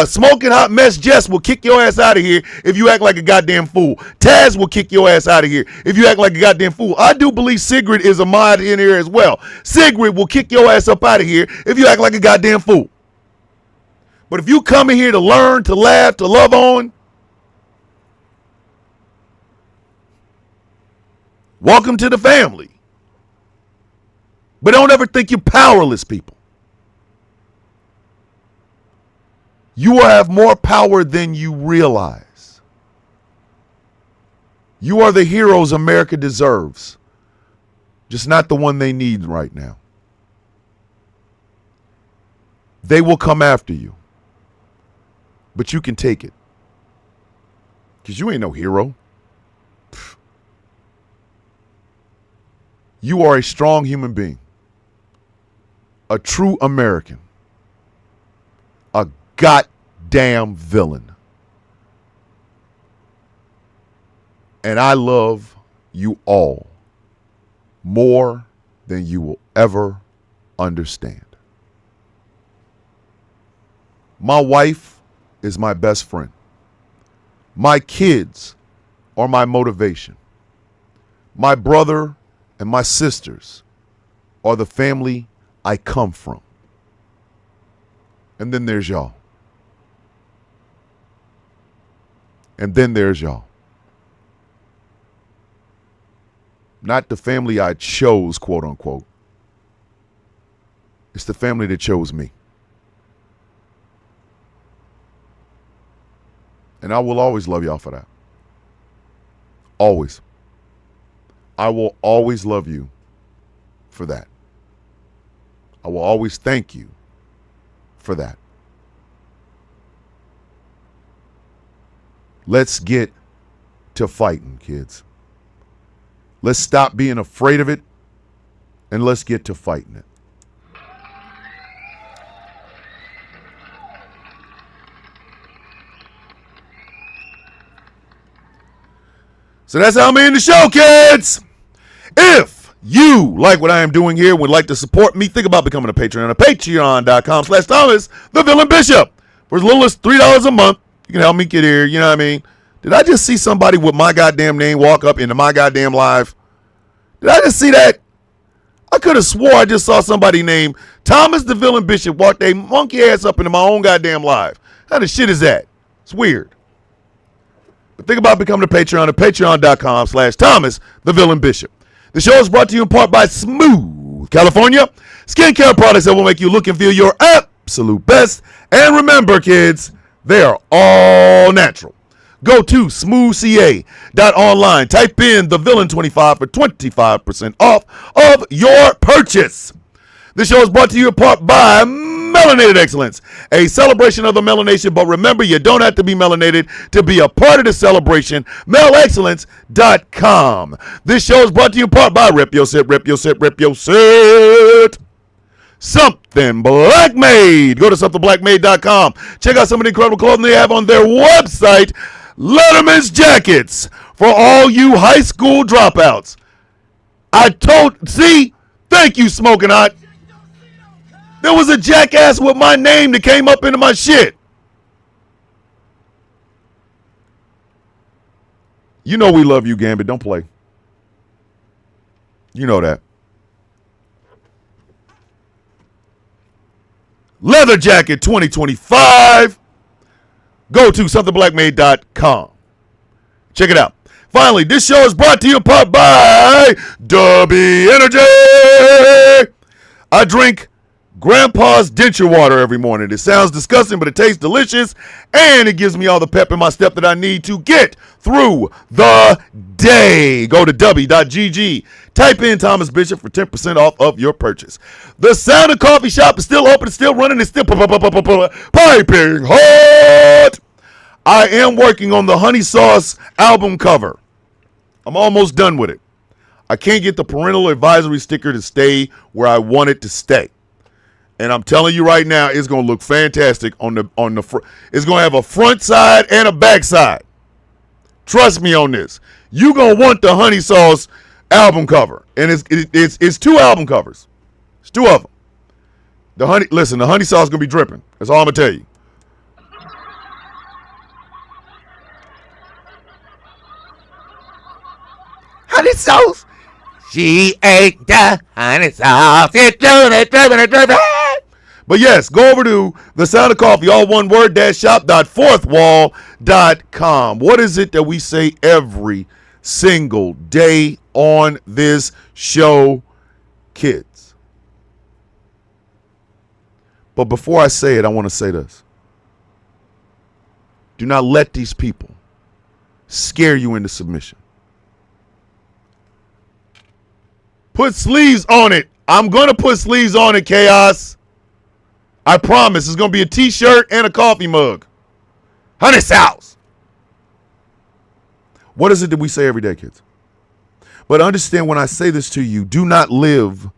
Smoking hot mess Jess will kick your ass out of here if you act like a goddamn fool. Taz will kick your ass out of here if you act like a goddamn fool. I do believe Sigrid is a mod in here as well. Sigrid will kick your ass up out of here if you act like a goddamn fool. But if you come in here to learn, to laugh, to love on, welcome to the family. But don't ever think you're powerless, people. You will have more power than you realize. You are the heroes America deserves, just not the one they need right now. They will come after you, but you can take it because you ain't no hero. You are a strong human being, a true American, a goddamn villain. And I love you all more than you will ever understand. My wife is my best friend. My kids are my motivation. My brother and my sisters are the family I come from. And then there's y'all. And then there's y'all. Not the family I chose, quote unquote. It's the family that chose me. And I will always love y'all for that. Always. I will always love you for that. I will always thank you for that. Let's get to fighting, kids. Let's stop being afraid of it, and let's get to fighting it. So that's how I'm in the show, kids. If you like what I am doing here and would like to support me, think about becoming a Patreon at patreon.com/Thomas the Villain Bishop. For as little as $3 a month, you can help me get here. You know what I mean? Did I just see somebody with my goddamn name walk up into my goddamn live? Did I just see that? I could have swore I just saw somebody named Thomas the Villain Bishop walk their monkey ass up into my own goddamn live. How the shit is that? It's weird. But think about becoming a Patreon at patreon.com/Thomas the Villain Bishop. The show is brought to you in part by Smooth California, skincare products that will make you look and feel your absolute best. And remember, kids, they are all natural. Go to smoothca.online. Type in the Villain25 for 25% off of your purchase. This show is brought to you in part by Melanated Excellence, a celebration of the melanation. But remember, you don't have to be melanated to be a part of the celebration. melexcellence.com. This show is brought to you in part by Rip Your Sit, Rip Your Sit, Rip Your Sit. Something Black Made. Go to somethingBlackMade.com. Check out some of the incredible clothing they have on their website. Letterman's Jackets for all you high school dropouts. Thank you, Smoking Hot. There was a jackass with my name that came up into my shit. You know we love you, Gambit. Don't play. You know that. Leather Jacket 2025. Go to somethingBlackMade.com. Check it out. Finally, this show is brought to you in part by Dubby Energy. I drink Grandpa's denture water every morning. It sounds disgusting, but it tastes delicious, and it gives me all the pep in my step that I need to get through the day. Go to dubby.gg. Type in Thomas Bishop for 10% off of your purchase. The Sound of Coffee Shop is still open, it's still running, it's still piping hot. I am working on the Honey Sauce album cover. I'm almost done with it. I can't get the parental advisory sticker to stay where I want it to stay. And I'm telling you right now, it's going to look fantastic on the front. It's going to have a front side and a back side. Trust me on this. You're going to want the Honey Sauce album cover. And it's two album covers. It's two of them. The Honey Sauce is going to be dripping. That's all I'm going to tell you. Honey sauce. She ate the honey sauce. It's dripping. But yes, go over to The Sound of Coffee, all one word, shop.fourthwall.com. What is it that we say every single day on this show, kids? But before I say it, I want to say this. Do not let these people scare you into submission. Put sleeves on it. I'm going to put sleeves on it, Chaos. I promise. It's going to be a t-shirt and a coffee mug. Honey sauce. What is it that we say every day, kids? But understand when I say this to you, do not live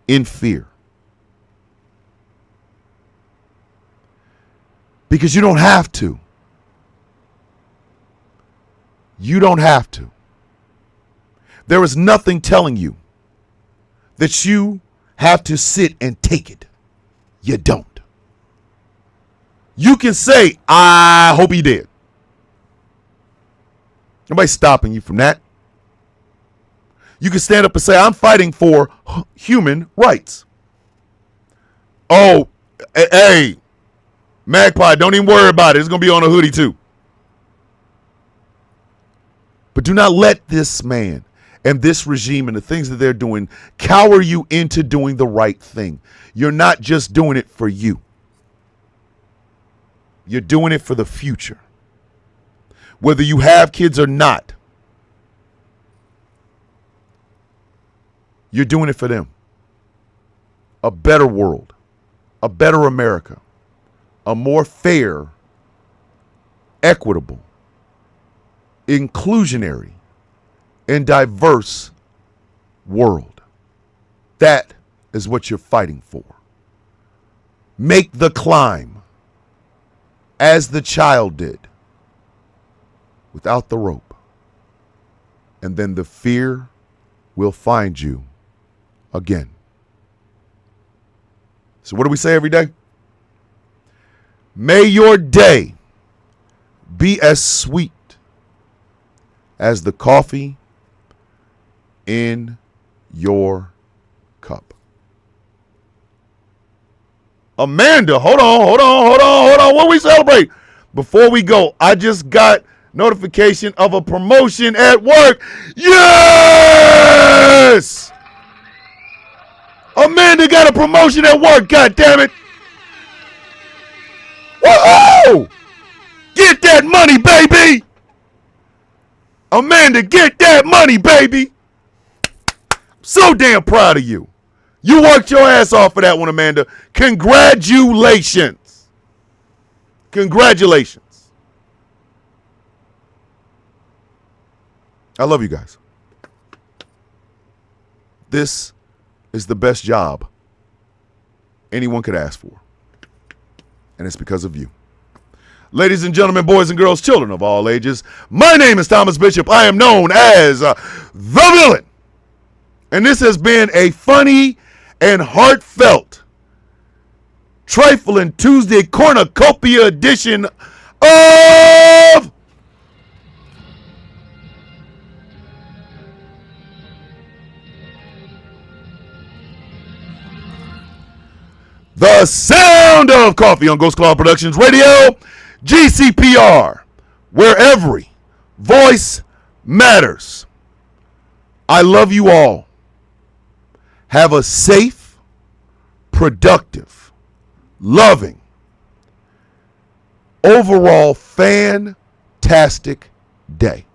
in fear. Because you don't have to. You don't have to. There is nothing telling you that you have to sit and take it. You don't. You can say, I hope he did. Nobody's stopping you from that. You can stand up and say, I'm fighting for human rights. Oh, hey, Magpie, don't even worry about it. It's going to be on a hoodie too. But do not let this man and this regime and the things that they're doing cower you into doing the right thing. You're not just doing it for you. You're doing it for the future. Whether you have kids or not, you're doing it for them. A better world, a better America, a more fair, equitable, inclusionary, and diverse world. That is what you're fighting for. Make the climb as the child did, without the rope. And then the fear will find you again. So what do we say every day? May your day be as sweet as the coffee in your cup. Amanda, hold on. What we celebrate? Before we go, I just got notification of a promotion at work. Yes! Amanda got a promotion at work, God damn it. Woohoo! Get that money, baby! Amanda, get that money, baby! So damn proud of you. You worked your ass off for that one, Amanda. Congratulations. Congratulations. I love you guys. This is the best job anyone could ask for. And it's because of you. Ladies and gentlemen, boys and girls, children of all ages, my name is Thomas Bishop. I am known as the Villain. And this has been a funny and heartfelt Trifling Tuesday cornucopia edition of The Sound of Coffee on Ghost Cloud Productions Radio, GCPR, where every voice matters. I love you all. Have a safe, productive, loving, overall fantastic day.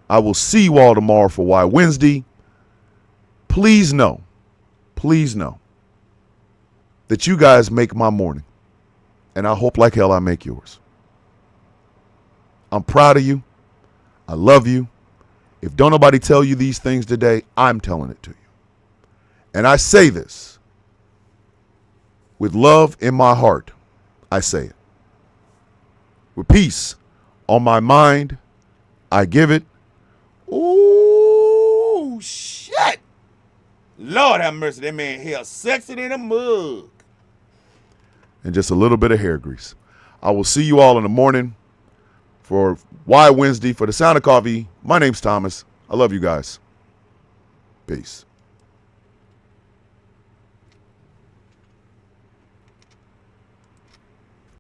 I will see you all tomorrow for Why Wednesday. Please know that you guys make my morning, and I hope like hell I make yours. I'm proud of you. I love you. If don't nobody tell you these things today, I'm telling it to you. And I say this with love in my heart. I say it. With peace on my mind, I give it. Ooh, shit. Lord have mercy, that man here sexy than a mug. And just a little bit of hair grease. I will see you all in the morning for Why Wednesday for The Sound of Coffee. My name's Thomas. I love you guys. Peace.